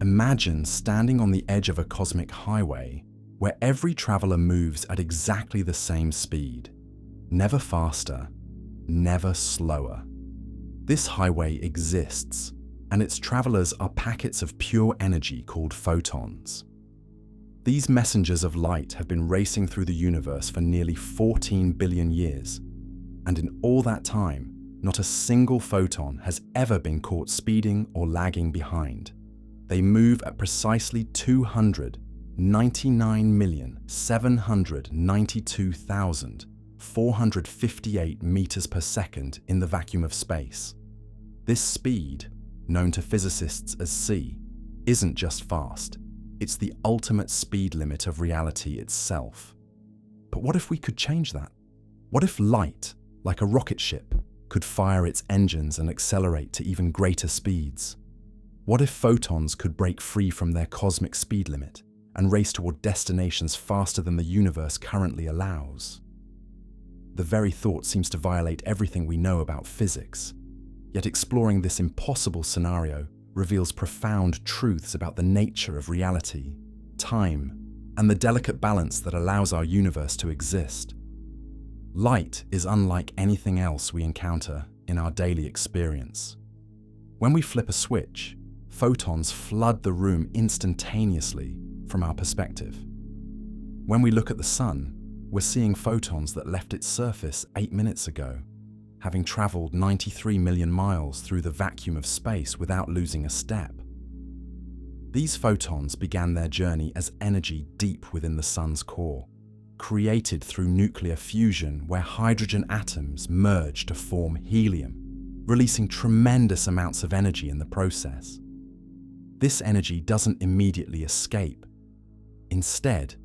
Imagine standing on the edge of a cosmic highway where every traveler moves at exactly the same speed, never faster, never slower. This highway exists, and its travelers are packets of pure energy called photons. These messengers of light have been racing through the universe for nearly 14 billion years, and in all that time, not a single photon has ever been caught speeding or lagging behind. They move at precisely 299,792,458 meters per second in the vacuum of space. This speed, known to physicists as c, isn't just fast. It's the ultimate speed limit of reality itself. But what if we could change that? What if light, like a rocket ship, could fire its engines and accelerate to even greater speeds? What if photons could break free from their cosmic speed limit and race toward destinations faster than the universe currently allows? The very thought seems to violate everything we know about physics, yet exploring this impossible scenario reveals profound truths about the nature of reality, time, and the delicate balance that allows our universe to exist. Light is unlike anything else we encounter in our daily experience. When we flip a switch, photons flood the room instantaneously from our perspective. When we look at the sun, we're seeing photons that left its surface 8 minutes ago, having traveled 93 million miles through the vacuum of space without losing a step. These photons began their journey as energy deep within the sun's core, created through nuclear fusion where hydrogen atoms merge to form helium, releasing tremendous amounts of energy in the process. This energy doesn't immediately escape. Instead,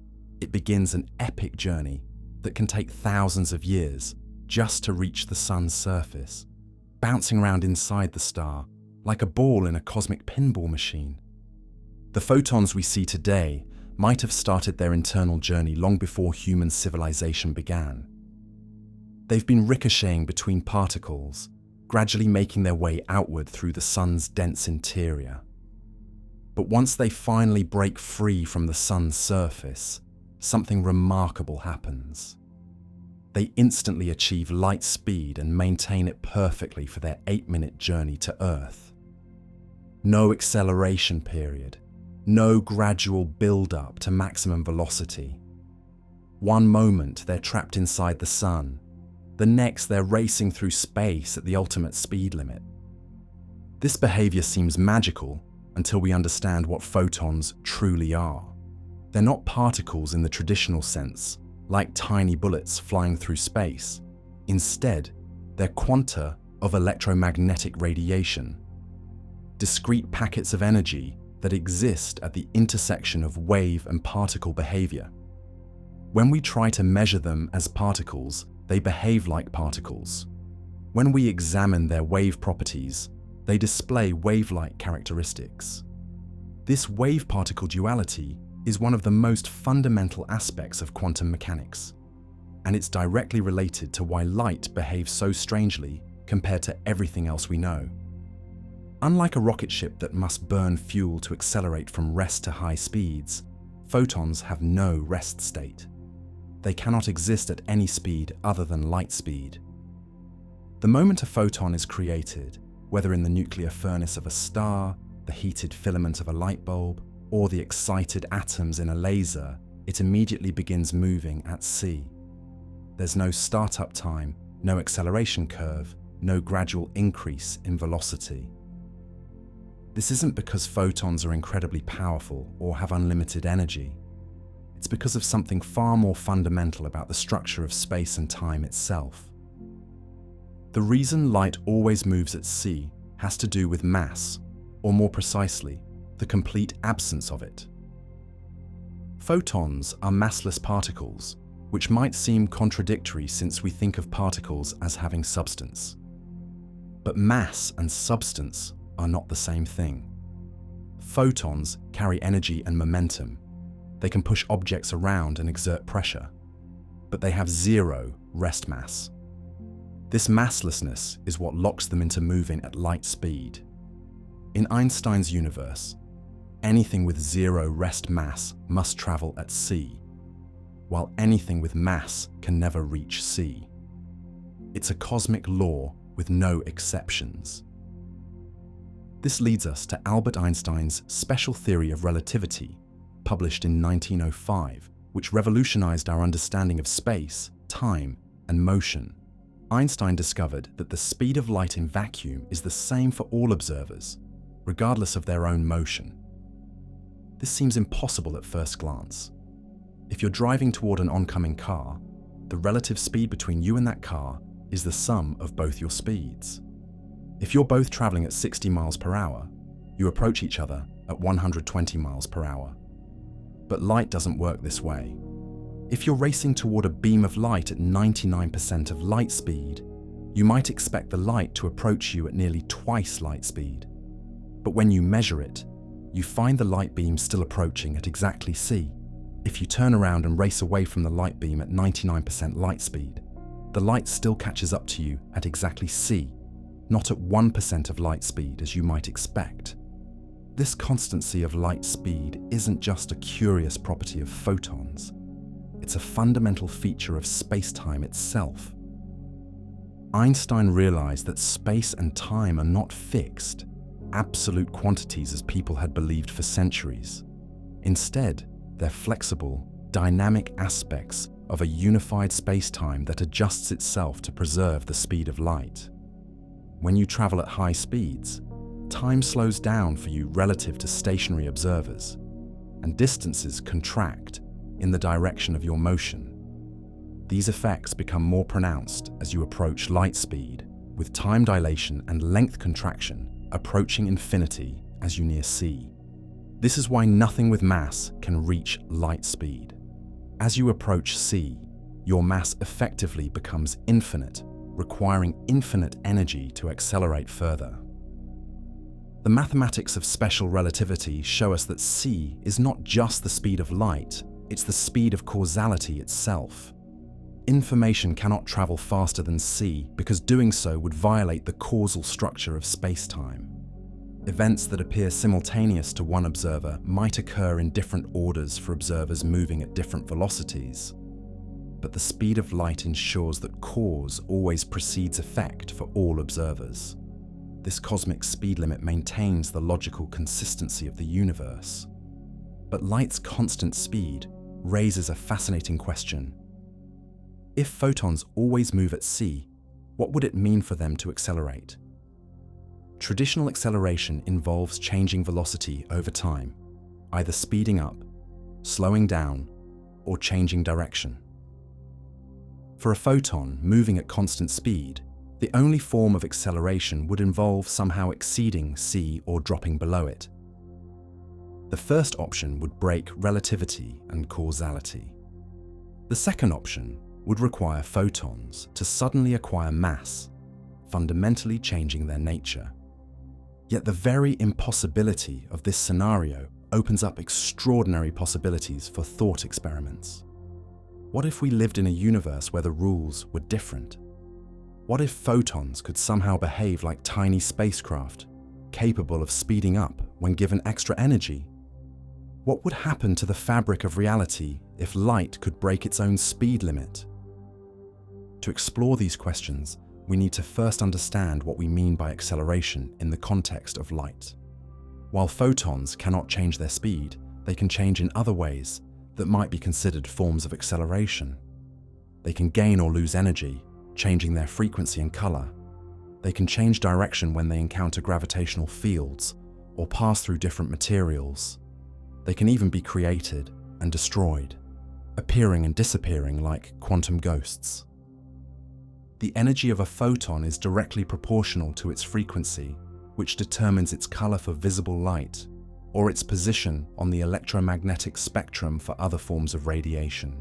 it begins an epic journey that can take thousands of years just to reach the sun's surface, bouncing around inside the star like a ball in a cosmic pinball machine. The photons we see today might have started their internal journey long before human civilization began. They've been ricocheting between particles, gradually making their way outward through the sun's dense interior. But once they finally break free from the sun's surface, something remarkable happens. They instantly achieve light speed and maintain it perfectly for their 8-minute journey to Earth. No acceleration period, no gradual build-up to maximum velocity. One moment they're trapped inside the sun, the next they're racing through space at the ultimate speed limit. This behavior seems magical until we understand what photons truly are. They're not particles in the traditional sense, like tiny bullets flying through space. Instead, they're quanta of electromagnetic radiation, discrete packets of energy that exist at the intersection of wave and particle behavior. When we try to measure them as particles, they behave like particles. When we examine their wave properties, they display wave-like characteristics. This wave-particle duality is one of the most fundamental aspects of quantum mechanics, and it's directly related to why light behaves so strangely compared to everything else we know. Unlike a rocket ship that must burn fuel to accelerate from rest to high speeds, photons have no rest state. They cannot exist at any speed other than light speed. The moment a photon is created, whether in the nuclear furnace of a star, the heated filament of a light bulb, or the excited atoms in a laser, it immediately begins moving at c. There's no startup time, no acceleration curve, no gradual increase in velocity. This isn't because photons are incredibly powerful or have unlimited energy. It's because of something far more fundamental about the structure of space and time itself. The reason light always moves at c has to do with mass, or more precisely, the complete absence of it. Photons are massless particles, which might seem contradictory since we think of particles as having substance. But mass and substance are not the same thing. Photons carry energy and momentum. They can push objects around and exert pressure, but they have zero rest mass. This masslessness is what locks them into moving at light speed. In Einstein's universe, Anything with zero rest mass must travel at c, while anything with mass can never reach c. It's a cosmic law with no exceptions. This leads us to Albert Einstein's special theory of relativity, published in 1905, which revolutionized our understanding of space, time, and motion. Einstein discovered that the speed of light in vacuum is the same for all observers, regardless of their own motion. This seems impossible at first glance. If you're driving toward an oncoming car, the relative speed between you and that car is the sum of both your speeds. If you're both traveling at 60 miles per hour, you approach each other at 120 miles per hour. But light doesn't work this way. If you're racing toward a beam of light at 99% of light speed, you might expect the light to approach you at nearly twice light speed. But when you measure it, you find the light beam still approaching at exactly c. If you turn around and race away from the light beam at 99% light speed, the light still catches up to you at exactly c, not at 1% of light speed as you might expect. This constancy of light speed isn't just a curious property of photons. It's a fundamental feature of space-time itself. Einstein realized that space and time are not fixed, absolute quantities as people had believed for centuries. Instead, they're flexible, dynamic aspects of a unified space-time that adjusts itself to preserve the speed of light. When you travel at high speeds, time slows down for you relative to stationary observers, and distances contract in the direction of your motion. These effects become more pronounced as you approach light speed, with time dilation and length contraction approaching infinity as you near c. This is why nothing with mass can reach light speed. As you approach c, your mass effectively becomes infinite, requiring infinite energy to accelerate further. The mathematics of special relativity show us that c is not just the speed of light, it's the speed of causality itself. Information cannot travel faster than c because doing so would violate the causal structure of space-time. Events that appear simultaneous to one observer might occur in different orders for observers moving at different velocities. But the speed of light ensures that cause always precedes effect for all observers. This cosmic speed limit maintains the logical consistency of the universe. But light's constant speed raises a fascinating question. If photons always move at c, what would it mean for them to accelerate? Traditional acceleration involves changing velocity over time, either speeding up, slowing down, or changing direction. For a photon moving at constant speed, the only form of acceleration would involve somehow exceeding c or dropping below it. The first option would break relativity and causality. The second option would require photons to suddenly acquire mass, fundamentally changing their nature. Yet the very impossibility of this scenario opens up extraordinary possibilities for thought experiments. What if we lived in a universe where the rules were different? What if photons could somehow behave like tiny spacecraft, capable of speeding up when given extra energy? What would happen to the fabric of reality if light could break its own speed limit? To explore these questions, we need to first understand what we mean by acceleration in the context of light. While photons cannot change their speed, they can change in other ways that might be considered forms of acceleration. They can gain or lose energy, changing their frequency and color. They can change direction when they encounter gravitational fields or pass through different materials. They can even be created and destroyed, appearing and disappearing like quantum ghosts. The energy of a photon is directly proportional to its frequency, which determines its color for visible light, or its position on the electromagnetic spectrum for other forms of radiation.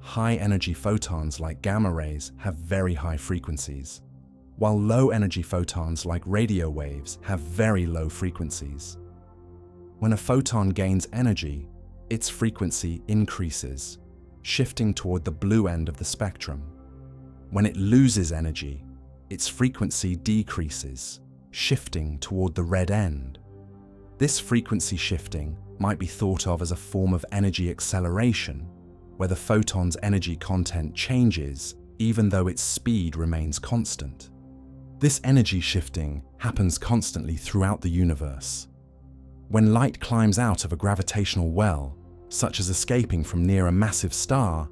High-energy photons like gamma rays have very high frequencies, while low-energy photons like radio waves have very low frequencies. When a photon gains energy, its frequency increases, shifting toward the blue end of the spectrum. When it loses energy, its frequency decreases, shifting toward the red end. This frequency shifting might be thought of as a form of energy acceleration, where the photon's energy content changes even though its speed remains constant. This energy shifting happens constantly throughout the universe. When light climbs out of a gravitational well, such as escaping from near a massive star,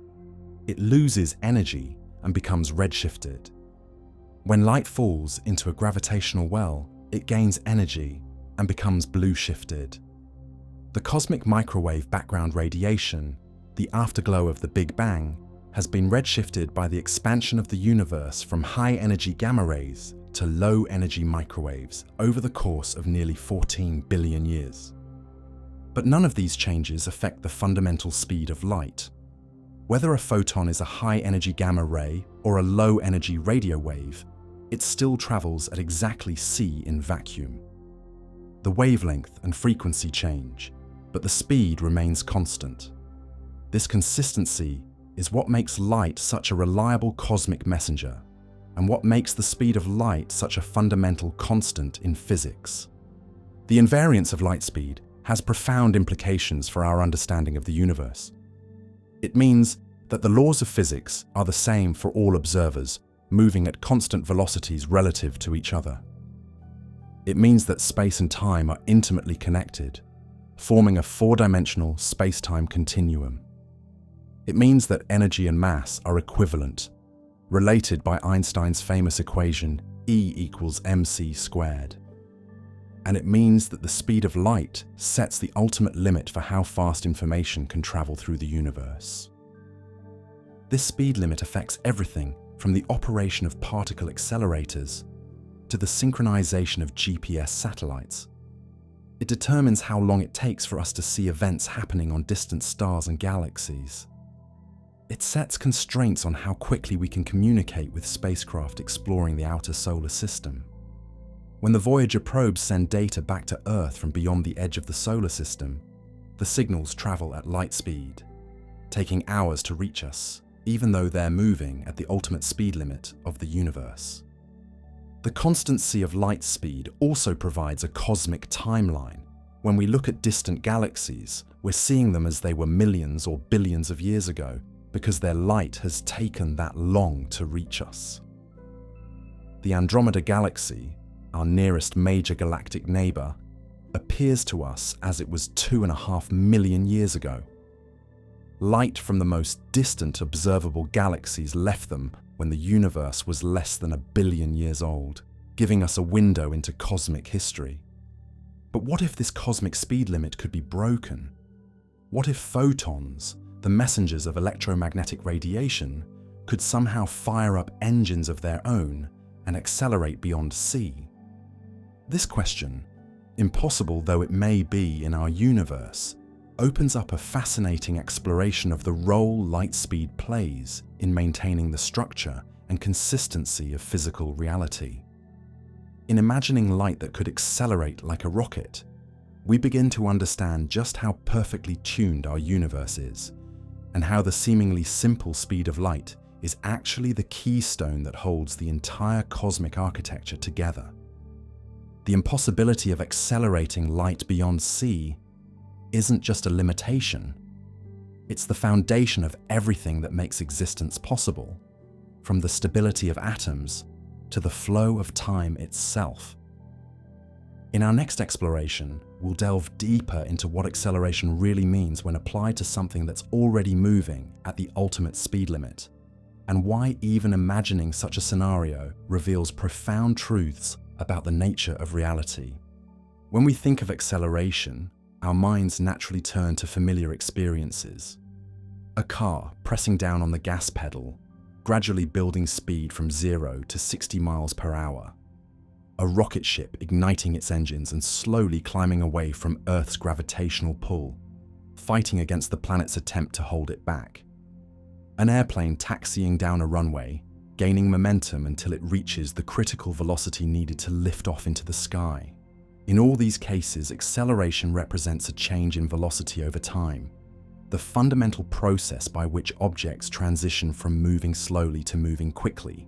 it loses energy and becomes redshifted. When light falls into a gravitational well, it gains energy and becomes blue-shifted. The cosmic microwave background radiation, the afterglow of the Big Bang, has been redshifted by the expansion of the universe from high-energy gamma rays to low-energy microwaves over the course of nearly 14 billion years. But none of these changes affect the fundamental speed of light. Whether a photon is a high-energy gamma ray or a low-energy radio wave, it still travels at exactly c in vacuum. The wavelength and frequency change, but the speed remains constant. This consistency is what makes light such a reliable cosmic messenger, and what makes the speed of light such a fundamental constant in physics. The invariance of light speed has profound implications for our understanding of the universe. It means that the laws of physics are the same for all observers, moving at constant velocities relative to each other. It means that space and time are intimately connected, forming a four-dimensional space-time continuum. It means that energy and mass are equivalent, related by Einstein's famous equation E equals mc squared. And it means that the speed of light sets the ultimate limit for how fast information can travel through the universe. This speed limit affects everything from the operation of particle accelerators to the synchronization of GPS satellites. It determines how long it takes for us to see events happening on distant stars and galaxies. It sets constraints on how quickly we can communicate with spacecraft exploring the outer solar system. When the Voyager probes send data back to Earth from beyond the edge of the solar system, the signals travel at light speed, taking hours to reach us, even though they're moving at the ultimate speed limit of the universe. The constancy of light speed also provides a cosmic timeline. When we look at distant galaxies, we're seeing them as they were millions or billions of years ago, because their light has taken that long to reach us. The Andromeda Galaxy, our nearest major galactic neighbor, appears to us as it was 2.5 million years ago. Light from the most distant observable galaxies left them when the universe was less than 1 billion years old, giving us a window into cosmic history. But what if this cosmic speed limit could be broken? What if photons, the messengers of electromagnetic radiation, could somehow fire up engines of their own and accelerate beyond c? This question, impossible though it may be in our universe, opens up a fascinating exploration of the role light speed plays in maintaining the structure and consistency of physical reality. In imagining light that could accelerate like a rocket, we begin to understand just how perfectly tuned our universe is, and how the seemingly simple speed of light is actually the keystone that holds the entire cosmic architecture together. The impossibility of accelerating light beyond c isn't just a limitation, it's the foundation of everything that makes existence possible, from the stability of atoms to the flow of time itself. In our next exploration, we'll delve deeper into what acceleration really means when applied to something that's already moving at the ultimate speed limit, and why even imagining such a scenario reveals profound truths about the nature of reality. When we think of acceleration, our minds naturally turn to familiar experiences. A car pressing down on the gas pedal, gradually building speed from 0 to 60 miles per hour. A rocket ship igniting its engines and slowly climbing away from Earth's gravitational pull, fighting against the planet's attempt to hold it back. An airplane taxiing down a runway, gaining momentum until it reaches the critical velocity needed to lift off into the sky. In all these cases, acceleration represents a change in velocity over time, the fundamental process by which objects transition from moving slowly to moving quickly.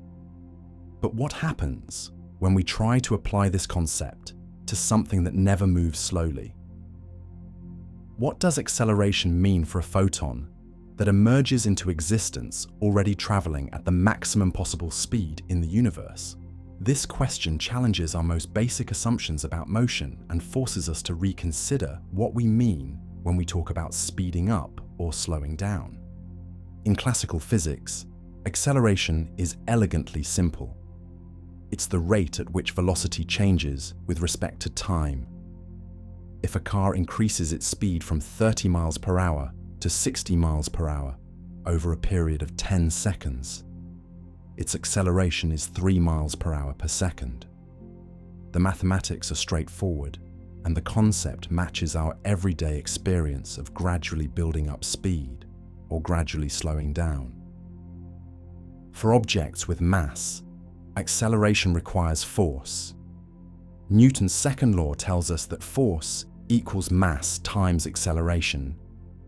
But what happens when we try to apply this concept to something that never moves slowly. What does acceleration mean for a photon that emerges into existence already traveling at the maximum possible speed in the universe? This question challenges our most basic assumptions about motion and forces us to reconsider what we mean when we talk about speeding up or slowing down. In classical physics, acceleration is elegantly simple. It's the rate at which velocity changes with respect to time. If a car increases its speed from 30 miles per hour to 60 miles per hour over a period of 10 seconds, its acceleration is 3 miles per hour per second. The mathematics are straightforward, and the concept matches our everyday experience of gradually building up speed or gradually slowing down. For objects with mass, acceleration requires force. Newton's second law tells us that force equals mass times acceleration,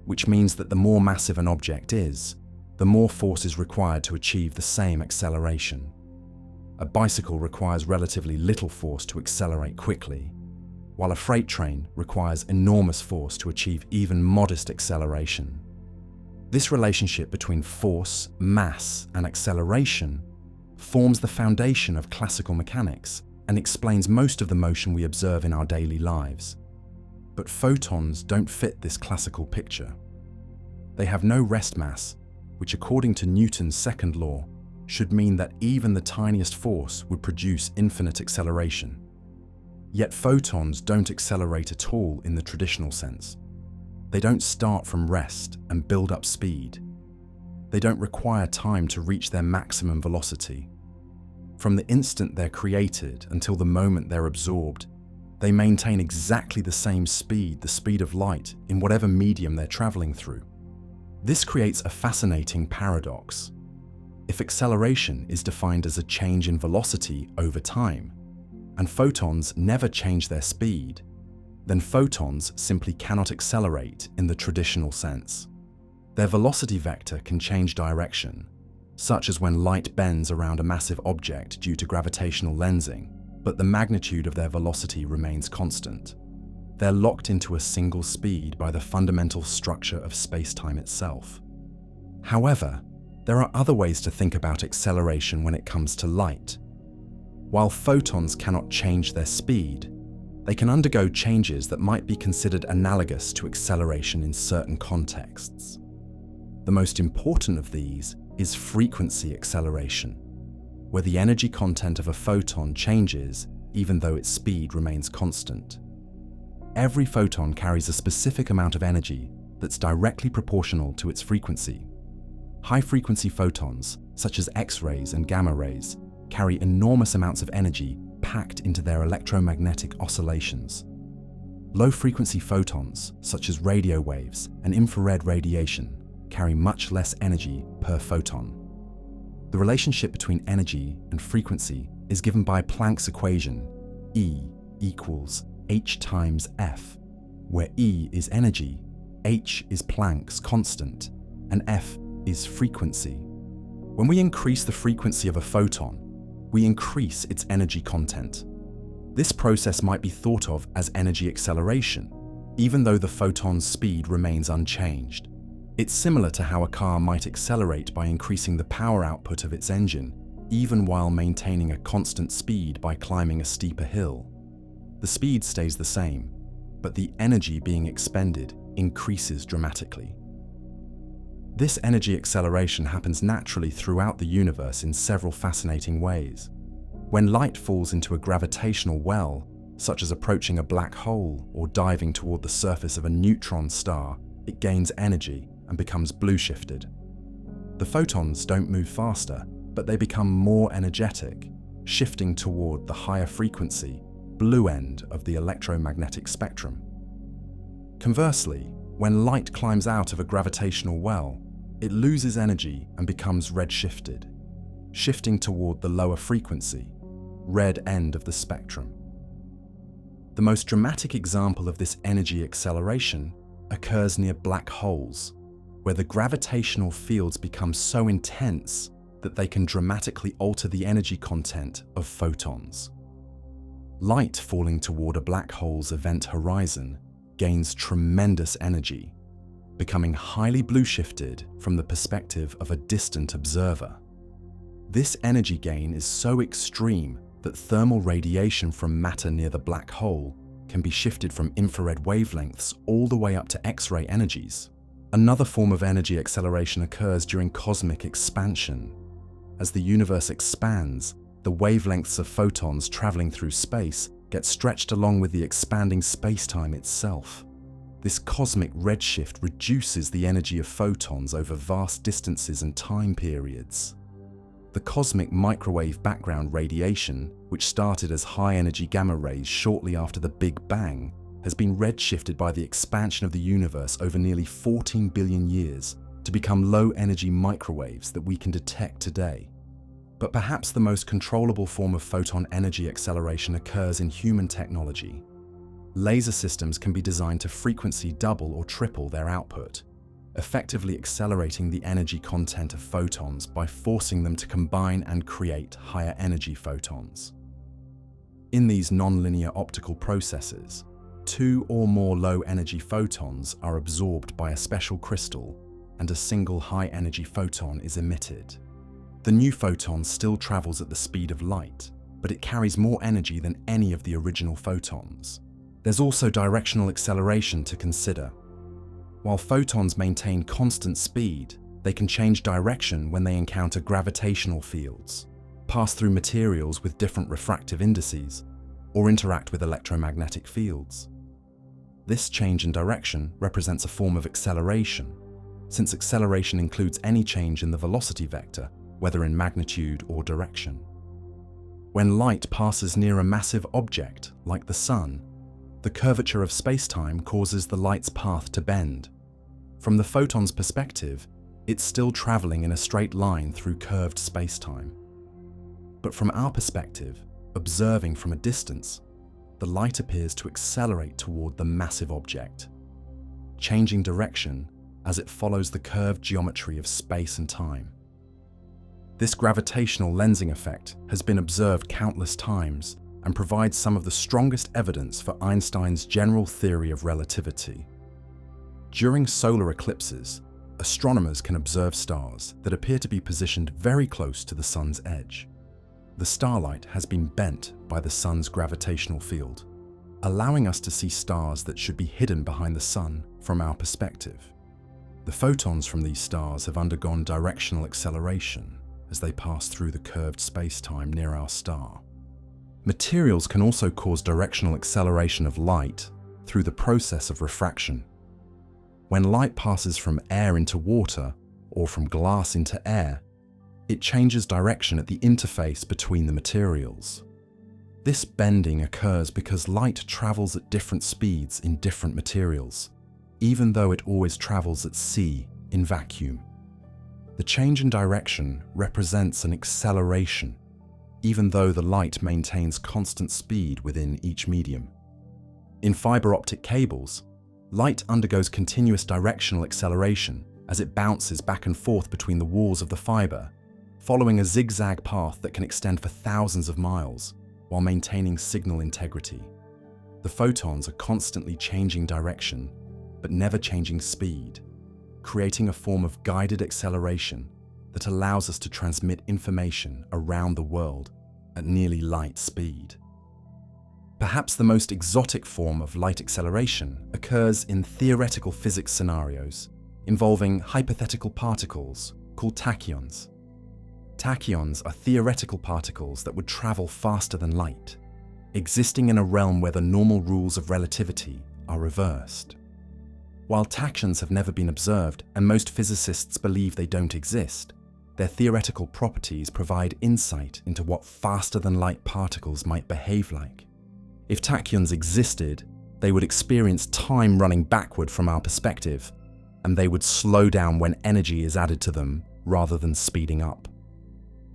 which means that the more massive an object is, the more force is required to achieve the same acceleration. A bicycle requires relatively little force to accelerate quickly, while a freight train requires enormous force to achieve even modest acceleration. This relationship between force, mass, and acceleration forms the foundation of classical mechanics and explains most of the motion we observe in our daily lives. But photons don't fit this classical picture. They have no rest mass, which according to Newton's second law, should mean that even the tiniest force would produce infinite acceleration. Yet photons don't accelerate at all in the traditional sense. They don't start from rest and build up speed. They don't require time to reach their maximum velocity. From the instant they're created until the moment they're absorbed, they maintain exactly the same speed, the speed of light, in whatever medium they're traveling through. This creates a fascinating paradox. If acceleration is defined as a change in velocity over time, and photons never change their speed, then photons simply cannot accelerate in the traditional sense. Their velocity vector can change direction, such as when light bends around a massive object due to gravitational lensing, but the magnitude of their velocity remains constant. They're locked into a single speed by the fundamental structure of space-time itself. However, there are other ways to think about acceleration when it comes to light. While photons cannot change their speed, they can undergo changes that might be considered analogous to acceleration in certain contexts. The most important of these is frequency acceleration, where the energy content of a photon changes even though its speed remains constant. Every photon carries a specific amount of energy that's directly proportional to its frequency. High-frequency photons, such as X-rays and gamma rays, carry enormous amounts of energy packed into their electromagnetic oscillations. Low-frequency photons, such as radio waves and infrared radiation, carry much less energy per photon. The relationship between energy and frequency is given by Planck's equation, E equals h times f, where E is energy, h is Planck's constant, and f is frequency. When we increase the frequency of a photon, we increase its energy content. This process might be thought of as energy acceleration, even though the photon's speed remains unchanged. It's similar to how a car might accelerate by increasing the power output of its engine, even while maintaining a constant speed by climbing a steeper hill. The speed stays the same, but the energy being expended increases dramatically. This energy acceleration happens naturally throughout the universe in several fascinating ways. When light falls into a gravitational well, such as approaching a black hole or diving toward the surface of a neutron star, it gains energy and becomes blue-shifted. The photons don't move faster, but they become more energetic, shifting toward the higher frequency, blue end of the electromagnetic spectrum. Conversely, when light climbs out of a gravitational well, it loses energy and becomes red-shifted, shifting toward the lower frequency, red end of the spectrum. The most dramatic example of this energy acceleration occurs near black holes, where the gravitational fields become so intense that they can dramatically alter the energy content of photons. Light falling toward a black hole's event horizon gains tremendous energy, becoming highly blue-shifted from the perspective of a distant observer. This energy gain is so extreme that thermal radiation from matter near the black hole can be shifted from infrared wavelengths all the way up to X-ray energies. Another form of energy acceleration occurs during cosmic expansion. As the universe expands, the wavelengths of photons traveling through space get stretched along with the expanding space-time itself. This cosmic redshift reduces the energy of photons over vast distances and time periods. The cosmic microwave background radiation, which started as high-energy gamma rays shortly after the Big Bang, has been redshifted by the expansion of the universe over nearly 14 billion years to become low-energy microwaves that we can detect today. But perhaps the most controllable form of photon energy acceleration occurs in human technology. Laser systems can be designed to frequency double or triple their output, effectively accelerating the energy content of photons by forcing them to combine and create higher energy photons. In these nonlinear optical processes, two or more low-energy photons are absorbed by a special crystal, and a single high-energy photon is emitted. The new photon still travels at the speed of light, but it carries more energy than any of the original photons. There's also directional acceleration to consider. While photons maintain constant speed, they can change direction when they encounter gravitational fields, pass through materials with different refractive indices, or interact with electromagnetic fields. This change in direction represents a form of acceleration, since acceleration includes any change in the velocity vector, whether in magnitude or direction. When light passes near a massive object, like the Sun, the curvature of space-time causes the light's path to bend. From the photon's perspective, it's still traveling in a straight line through curved space-time. But from our perspective, observing from a distance, the light appears to accelerate toward the massive object, changing direction as it follows the curved geometry of space and time. This gravitational lensing effect has been observed countless times and provides some of the strongest evidence for Einstein's general theory of relativity. During solar eclipses, astronomers can observe stars that appear to be positioned very close to the Sun's edge. The starlight has been bent by the Sun's gravitational field, allowing us to see stars that should be hidden behind the Sun from our perspective. The photons from these stars have undergone directional acceleration as they pass through the curved space-time near our star. Materials can also cause directional acceleration of light through the process of refraction. When light passes from air into water or from glass into air, it changes direction at the interface between the materials. This bending occurs because light travels at different speeds in different materials, even though it always travels at c in vacuum. The change in direction represents an acceleration, even though the light maintains constant speed within each medium. In fiber optic cables, light undergoes continuous directional acceleration as it bounces back and forth between the walls of the fiber, following a zigzag path that can extend for thousands of miles while maintaining signal integrity. The photons are constantly changing direction, but never changing speed, creating a form of guided acceleration that allows us to transmit information around the world at nearly light speed. Perhaps the most exotic form of light acceleration occurs in theoretical physics scenarios involving hypothetical particles called tachyons. Tachyons are theoretical particles that would travel faster than light, existing in a realm where the normal rules of relativity are reversed. While tachyons have never been observed and most physicists believe they don't exist, their theoretical properties provide insight into what faster-than-light particles might behave like. If tachyons existed, they would experience time running backward from our perspective, and they would slow down when energy is added to them rather than speeding up.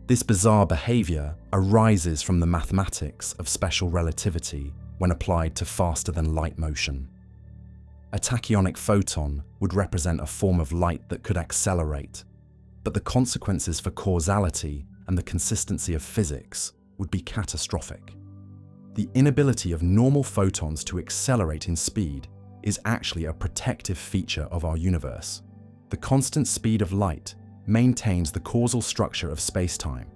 This bizarre behavior arises from the mathematics of special relativity when applied to faster-than-light motion. A tachyonic photon would represent a form of light that could accelerate, but the consequences for causality and the consistency of physics would be catastrophic. The inability of normal photons to accelerate in speed is actually a protective feature of our universe. The constant speed of light maintains the causal structure of space-time,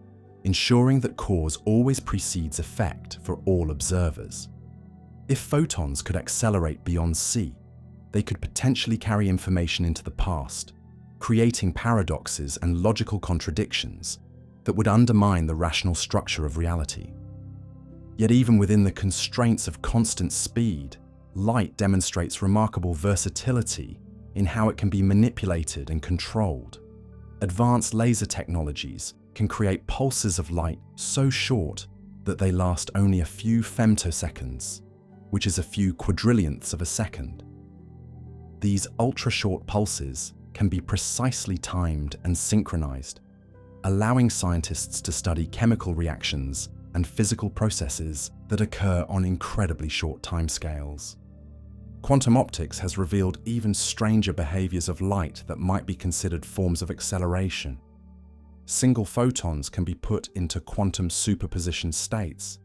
ensuring that cause always precedes effect for all observers. If photons could accelerate beyond c, they could potentially carry information into the past, creating paradoxes and logical contradictions that would undermine the rational structure of reality. Yet even within the constraints of constant speed, light demonstrates remarkable versatility in how it can be manipulated and controlled. Advanced laser technologies can create pulses of light so short that they last only a few femtoseconds, which is a few quadrillionths of a second. These ultra-short pulses can be precisely timed and synchronized, allowing scientists to study chemical reactions and physical processes that occur on incredibly short timescales. Quantum optics has revealed even stranger behaviors of light that might be considered forms of acceleration. Single photons can be put into quantum superposition states,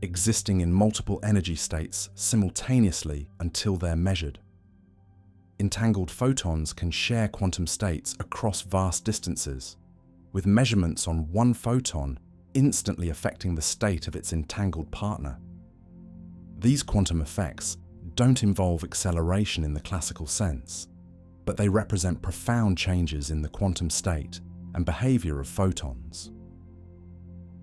existing in multiple energy states simultaneously until they're measured. Entangled photons can share quantum states across vast distances, with measurements on one photon instantly affecting the state of its entangled partner. These quantum effects don't involve acceleration in the classical sense, but they represent profound changes in the quantum state and behavior of photons.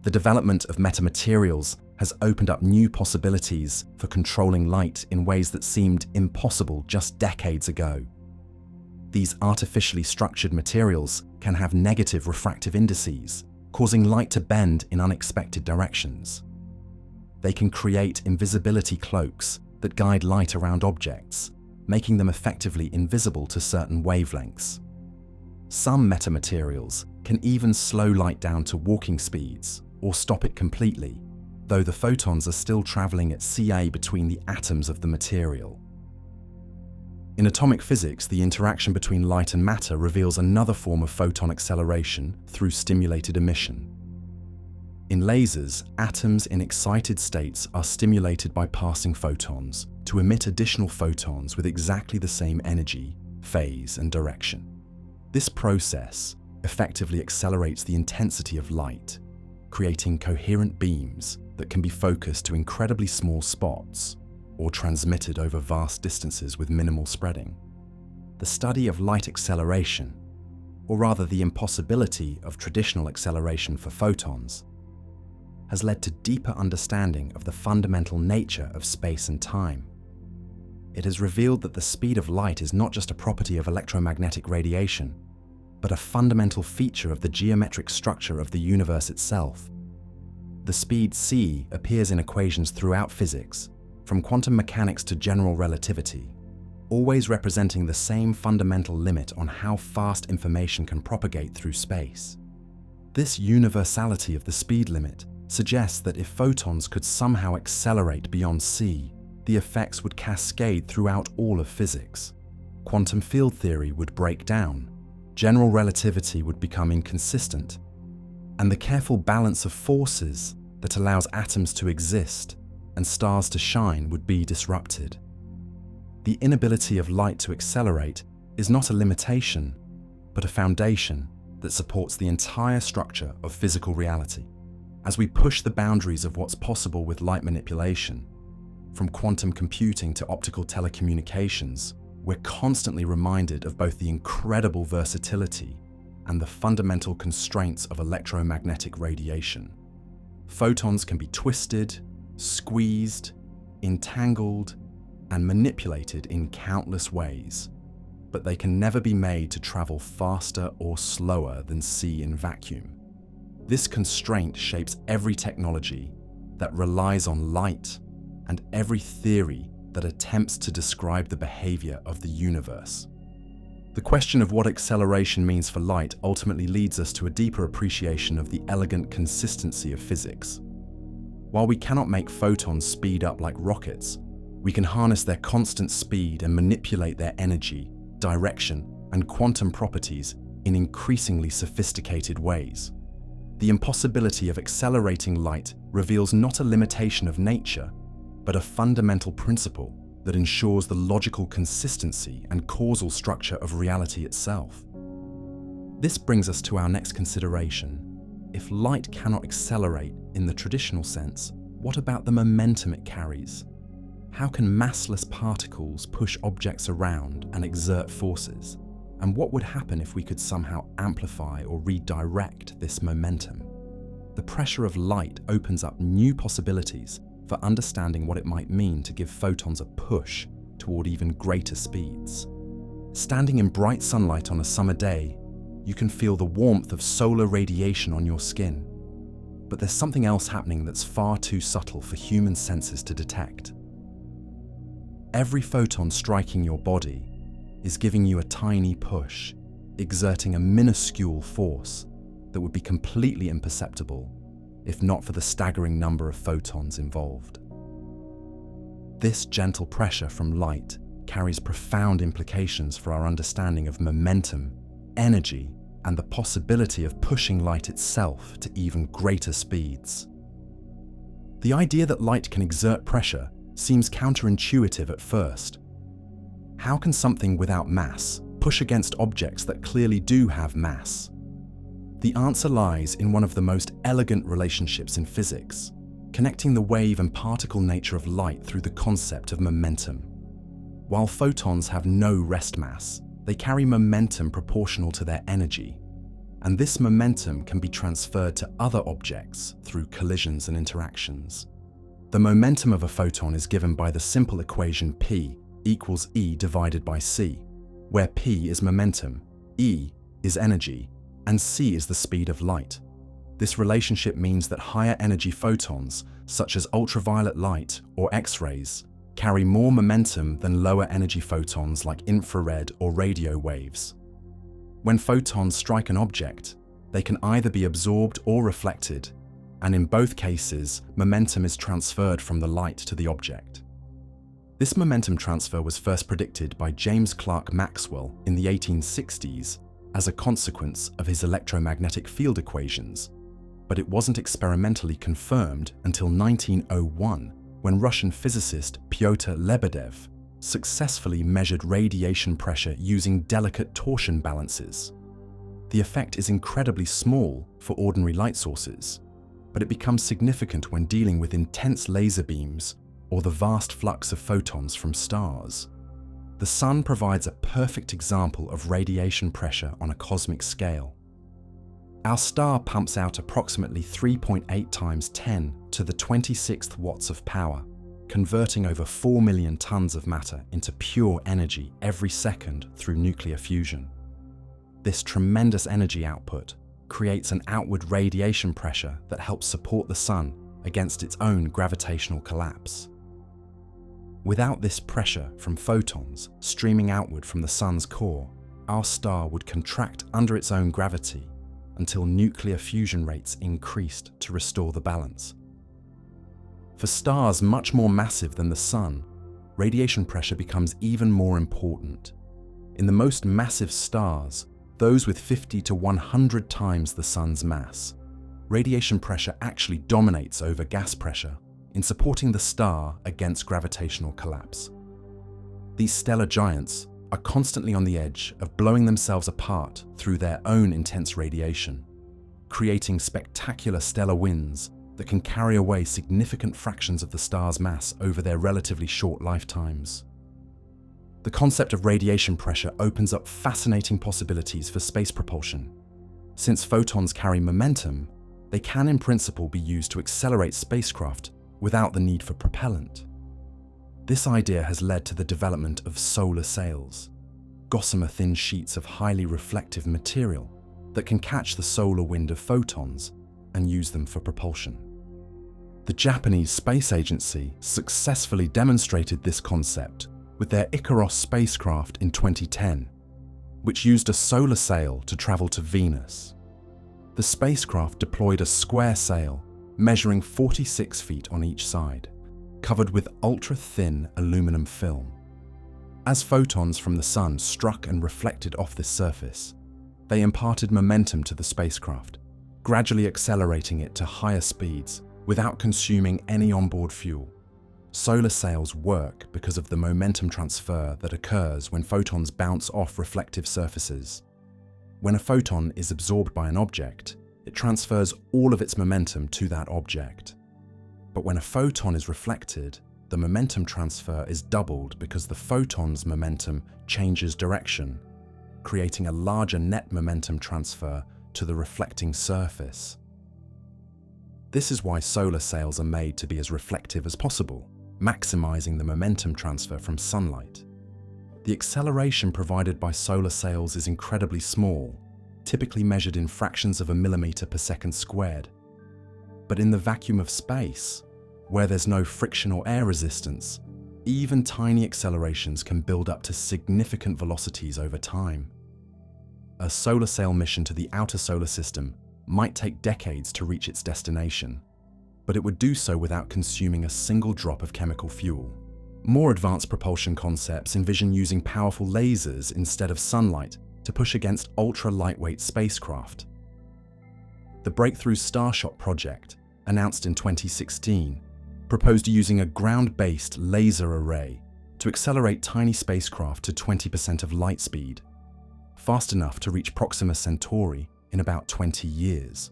The development of metamaterials has opened up new possibilities for controlling light in ways that seemed impossible just decades ago. These artificially structured materials can have negative refractive indices, causing light to bend in unexpected directions. They can create invisibility cloaks that guide light around objects, making them effectively invisible to certain wavelengths. Some metamaterials can even slow light down to walking speeds or stop it completely, though the photons are still traveling at Ca between the atoms of the material. In atomic physics, the interaction between light and matter reveals another form of photon acceleration through stimulated emission. In lasers, atoms in excited states are stimulated by passing photons to emit additional photons with exactly the same energy, phase, and direction. This process effectively accelerates the intensity of light, creating coherent beams that can be focused to incredibly small spots or transmitted over vast distances with minimal spreading. The study of light acceleration, or rather the impossibility of traditional acceleration for photons, has led to deeper understanding of the fundamental nature of space and time. It has revealed that the speed of light is not just a property of electromagnetic radiation, but a fundamental feature of the geometric structure of the universe itself. The speed c appears in equations throughout physics, from quantum mechanics to general relativity, always representing the same fundamental limit on how fast information can propagate through space. This universality of the speed limit suggests that if photons could somehow accelerate beyond c, the effects would cascade throughout all of physics. Quantum field theory would break down, general relativity would become inconsistent, and the careful balance of forces that allows atoms to exist and stars to shine would be disrupted. The inability of light to accelerate is not a limitation, but a foundation that supports the entire structure of physical reality. As we push the boundaries of what's possible with light manipulation, from quantum computing to optical telecommunications, we're constantly reminded of both the incredible versatility and the fundamental constraints of electromagnetic radiation. Photons can be twisted, squeezed, entangled, and manipulated in countless ways, but they can never be made to travel faster or slower than c in vacuum. This constraint shapes every technology that relies on light and every theory that attempts to describe the behavior of the universe. The question of what acceleration means for light ultimately leads us to a deeper appreciation of the elegant consistency of physics. While we cannot make photons speed up like rockets, we can harness their constant speed and manipulate their energy, direction, and quantum properties in increasingly sophisticated ways. The impossibility of accelerating light reveals not a limitation of nature, but a fundamental principle that ensures the logical consistency and causal structure of reality itself. This brings us to our next consideration. If light cannot accelerate in the traditional sense, what about the momentum it carries? How can massless particles push objects around and exert forces? And what would happen if we could somehow amplify or redirect this momentum? The pressure of light opens up new possibilities for understanding what it might mean to give photons a push toward even greater speeds. Standing in bright sunlight on a summer day, you can feel the warmth of solar radiation on your skin. But there's something else happening that's far too subtle for human senses to detect. Every photon striking your body is giving you a tiny push, exerting a minuscule force that would be completely imperceptible if not for the staggering number of photons involved. This gentle pressure from light carries profound implications for our understanding of momentum, energy, and the possibility of pushing light itself to even greater speeds. The idea that light can exert pressure seems counterintuitive at first. How can something without mass push against objects that clearly do have mass? The answer lies in one of the most elegant relationships in physics, connecting the wave and particle nature of light through the concept of momentum. While photons have no rest mass, they carry momentum proportional to their energy, and this momentum can be transferred to other objects through collisions and interactions. The momentum of a photon is given by the simple equation P equals E divided by C, where P is momentum, E is energy, and C is the speed of light. This relationship means that higher energy photons, such as ultraviolet light or X-rays, carry more momentum than lower energy photons like infrared or radio waves. When photons strike an object, they can either be absorbed or reflected, and in both cases, momentum is transferred from the light to the object. This momentum transfer was first predicted by James Clerk Maxwell in the 1860s as a consequence of his electromagnetic field equations, but it wasn't experimentally confirmed until 1901, when Russian physicist Pyotr Lebedev successfully measured radiation pressure using delicate torsion balances. The effect is incredibly small for ordinary light sources, but it becomes significant when dealing with intense laser beams or the vast flux of photons from stars. The Sun provides a perfect example of radiation pressure on a cosmic scale. Our star pumps out approximately 3.8 times 10 to the 26th watts of power, converting over 4 million tons of matter into pure energy every second through nuclear fusion. This tremendous energy output creates an outward radiation pressure that helps support the Sun against its own gravitational collapse. Without this pressure from photons streaming outward from the Sun's core, our star would contract under its own gravity until nuclear fusion rates increased to restore the balance. For stars much more massive than the Sun, radiation pressure becomes even more important. In the most massive stars, those with 50 to 100 times the Sun's mass, radiation pressure actually dominates over gas pressure in supporting the star against gravitational collapse. These stellar giants are constantly on the edge of blowing themselves apart through their own intense radiation, creating spectacular stellar winds that can carry away significant fractions of the star's mass over their relatively short lifetimes. The concept of radiation pressure opens up fascinating possibilities for space propulsion. Since photons carry momentum, they can in principle be used to accelerate spacecraft without the need for propellant. This idea has led to the development of solar sails, gossamer-thin sheets of highly reflective material that can catch the solar wind of photons and use them for propulsion. The Japanese Space Agency successfully demonstrated this concept with their Icaros spacecraft in 2010, which used a solar sail to travel to Venus. The spacecraft deployed a square sail measuring 46 feet on each side, covered with ultra-thin aluminum film. As photons from the Sun struck and reflected off this surface, they imparted momentum to the spacecraft, gradually accelerating it to higher speeds without consuming any onboard fuel. Solar sails work because of the momentum transfer that occurs when photons bounce off reflective surfaces. When a photon is absorbed by an object, it transfers all of its momentum to that object. But when a photon is reflected, the momentum transfer is doubled because the photon's momentum changes direction, creating a larger net momentum transfer to the reflecting surface. This is why solar sails are made to be as reflective as possible, maximizing the momentum transfer from sunlight. The acceleration provided by solar sails is incredibly small, typically measured in fractions of a millimeter per second squared. But in the vacuum of space, where there's no friction or air resistance, even tiny accelerations can build up to significant velocities over time. A solar sail mission to the outer solar system might take decades to reach its destination, but it would do so without consuming a single drop of chemical fuel. More advanced propulsion concepts envision using powerful lasers instead of sunlight to push against ultra-lightweight spacecraft. The Breakthrough Starshot project, announced in 2016, proposed using a ground-based laser array to accelerate tiny spacecraft to 20% of light speed, fast enough to reach Proxima Centauri in about 20 years.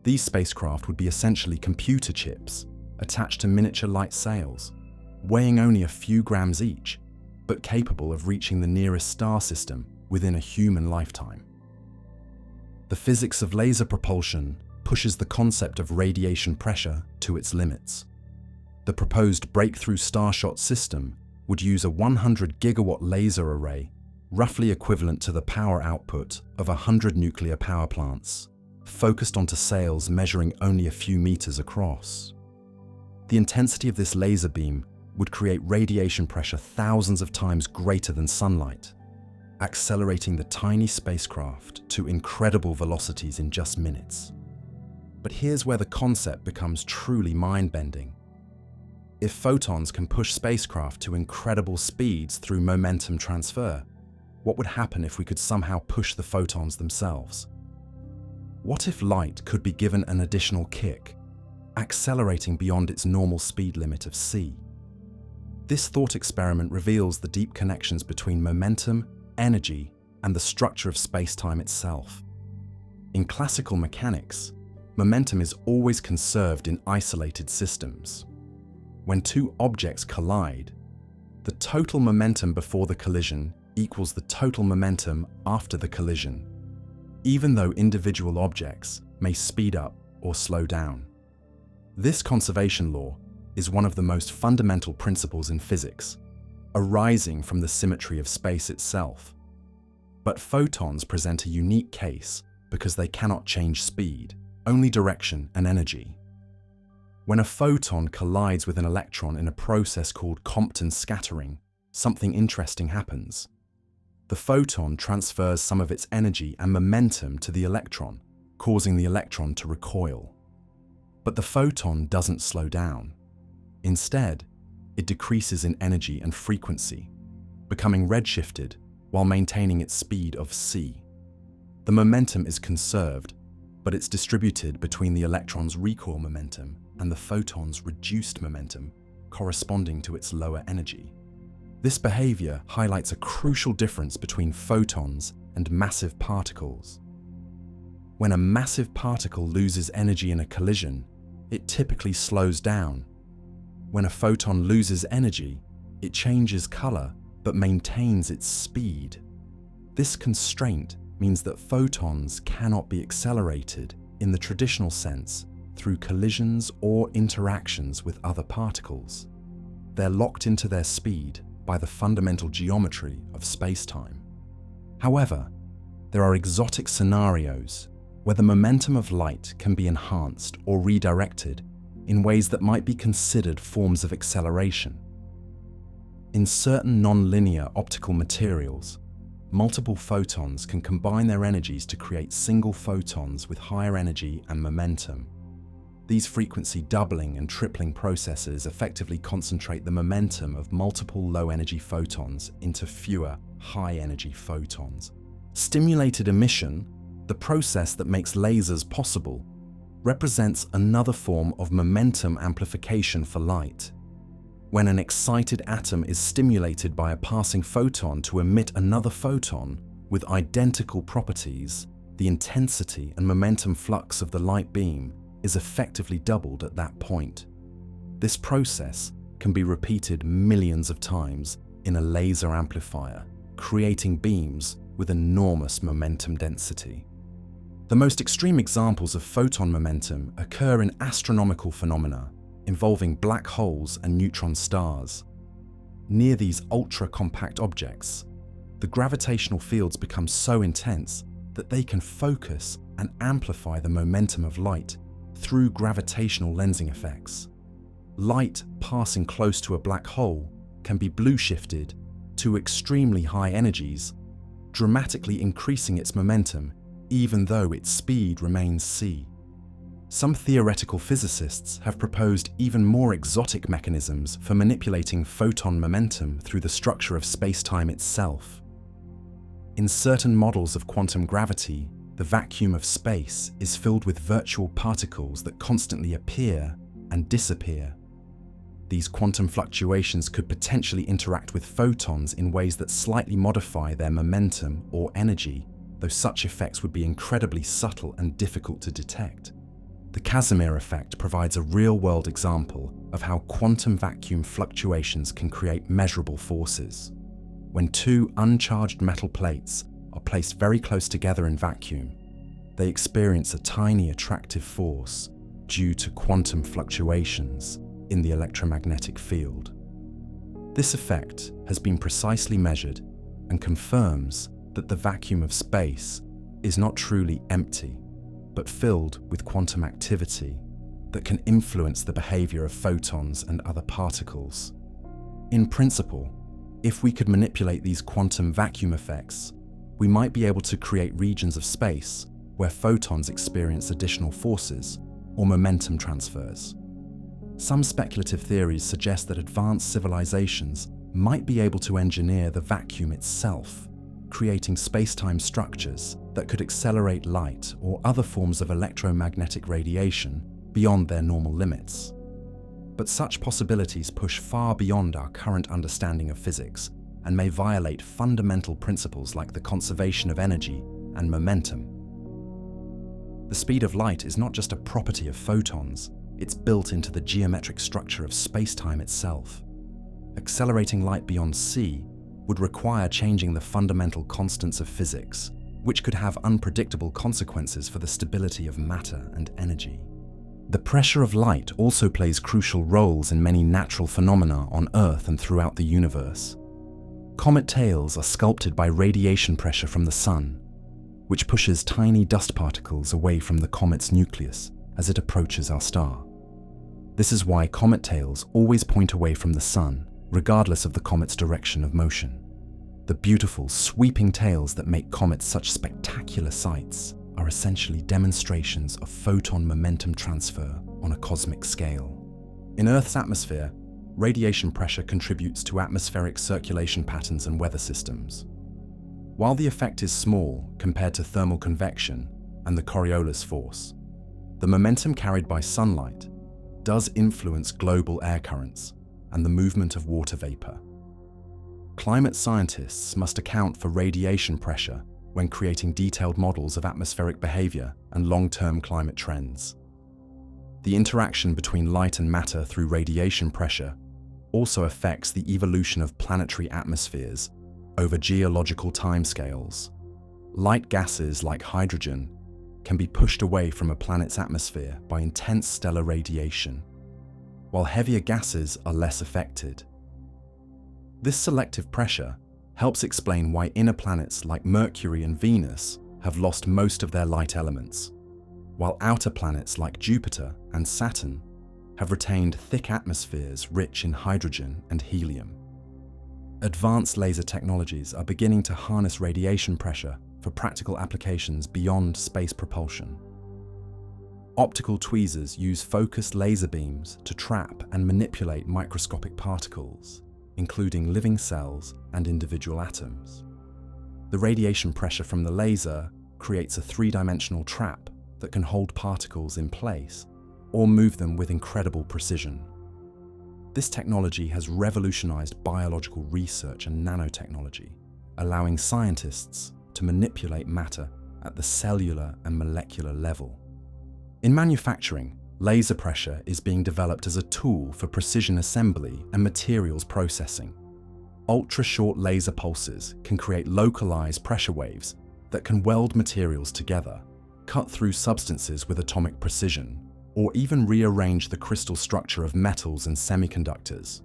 These spacecraft would be essentially computer chips attached to miniature light sails, weighing only a few grams each, but capable of reaching the nearest star system within a human lifetime. The physics of laser propulsion pushes the concept of radiation pressure to its limits. The proposed Breakthrough Starshot system would use a 100 gigawatt laser array, roughly equivalent to the power output of 100 nuclear power plants, focused onto sails measuring only a few meters across. The intensity of this laser beam would create radiation pressure thousands of times greater than sunlight, accelerating the tiny spacecraft to incredible velocities in just minutes. But here's where the concept becomes truly mind-bending. If photons can push spacecraft to incredible speeds through momentum transfer, what would happen if we could somehow push the photons themselves? What if light could be given an additional kick, accelerating beyond its normal speed limit of c? This thought experiment reveals the deep connections between momentum, energy, and the structure of space-time itself. In classical mechanics, momentum is always conserved in isolated systems. When two objects collide, the total momentum before the collision equals the total momentum after the collision, even though individual objects may speed up or slow down. This conservation law is one of the most fundamental principles in physics, arising from the symmetry of space itself. But photons present a unique case because they cannot change speed, only direction and energy. When a photon collides with an electron in a process called Compton scattering, something interesting happens. The photon transfers some of its energy and momentum to the electron, causing the electron to recoil. But the photon doesn't slow down. Instead, it decreases in energy and frequency, becoming redshifted while maintaining its speed of c. The momentum is conserved, but it's distributed between the electron's recoil momentum and the photon's reduced momentum, corresponding to its lower energy. This behavior highlights a crucial difference between photons and massive particles. When a massive particle loses energy in a collision, it typically slows down. When a photon loses energy, it changes color but maintains its speed. This constraint means that photons cannot be accelerated in the traditional sense through collisions or interactions with other particles. They're locked into their speed by the fundamental geometry of space-time. However, there are exotic scenarios where the momentum of light can be enhanced or redirected in ways that might be considered forms of acceleration. In certain non-linear optical materials, multiple photons can combine their energies to create single photons with higher energy and momentum. These frequency doubling and tripling processes effectively concentrate the momentum of multiple low-energy photons into fewer high-energy photons. Stimulated emission, The process that makes lasers possible represents another form of momentum amplification for light. When an excited atom is stimulated by a passing photon to emit another photon with identical properties, the intensity and momentum flux of the light beam is effectively doubled at that point. This process can be repeated millions of times in a laser amplifier, creating beams with enormous momentum density. The most extreme examples of photon momentum occur in astronomical phenomena involving black holes and neutron stars. Near these ultra-compact objects, the gravitational fields become so intense that they can focus and amplify the momentum of light through gravitational lensing effects. Light passing close to a black hole can be blue-shifted to extremely high energies, dramatically increasing its momentum even though its speed remains c. Some theoretical physicists have proposed even more exotic mechanisms for manipulating photon momentum through the structure of space-time itself. In certain models of quantum gravity, the vacuum of space is filled with virtual particles that constantly appear and disappear. These quantum fluctuations could potentially interact with photons in ways that slightly modify their momentum or energy, though such effects would be incredibly subtle and difficult to detect. The Casimir effect provides a real-world example of how quantum vacuum fluctuations can create measurable forces. When two uncharged metal plates are placed very close together in vacuum, they experience a tiny attractive force due to quantum fluctuations in the electromagnetic field. This effect has been precisely measured and confirms that the vacuum of space is not truly empty, but filled with quantum activity that can influence the behavior of photons and other particles. In principle, if we could manipulate these quantum vacuum effects, we might be able to create regions of space where photons experience additional forces or momentum transfers. Some speculative theories suggest that advanced civilizations might be able to engineer the vacuum itself, creating space-time structures that could accelerate light or other forms of electromagnetic radiation beyond their normal limits. But such possibilities push far beyond our current understanding of physics and may violate fundamental principles like the conservation of energy and momentum. The speed of light is not just a property of photons, it's built into the geometric structure of space-time itself. Accelerating light beyond c would require changing the fundamental constants of physics, which could have unpredictable consequences for the stability of matter and energy. The pressure of light also plays crucial roles in many natural phenomena on Earth and throughout the universe. Comet tails are sculpted by radiation pressure from the Sun, which pushes tiny dust particles away from the comet's nucleus as it approaches our star. This is why comet tails always point away from the Sun, regardless of the comet's direction of motion. The beautiful, sweeping tails that make comets such spectacular sights are essentially demonstrations of photon momentum transfer on a cosmic scale. In Earth's atmosphere, radiation pressure contributes to atmospheric circulation patterns and weather systems. While the effect is small compared to thermal convection and the Coriolis force, the momentum carried by sunlight does influence global air currents and the movement of water vapor. Climate scientists must account for radiation pressure when creating detailed models of atmospheric behavior and long-term climate trends. The interaction between light and matter through radiation pressure also affects the evolution of planetary atmospheres over geological timescales. Light gases like hydrogen can be pushed away from a planet's atmosphere by intense stellar radiation, while heavier gases are less affected. This selective pressure helps explain why inner planets like Mercury and Venus have lost most of their light elements, while outer planets like Jupiter and Saturn have retained thick atmospheres rich in hydrogen and helium. Advanced laser technologies are beginning to harness radiation pressure for practical applications beyond space propulsion. Optical tweezers use focused laser beams to trap and manipulate microscopic particles, including living cells and individual atoms. The radiation pressure from the laser creates a three-dimensional trap that can hold particles in place or move them with incredible precision. This technology has revolutionized biological research and nanotechnology, allowing scientists to manipulate matter at the cellular and molecular level. In manufacturing, laser pressure is being developed as a tool for precision assembly and materials processing. Ultra-short laser pulses can create localized pressure waves that can weld materials together, cut through substances with atomic precision, or even rearrange the crystal structure of metals and semiconductors.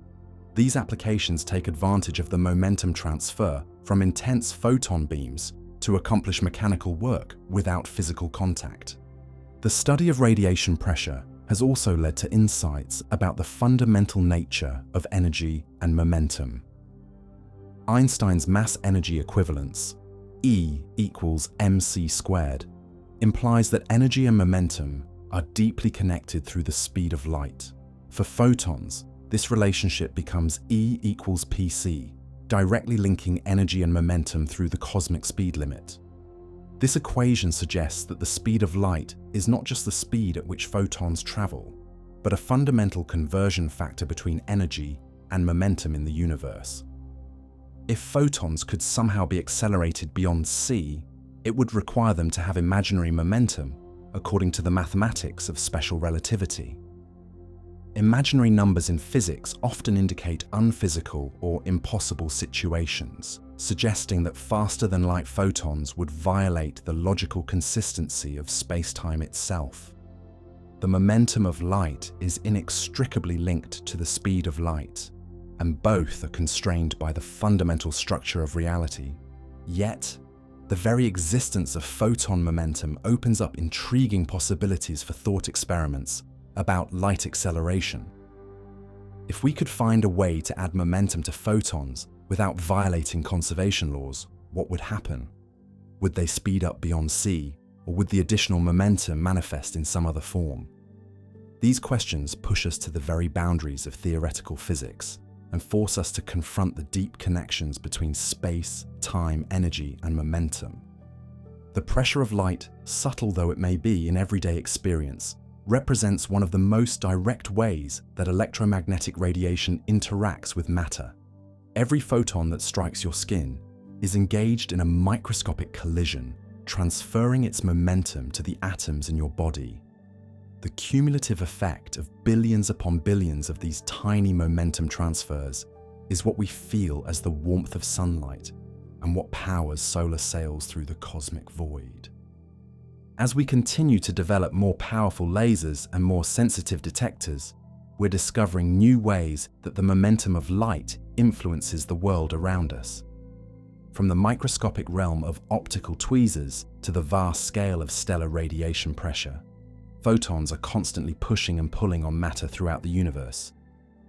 These applications take advantage of the momentum transfer from intense photon beams to accomplish mechanical work without physical contact. The study of radiation pressure has also led to insights about the fundamental nature of energy and momentum. Einstein's mass-energy equivalence, E equals mc squared, implies that energy and momentum are deeply connected through the speed of light. For photons, this relationship becomes E equals pc, directly linking energy and momentum through the cosmic speed limit. This equation suggests that the speed of light is not just the speed at which photons travel, but a fundamental conversion factor between energy and momentum in the universe. If photons could somehow be accelerated beyond c, it would require them to have imaginary momentum, according to the mathematics of special relativity. Imaginary numbers in physics often indicate unphysical or impossible situations, suggesting that faster-than-light photons would violate the logical consistency of space-time itself. The momentum of light is inextricably linked to the speed of light, and both are constrained by the fundamental structure of reality. Yet, the very existence of photon momentum opens up intriguing possibilities for thought experiments about light acceleration. If we could find a way to add momentum to photons without violating conservation laws, what would happen? Would they speed up beyond c, or would the additional momentum manifest in some other form? These questions push us to the very boundaries of theoretical physics and force us to confront the deep connections between space, time, energy, and momentum. The pressure of light, subtle though it may be in everyday experience, represents one of the most direct ways that electromagnetic radiation interacts with matter. Every photon that strikes your skin is engaged in a microscopic collision, transferring its momentum to the atoms in your body. The cumulative effect of billions upon billions of these tiny momentum transfers is what we feel as the warmth of sunlight and what powers solar sails through the cosmic void. As we continue to develop more powerful lasers and more sensitive detectors, we're discovering new ways that the momentum of light influences the world around us. From the microscopic realm of optical tweezers to the vast scale of stellar radiation pressure, photons are constantly pushing and pulling on matter throughout the universe.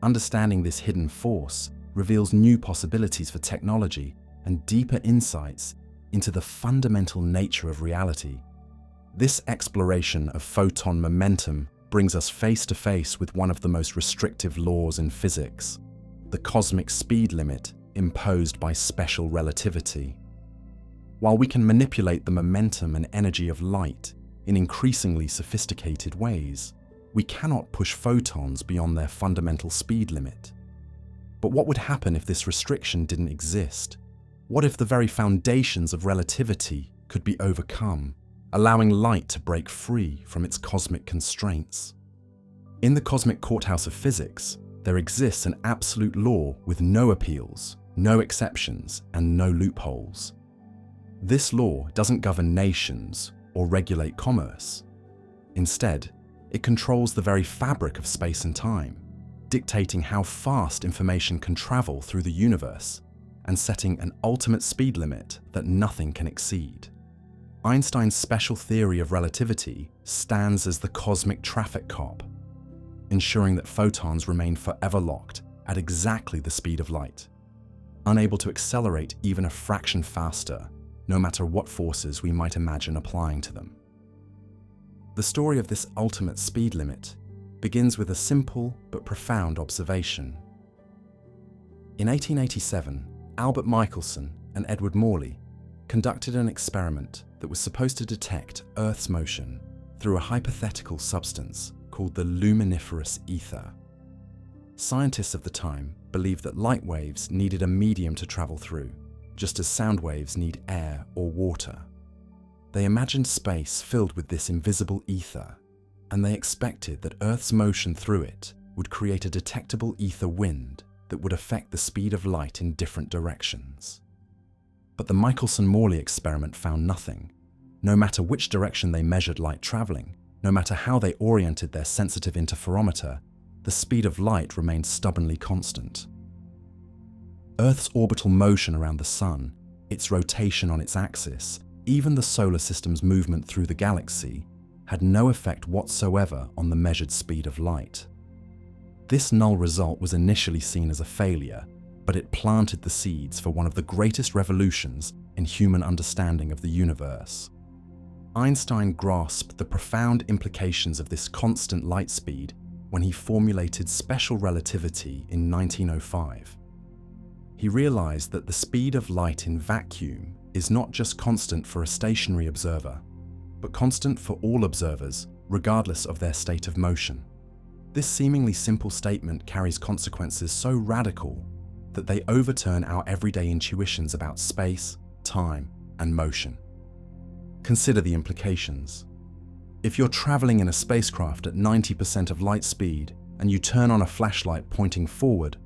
Understanding this hidden force reveals new possibilities for technology and deeper insights into the fundamental nature of reality. This exploration of photon momentum brings us face to face with one of the most restrictive laws in physics, the cosmic speed limit imposed by special relativity. While we can manipulate the momentum and energy of light in increasingly sophisticated ways, we cannot push photons beyond their fundamental speed limit. But what would happen if this restriction didn't exist? What if the very foundations of relativity could be overcome, allowing light to break free from its cosmic constraints? In the cosmic courthouse of physics, there exists an absolute law with no appeals, no exceptions, and no loopholes. This law doesn't govern nations or regulate commerce. Instead, it controls the very fabric of space and time, dictating how fast information can travel through the universe and setting an ultimate speed limit that nothing can exceed. Einstein's special theory of relativity stands as the cosmic traffic cop, ensuring that photons remain forever locked at exactly the speed of light, unable to accelerate even a fraction faster, no matter what forces we might imagine applying to them. The story of this ultimate speed limit begins with a simple but profound observation. In 1887, Albert Michelson and Edward Morley conducted an experiment that was supposed to detect Earth's motion through a hypothetical substance called the luminiferous ether. Scientists of the time believed that light waves needed a medium to travel through, just as sound waves need air or water. They imagined space filled with this invisible ether, and they expected that Earth's motion through it would create a detectable ether wind that would affect the speed of light in different directions. But the Michelson-Morley experiment found nothing. No matter which direction they measured light traveling, no matter how they oriented their sensitive interferometer, the speed of light remained stubbornly constant. Earth's orbital motion around the Sun, its rotation on its axis, even the solar system's movement through the galaxy, had no effect whatsoever on the measured speed of light. This null result was initially seen as a failure, but it planted the seeds for one of the greatest revolutions in human understanding of the universe. Einstein grasped the profound implications of this constant light speed when he formulated special relativity in 1905. He realized that the speed of light in vacuum is not just constant for a stationary observer, but constant for all observers, regardless of their state of motion. This seemingly simple statement carries consequences so radical that they overturn our everyday intuitions about space, time, and motion. Consider the implications. If you're traveling in a spacecraft at 90% of light speed and you turn on a flashlight pointing forward,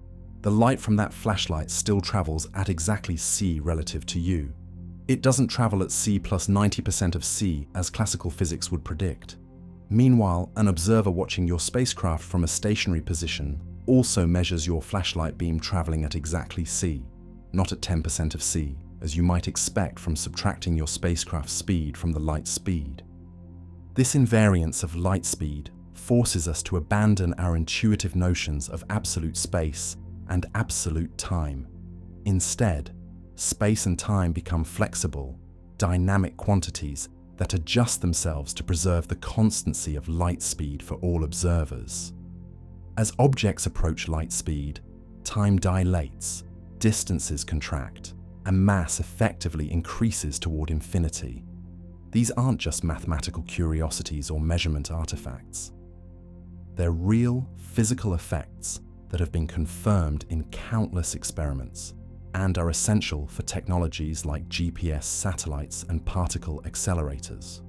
the light from that flashlight still travels at exactly c relative to you. It doesn't travel at c plus 90% of c as classical physics would predict. Meanwhile, an observer watching your spacecraft from a stationary position also measures your flashlight beam traveling at exactly c, not at 10% of c, as you might expect from subtracting your spacecraft's speed from the light speed. This invariance of light speed forces us to abandon our intuitive notions of absolute space and absolute time. Instead, space and time become flexible, dynamic quantities that adjust themselves to preserve the constancy of light speed for all observers. As objects approach light speed, time dilates, distances contract, and mass effectively increases toward infinity. These aren't just mathematical curiosities or measurement artifacts. They're real physical effects that have been confirmed in countless experiments and are essential for technologies like GPS satellites and particle accelerators.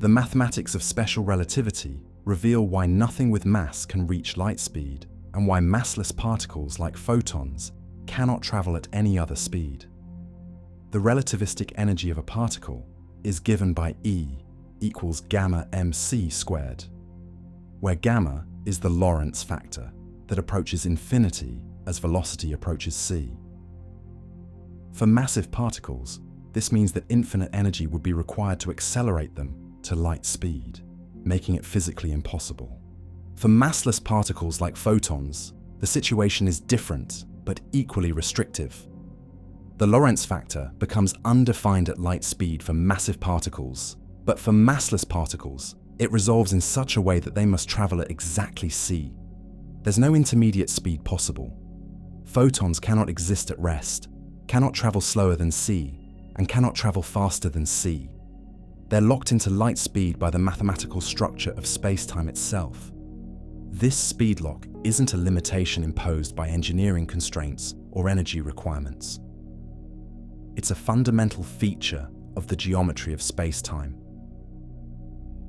The mathematics of special relativity reveal why nothing with mass can reach light speed and why massless particles like photons cannot travel at any other speed. The relativistic energy of a particle is given by E equals gamma mc squared, where gamma is the Lorentz factor that approaches infinity as velocity approaches c. For massive particles, this means that infinite energy would be required to accelerate them to light speed, making it physically impossible. For massless particles like photons, the situation is different but equally restrictive. The Lorentz factor becomes undefined at light speed for massive particles, but for massless particles, it resolves in such a way that they must travel at exactly c. There's no intermediate speed possible. Photons cannot exist at rest, cannot travel slower than c, and cannot travel faster than c. They're locked into light speed by the mathematical structure of space-time itself. This speed lock isn't a limitation imposed by engineering constraints or energy requirements. It's a fundamental feature of the geometry of space-time.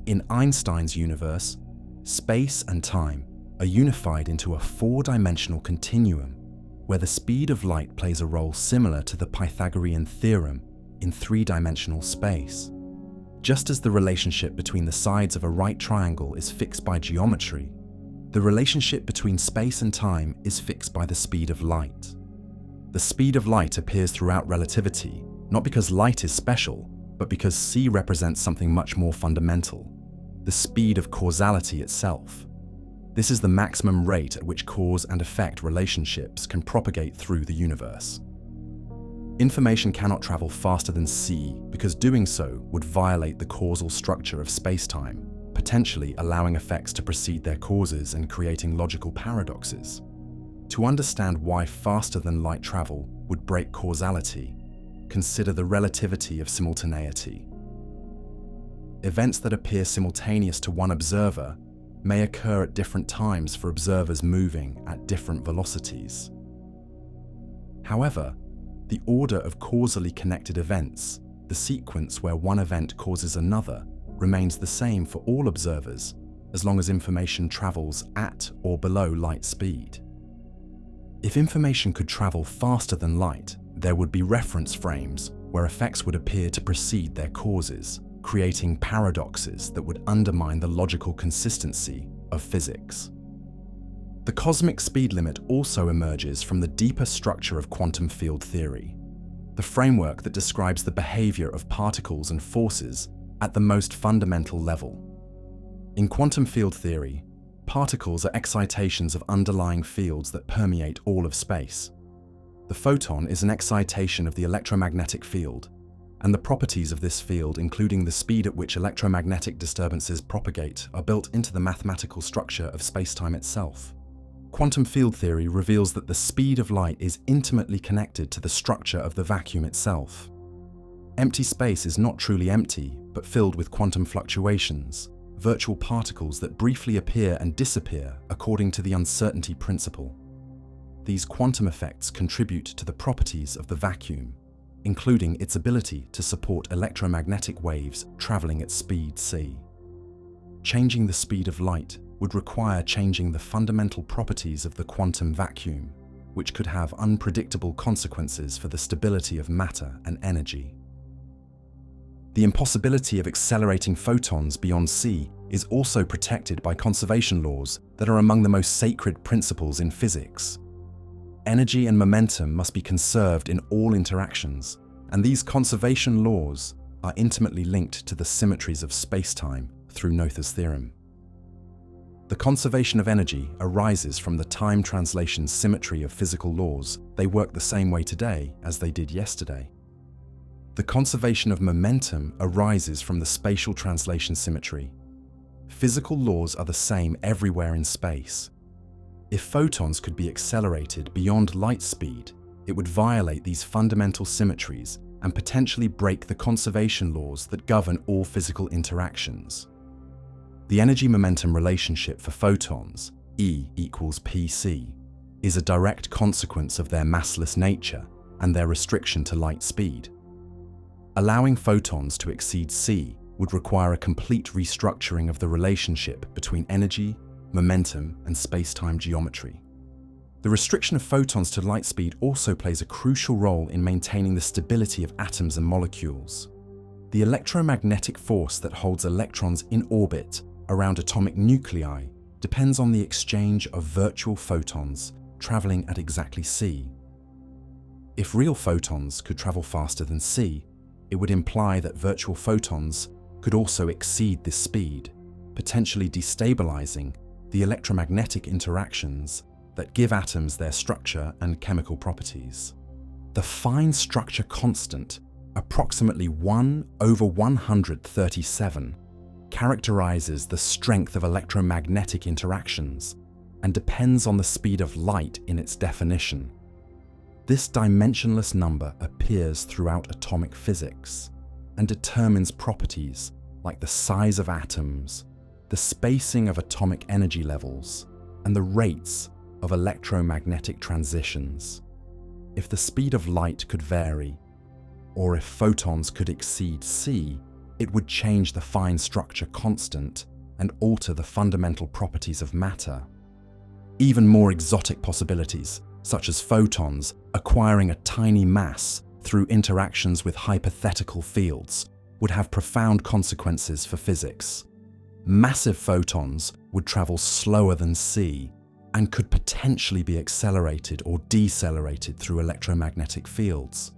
In Einstein's universe, space and time are unified into a four-dimensional continuum where the speed of light plays a role similar to the Pythagorean theorem in three-dimensional space. Just as the relationship between the sides of a right triangle is fixed by geometry, the relationship between space and time is fixed by the speed of light. The speed of light appears throughout relativity, not because light is special, but because c represents something much more fundamental, the speed of causality itself. This is the maximum rate at which cause and effect relationships can propagate through the universe. Information cannot travel faster than c because doing so would violate the causal structure of space-time, potentially allowing effects to precede their causes and creating logical paradoxes. To understand why faster than light travel would break causality, consider the relativity of simultaneity. Events that appear simultaneous to one observer may occur at different times for observers moving at different velocities. However, the order of causally connected events, the sequence where one event causes another, remains the same for all observers as long as information travels at or below light speed. If information could travel faster than light, there would be reference frames where effects would appear to precede their causes, creating paradoxes that would undermine the logical consistency of physics. The cosmic speed limit also emerges from the deeper structure of quantum field theory, the framework that describes the behavior of particles and forces at the most fundamental level. In quantum field theory, particles are excitations of underlying fields that permeate all of space. The photon is an excitation of the electromagnetic field, and the properties of this field, including the speed at which electromagnetic disturbances propagate, are built into the mathematical structure of spacetime itself. Quantum field theory reveals that the speed of light is intimately connected to the structure of the vacuum itself. Empty space is not truly empty, but filled with quantum fluctuations, virtual particles that briefly appear and disappear according to the uncertainty principle. These quantum effects contribute to the properties of the vacuum, including its ability to support electromagnetic waves traveling at speed c. Changing the speed of light would require changing the fundamental properties of the quantum vacuum, which could have unpredictable consequences for the stability of matter and energy. The impossibility of accelerating photons beyond c is also protected by conservation laws that are among the most sacred principles in physics. Energy and momentum must be conserved in all interactions, and these conservation laws are intimately linked to the symmetries of spacetime through Noether's theorem. The conservation of energy arises from the time translation symmetry of physical laws. They work the same way today as they did yesterday. The conservation of momentum arises from the spatial translation symmetry. Physical laws are the same everywhere in space. If photons could be accelerated beyond light speed, it would violate these fundamental symmetries and potentially break the conservation laws that govern all physical interactions. The energy-momentum relationship for photons, E equals pc, is a direct consequence of their massless nature and their restriction to light speed. Allowing photons to exceed c would require a complete restructuring of the relationship between energy, momentum, and space-time geometry. The restriction of photons to light speed also plays a crucial role in maintaining the stability of atoms and molecules. The electromagnetic force that holds electrons in orbit around atomic nuclei depends on the exchange of virtual photons traveling at exactly c. If real photons could travel faster than c, it would imply that virtual photons could also exceed this speed, potentially destabilizing the electromagnetic interactions that give atoms their structure and chemical properties. The fine structure constant, approximately 1/137, characterizes the strength of electromagnetic interactions and depends on the speed of light in its definition. This dimensionless number appears throughout atomic physics and determines properties like the size of atoms, the spacing of atomic energy levels, and the rates of electromagnetic transitions. If the speed of light could vary, or if photons could exceed c, it would change the fine structure constant and alter the fundamental properties of matter. Even more exotic possibilities, such as photons acquiring a tiny mass through interactions with hypothetical fields, would have profound consequences for physics. Massive photons would travel slower than c and could potentially be accelerated or decelerated through electromagnetic fields.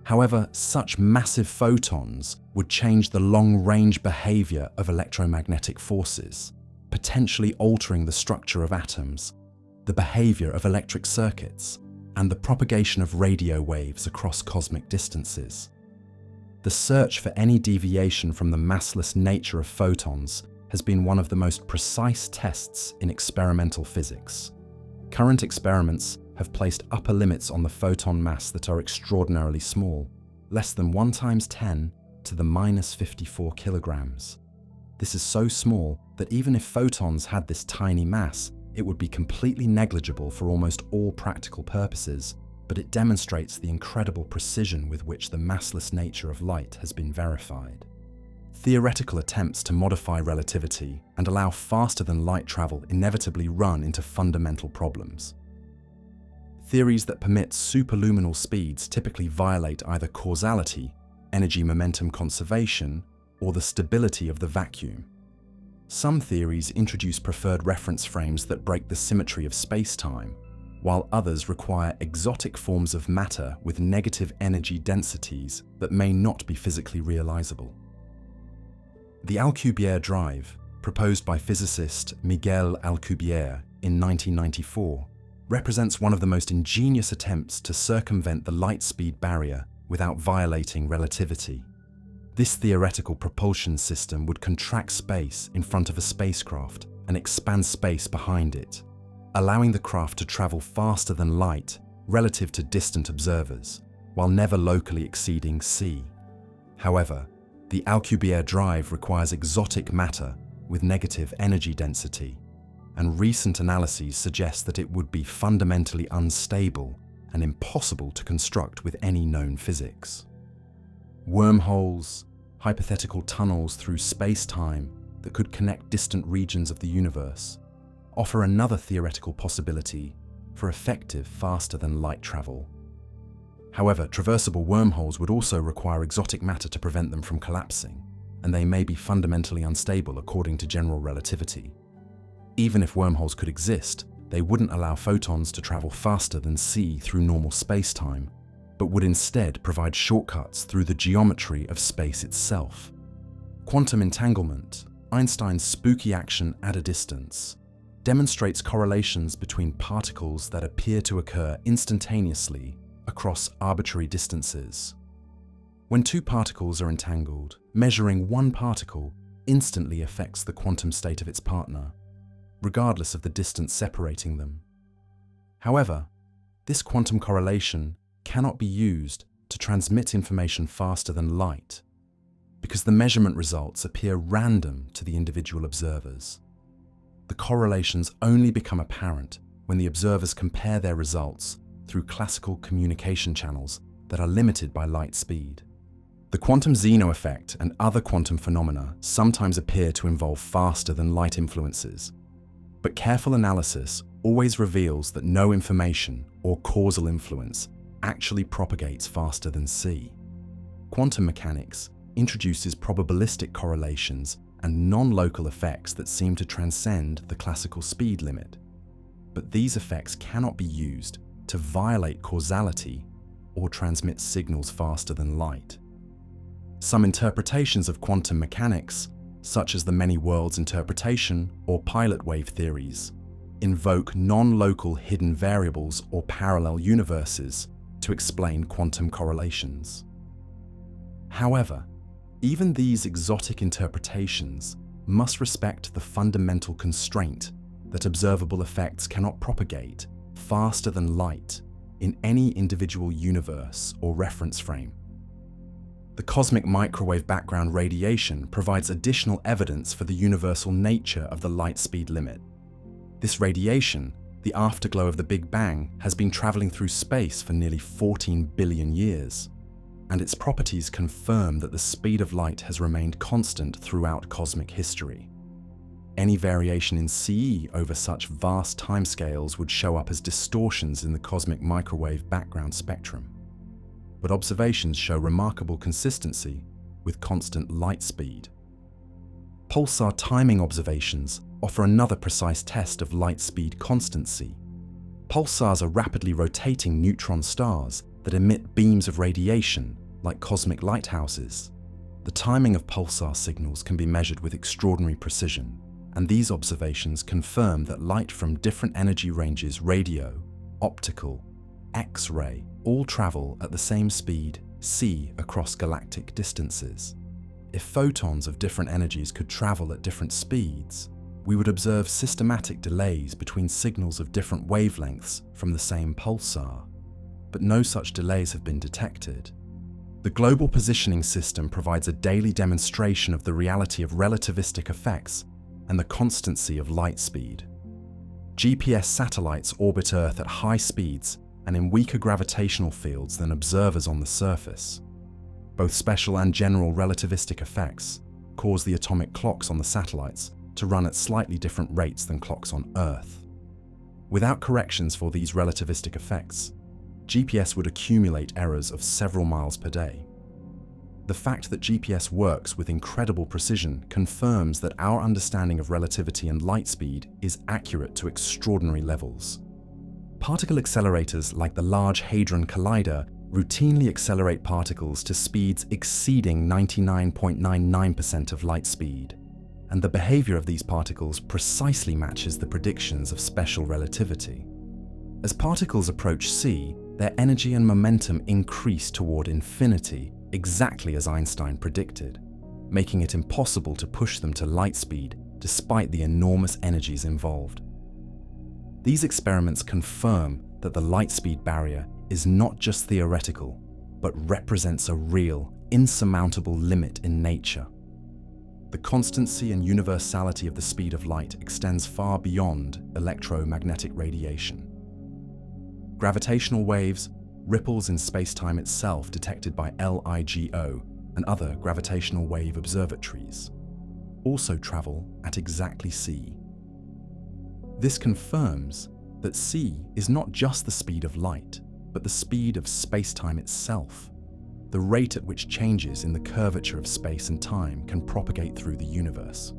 However, such massive photons would change the long-range behavior of electromagnetic forces, potentially altering the structure of atoms, the behavior of electric circuits, and the propagation of radio waves across cosmic distances. The search for any deviation from the massless nature of photons has been one of the most precise tests in experimental physics. Current experiments have placed upper limits on the photon mass that are extraordinarily small, less than 1 × 10 to the -54 kilograms. This is so small that even if photons had this tiny mass, it would be completely negligible for almost all practical purposes, but it demonstrates the incredible precision with which the massless nature of light has been verified. Theoretical attempts to modify relativity and allow faster-than-light travel inevitably run into fundamental problems. Theories that permit superluminal speeds typically violate either causality, energy momentum conservation, or the stability of the vacuum. Some theories introduce preferred reference frames that break the symmetry of space-time, while others require exotic forms of matter with negative energy densities that may not be physically realizable. The Alcubierre drive, proposed by physicist Miguel Alcubierre in 1994, represents one of the most ingenious attempts to circumvent the light-speed barrier without violating relativity. This theoretical propulsion system would contract space in front of a spacecraft and expand space behind it, allowing the craft to travel faster than light relative to distant observers, while never locally exceeding c. However, the Alcubierre drive requires exotic matter with negative energy density, and recent analyses suggest that it would be fundamentally unstable and impossible to construct with any known physics. Wormholes, hypothetical tunnels through space-time that could connect distant regions of the universe, offer another theoretical possibility for effective faster-than-light travel. However, traversable wormholes would also require exotic matter to prevent them from collapsing, and they may be fundamentally unstable according to general relativity. Even if wormholes could exist, they wouldn't allow photons to travel faster than c through normal space-time, but would instead provide shortcuts through the geometry of space itself. Quantum entanglement, Einstein's spooky action at a distance, demonstrates correlations between particles that appear to occur instantaneously across arbitrary distances. When two particles are entangled, measuring one particle instantly affects the quantum state of its partner, regardless of the distance separating them. However, this quantum correlation cannot be used to transmit information faster than light, because the measurement results appear random to the individual observers. The correlations only become apparent when the observers compare their results through classical communication channels that are limited by light speed. The quantum Zeno effect and other quantum phenomena sometimes appear to involve faster than light influences, but careful analysis always reveals that no information or causal influence actually propagates faster than c. Quantum mechanics introduces probabilistic correlations and non-local effects that seem to transcend the classical speed limit. But these effects cannot be used to violate causality or transmit signals faster than light. Some interpretations of quantum mechanics, such as the many worlds interpretation or pilot wave theories, invoke non-local hidden variables or parallel universes to explain quantum correlations. However, even these exotic interpretations must respect the fundamental constraint that observable effects cannot propagate faster than light in any individual universe or reference frame. The cosmic microwave background radiation provides additional evidence for the universal nature of the light speed limit. This radiation, the afterglow of the Big Bang, has been traveling through space for nearly 14 billion years, and its properties confirm that the speed of light has remained constant throughout cosmic history. Any variation in CE over such vast timescales would show up as distortions in the cosmic microwave background spectrum. But observations show remarkable consistency with constant light speed. Pulsar timing observations offer another precise test of light speed constancy. Pulsars are rapidly rotating neutron stars that emit beams of radiation like cosmic lighthouses. The timing of pulsar signals can be measured with extraordinary precision, and these observations confirm that light from different energy ranges, radio, optical, X-ray, all travel at the same speed, c, across galactic distances. If photons of different energies could travel at different speeds, we would observe systematic delays between signals of different wavelengths from the same pulsar, but no such delays have been detected. The Global Positioning System provides a daily demonstration of the reality of relativistic effects and the constancy of light speed. GPS satellites orbit Earth at high speeds and in weaker gravitational fields than observers on the surface. Both special and general relativistic effects cause the atomic clocks on the satellites to run at slightly different rates than clocks on Earth. Without corrections for these relativistic effects, GPS would accumulate errors of several miles per day. The fact that GPS works with incredible precision confirms that our understanding of relativity and light speed is accurate to extraordinary levels. Particle accelerators like the Large Hadron Collider routinely accelerate particles to speeds exceeding 99.99% of light speed, and the behavior of these particles precisely matches the predictions of special relativity. As particles approach c, their energy and momentum increase toward infinity, exactly as Einstein predicted, making it impossible to push them to light speed despite the enormous energies involved. These experiments confirm that the light speed barrier is not just theoretical, but represents a real, insurmountable limit in nature. The constancy and universality of the speed of light extends far beyond electromagnetic radiation. Gravitational waves, ripples in space-time itself detected by LIGO and other gravitational wave observatories, also travel at exactly c. This confirms that c is not just the speed of light, but the speed of space-time itself. The rate at which changes in the curvature of space and time can propagate through the universe.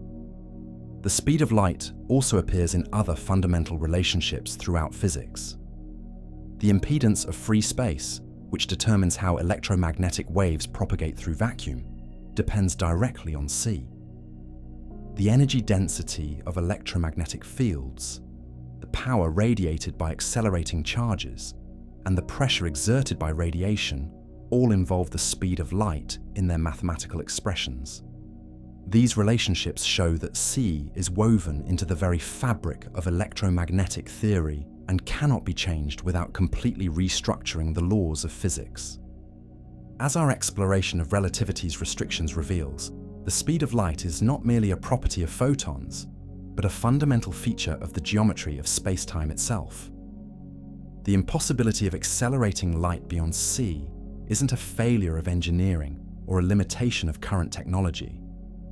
The speed of light also appears in other fundamental relationships throughout physics. The impedance of free space, which determines how electromagnetic waves propagate through vacuum, depends directly on c. The energy density of electromagnetic fields, the power radiated by accelerating charges, and the pressure exerted by radiation all involve the speed of light in their mathematical expressions. These relationships show that c is woven into the very fabric of electromagnetic theory and cannot be changed without completely restructuring the laws of physics. As our exploration of relativity's restrictions reveals, the speed of light is not merely a property of photons, but a fundamental feature of the geometry of space-time itself. The impossibility of accelerating light beyond c isn't a failure of engineering or a limitation of current technology.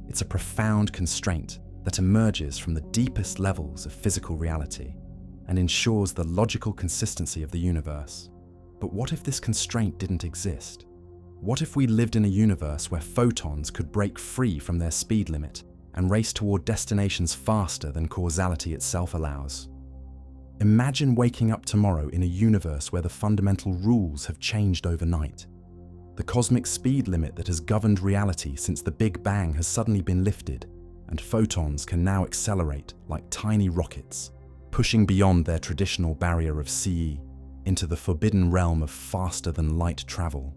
It's a profound constraint that emerges from the deepest levels of physical reality and ensures the logical consistency of the universe. But what if this constraint didn't exist? What if we lived in a universe where photons could break free from their speed limit and race toward destinations faster than causality itself allows? Imagine waking up tomorrow in a universe where the fundamental rules have changed overnight. The cosmic speed limit that has governed reality since the Big Bang has suddenly been lifted, and photons can now accelerate like tiny rockets, pushing beyond their traditional barrier of c into the forbidden realm of faster-than-light travel.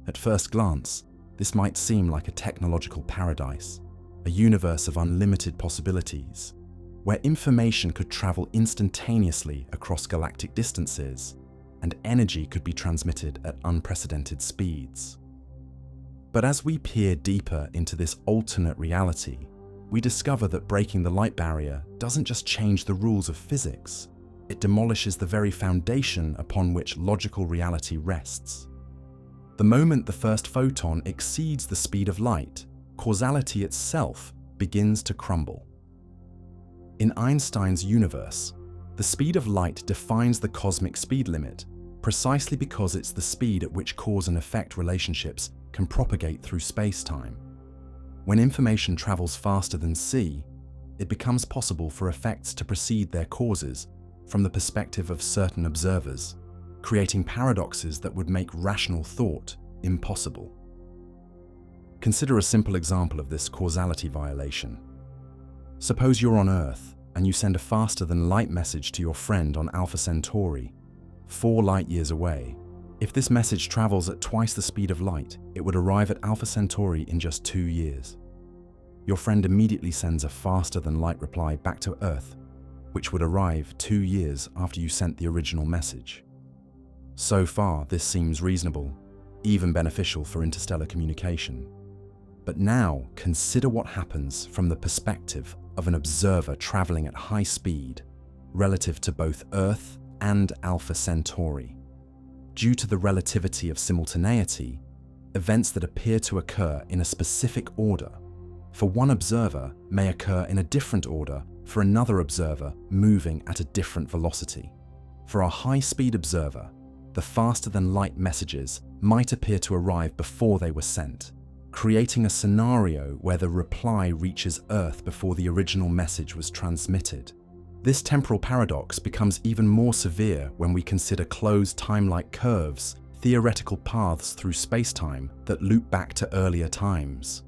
At first glance, this might seem like a technological paradise, a universe of unlimited possibilities, where information could travel instantaneously across galactic distances, and energy could be transmitted at unprecedented speeds. But as we peer deeper into this alternate reality, we discover that breaking the light barrier doesn't just change the rules of physics, it demolishes the very foundation upon which logical reality rests. The moment the first photon exceeds the speed of light, causality itself begins to crumble. In Einstein's universe, the speed of light defines the cosmic speed limit, precisely because it's the speed at which cause and effect relationships can propagate through space-time. When information travels faster than c, it becomes possible for effects to precede their causes from the perspective of certain observers, creating paradoxes that would make rational thought impossible. Consider a simple example of this causality violation. Suppose you're on Earth and you send a faster-than-light message to your friend on Alpha Centauri, 4 light-years away. If this message travels at twice the speed of light, it would arrive at Alpha Centauri in just 2 years. your friend immediately sends a faster-than-light reply back to Earth, which would arrive 2 years after you sent the original message. So far, this seems reasonable, even beneficial for interstellar communication. But now, consider what happens from the perspective of an observer traveling at high speed relative to both Earth and Alpha Centauri. Due to the relativity of simultaneity, events that appear to occur in a specific order for one observer may occur in a different order for another observer moving at a different velocity. For a high-speed observer, the faster-than-light messages might appear to arrive before they were sent, creating a scenario where the reply reaches Earth before the original message was transmitted. This temporal paradox becomes even more severe when we consider closed time-like curves, theoretical paths through space-time that loop back to earlier times.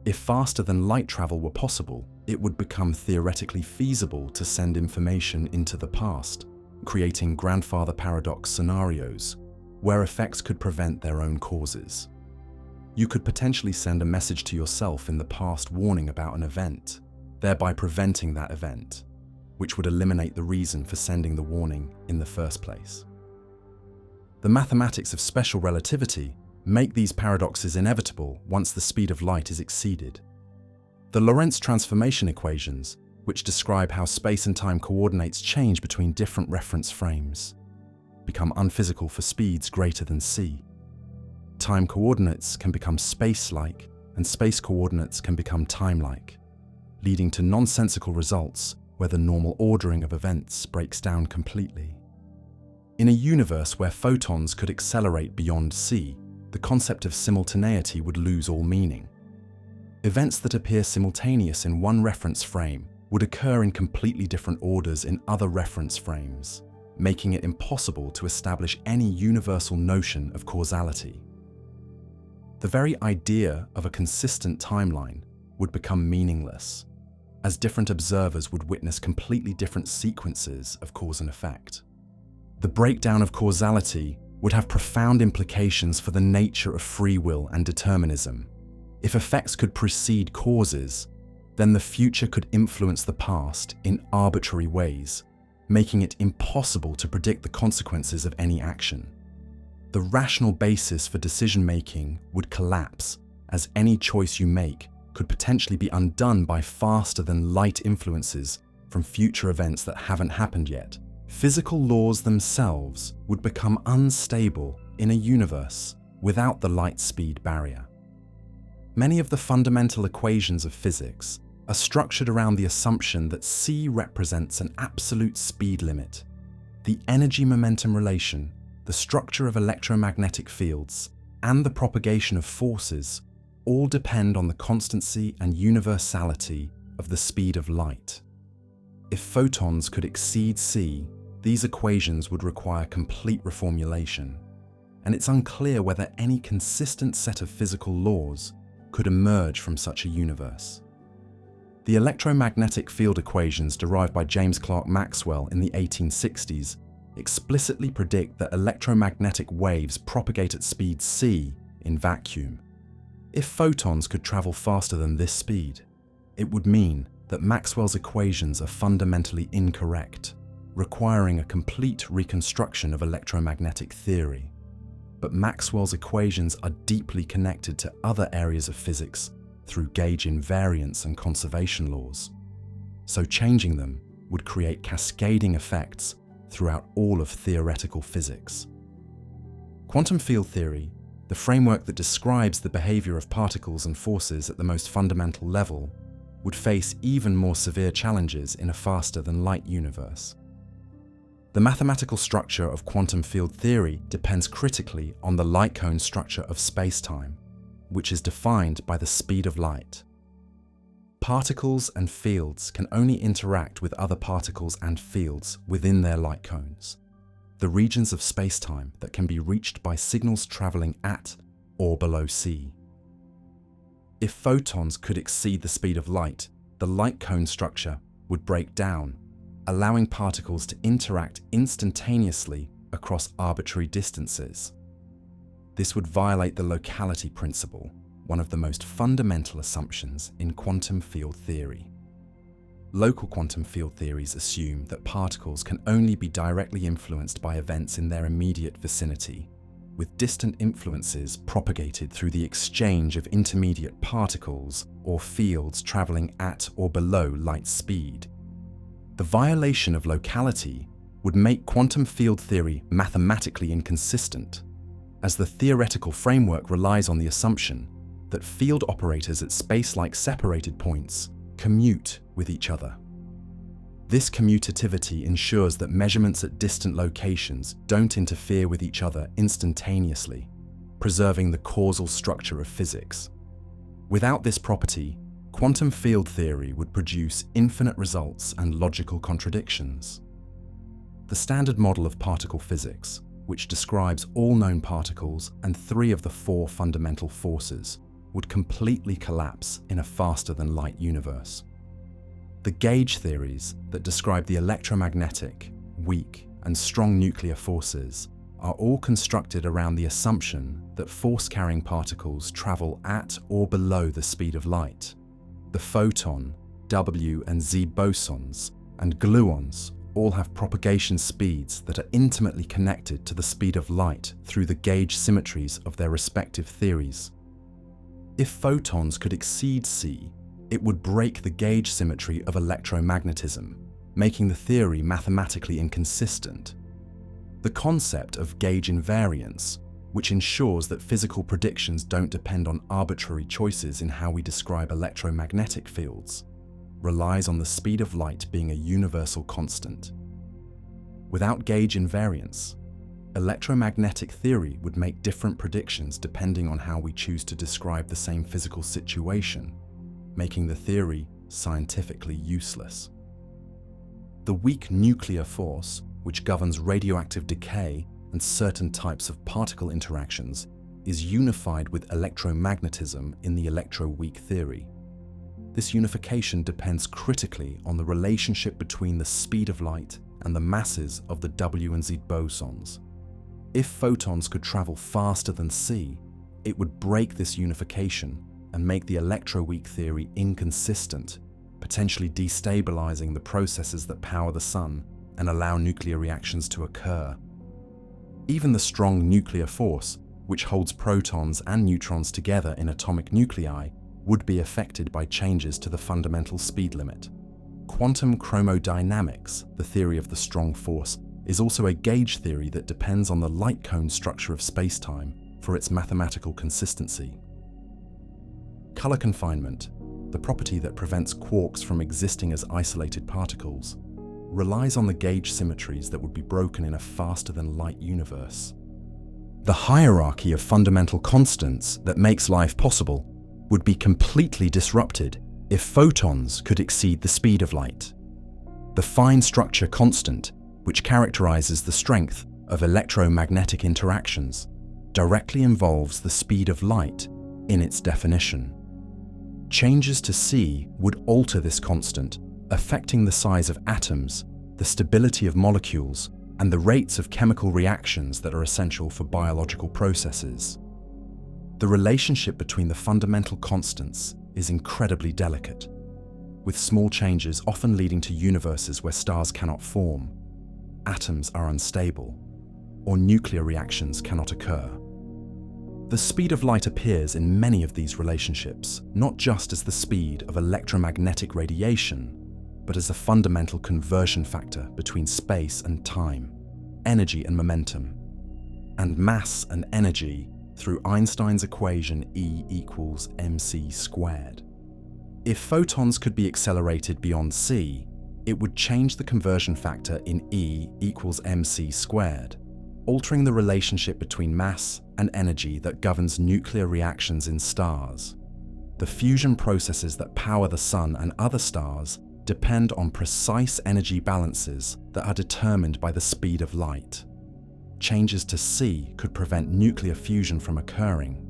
If faster-than-light travel were possible, it would become theoretically feasible to send information into the past, creating grandfather paradox scenarios, where effects could prevent their own causes. You could potentially send a message to yourself in the past warning about an event, thereby preventing that event, which would eliminate the reason for sending the warning in the first place. The mathematics of special relativity make these paradoxes inevitable once the speed of light is exceeded. The Lorentz transformation equations, which describe how space and time coordinates change between different reference frames, become unphysical for speeds greater than c. Time coordinates can become space-like, and space coordinates can become time-like, leading to nonsensical results where the normal ordering of events breaks down completely. In a universe where photons could accelerate beyond c, the concept of simultaneity would lose all meaning. Events that appear simultaneous in one reference frame would occur in completely different orders in other reference frames, making it impossible to establish any universal notion of causality. The very idea of a consistent timeline would become meaningless, as different observers would witness completely different sequences of cause and effect. The breakdown of causality would have profound implications for the nature of free will and determinism. If effects could precede causes, then the future could influence the past in arbitrary ways, making it impossible to predict the consequences of any action. The rational basis for decision-making would collapse, as any choice you make could potentially be undone by faster-than-light influences from future events that haven't happened yet. Physical laws themselves would become unstable in a universe without the light speed barrier. Many of the fundamental equations of physics are structured around the assumption that c represents an absolute speed limit. The energy-momentum relation, the structure of electromagnetic fields, and the propagation of forces all depend on the constancy and universality of the speed of light. If photons could exceed c, these equations would require complete reformulation, and it's unclear whether any consistent set of physical laws could emerge from such a universe. The electromagnetic field equations derived by James Clerk Maxwell in the 1860s explicitly predict that electromagnetic waves propagate at speed c in vacuum. If photons could travel faster than this speed, it would mean that Maxwell's equations are fundamentally incorrect, requiring a complete reconstruction of electromagnetic theory. But Maxwell's equations are deeply connected to other areas of physics through gauge invariance and conservation laws. So changing them would create cascading effects throughout all of theoretical physics. Quantum field theory, the framework that describes the behavior of particles and forces at the most fundamental level, would face even more severe challenges in a faster-than-light universe. The mathematical structure of quantum field theory depends critically on the light cone structure of space-time, which is defined by the speed of light. Particles and fields can only interact with other particles and fields within their light cones, the regions of space-time that can be reached by signals traveling at or below c. If photons could exceed the speed of light, the light cone structure would break down, allowing particles to interact instantaneously across arbitrary distances. This would violate the locality principle, one of the most fundamental assumptions in quantum field theory. Local quantum field theories assume that particles can only be directly influenced by events in their immediate vicinity, with distant influences propagated through the exchange of intermediate particles or fields traveling at or below light speed. The violation of locality would make quantum field theory mathematically inconsistent, as the theoretical framework relies on the assumption that field operators at space-like separated points commute with each other. This commutativity ensures that measurements at distant locations don't interfere with each other instantaneously, preserving the causal structure of physics. Without this property, quantum field theory would produce infinite results and logical contradictions. The Standard Model of particle physics, which describes all known particles and 3 of the 4 fundamental forces, would completely collapse in a faster-than-light universe. The gauge theories that describe the electromagnetic, weak, and strong nuclear forces are all constructed around the assumption that force-carrying particles travel at or below the speed of light. The photon, W and Z bosons, and gluons all have propagation speeds that are intimately connected to the speed of light through the gauge symmetries of their respective theories. If photons could exceed c, it would break the gauge symmetry of electromagnetism, making the theory mathematically inconsistent. The concept of gauge invariance, which ensures that physical predictions don't depend on arbitrary choices in how we describe electromagnetic fields, relies on the speed of light being a universal constant. Without gauge invariance, electromagnetic theory would make different predictions depending on how we choose to describe the same physical situation, making the theory scientifically useless. The weak nuclear force, which governs radioactive decay and certain types of particle interactions, is unified with electromagnetism in the electroweak theory. This unification depends critically on the relationship between the speed of light and the masses of the W and Z bosons. If photons could travel faster than c, it would break this unification and make the electroweak theory inconsistent, potentially destabilizing the processes that power the sun and allow nuclear reactions to occur. Even the strong nuclear force, which holds protons and neutrons together in atomic nuclei, would be affected by changes to the fundamental speed limit. Quantum chromodynamics, the theory of the strong force, is also a gauge theory that depends on the light cone structure of spacetime for its mathematical consistency. Color confinement, the property that prevents quarks from existing as isolated particles, relies on the gauge symmetries that would be broken in a faster-than-light universe. The hierarchy of fundamental constants that makes life possible would be completely disrupted if photons could exceed the speed of light. The fine structure constant, which characterizes the strength of electromagnetic interactions, directly involves the speed of light in its definition. Changes to c would alter this constant, affecting the size of atoms, the stability of molecules, and the rates of chemical reactions that are essential for biological processes. The relationship between the fundamental constants is incredibly delicate, with small changes often leading to universes where stars cannot form, atoms are unstable, or nuclear reactions cannot occur. The speed of light appears in many of these relationships, not just as the speed of electromagnetic radiation, but as a fundamental conversion factor between space and time, energy and momentum, and mass and energy through Einstein's equation E equals mc squared. If photons could be accelerated beyond c, it would change the conversion factor in E equals mc squared, altering the relationship between mass and energy that governs nuclear reactions in stars. The fusion processes that power the sun and other stars depend on precise energy balances that are determined by the speed of light. Changes to c could prevent nuclear fusion from occurring,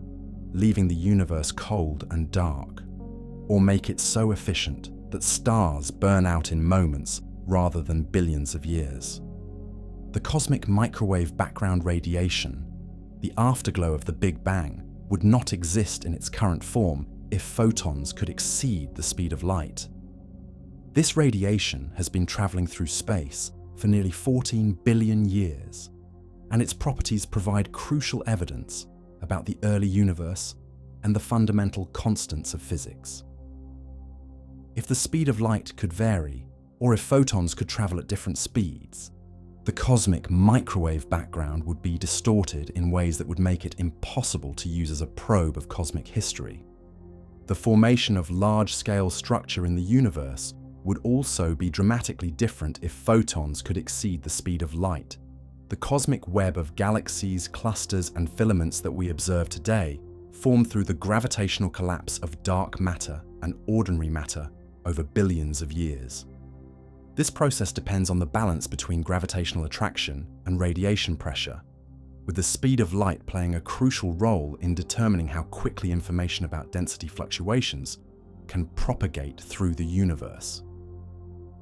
leaving the universe cold and dark, or make it so efficient that stars burn out in moments rather than billions of years. The cosmic microwave background radiation, the afterglow of the Big Bang, would not exist in its current form if photons could exceed the speed of light. This radiation has been traveling through space for nearly 14 billion years, and its properties provide crucial evidence about the early universe and the fundamental constants of physics. If the speed of light could vary, or if photons could travel at different speeds, the cosmic microwave background would be distorted in ways that would make it impossible to use as a probe of cosmic history. The formation of large-scale structure in the universe would also be dramatically different if photons could exceed the speed of light. The cosmic web of galaxies, clusters, and filaments that we observe today formed through the gravitational collapse of dark matter and ordinary matter over billions of years. This process depends on the balance between gravitational attraction and radiation pressure, with the speed of light playing a crucial role in determining how quickly information about density fluctuations can propagate through the universe.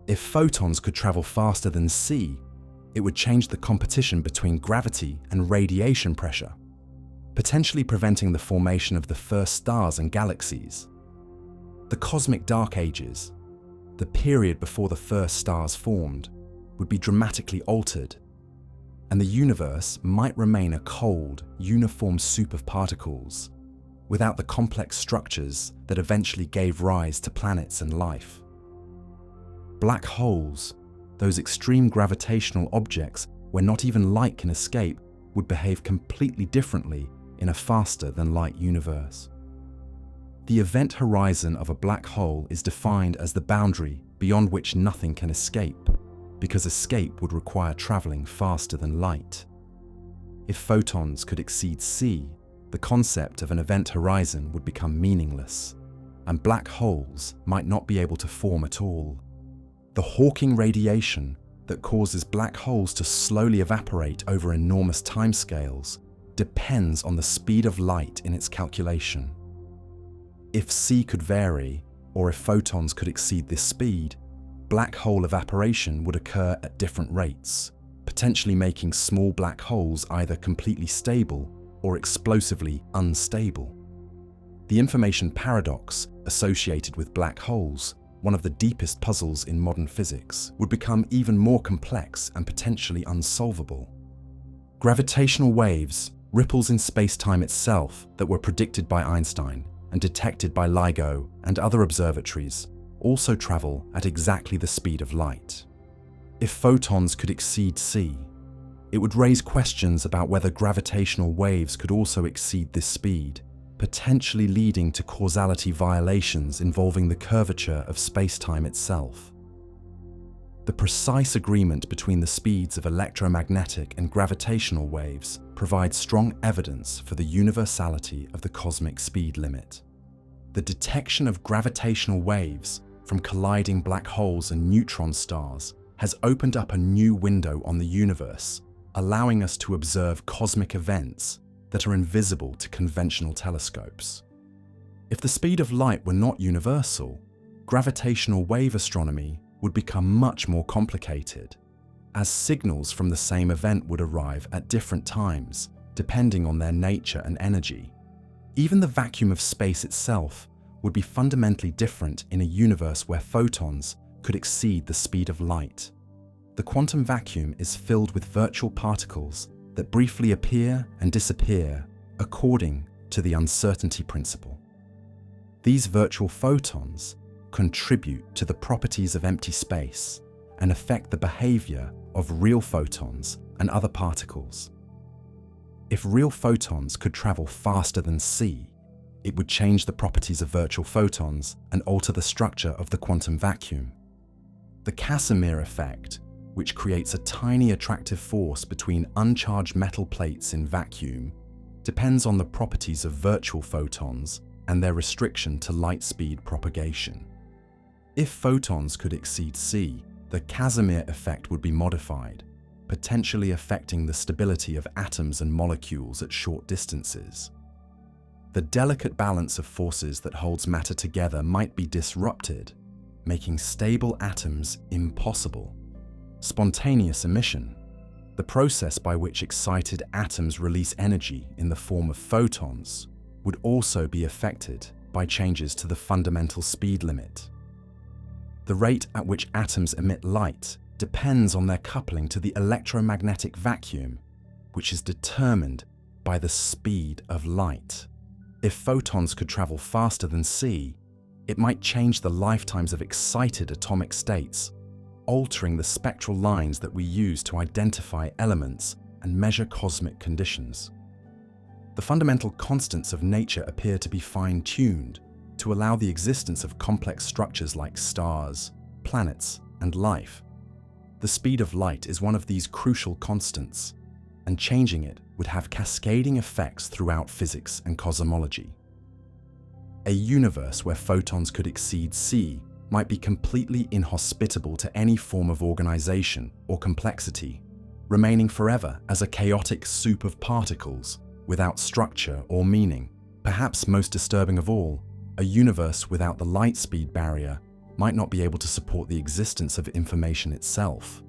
If photons could travel faster than c, it would change the competition between gravity and radiation pressure, potentially preventing the formation of the first stars and galaxies. The cosmic dark ages, the period before the first stars formed, would be dramatically altered, and the universe might remain a cold, uniform soup of particles, without the complex structures that eventually gave rise to planets and life. Black holes, those extreme gravitational objects where not even light can escape, would behave completely differently in a faster-than-light universe. The event horizon of a black hole is defined as the boundary beyond which nothing can escape, because escape would require traveling faster than light. If photons could exceed c, the concept of an event horizon would become meaningless, and black holes might not be able to form at all. The Hawking radiation that causes black holes to slowly evaporate over enormous timescales depends on the speed of light in its calculation. If c could vary, or if photons could exceed this speed, black hole evaporation would occur at different rates, potentially making small black holes either completely stable or explosively unstable. The information paradox associated with black holes, one of the deepest puzzles in modern physics, would become even more complex and potentially unsolvable. Gravitational waves, ripples in space-time itself that were predicted by Einstein and detected by LIGO and other observatories, also travel at exactly the speed of light. If photons could exceed c, it would raise questions about whether gravitational waves could also exceed this speed, potentially leading to causality violations involving the curvature of space-time itself. The precise agreement between the speeds of electromagnetic and gravitational waves provides strong evidence for the universality of the cosmic speed limit. The detection of gravitational waves from colliding black holes and neutron stars has opened up a new window on the universe, allowing us to observe cosmic events that are invisible to conventional telescopes. If the speed of light were not universal, gravitational wave astronomy would become much more complicated, as signals from the same event would arrive at different times, depending on their nature and energy. Even the vacuum of space itself would be fundamentally different in a universe where photons could exceed the speed of light. The quantum vacuum is filled with virtual particles that briefly appear and disappear according to the uncertainty principle. These virtual photons contribute to the properties of empty space and affect the behavior of real photons and other particles. If real photons could travel faster than c, it would change the properties of virtual photons and alter the structure of the quantum vacuum. The Casimir effect, which creates a tiny attractive force between uncharged metal plates in vacuum, depends on the properties of virtual photons and their restriction to light speed propagation. If photons could exceed c, the Casimir effect would be modified, potentially affecting the stability of atoms and molecules at short distances. The delicate balance of forces that holds matter together might be disrupted, making stable atoms impossible. Spontaneous emission, the process by which excited atoms release energy in the form of photons, would also be affected by changes to the fundamental speed limit. The rate at which atoms emit light depends on their coupling to the electromagnetic vacuum, which is determined by the speed of light. If photons could travel faster than c, it might change the lifetimes of excited atomic states, altering the spectral lines that we use to identify elements and measure cosmic conditions. The fundamental constants of nature appear to be fine-tuned to allow the existence of complex structures like stars, planets, and life. The speed of light is one of these crucial constants, and changing it would have cascading effects throughout physics and cosmology. A universe where photons could exceed c might be completely inhospitable to any form of organization or complexity, remaining forever as a chaotic soup of particles without structure or meaning. Perhaps most disturbing of all, a universe without the light speed barrier might not be able to support the existence of information itself.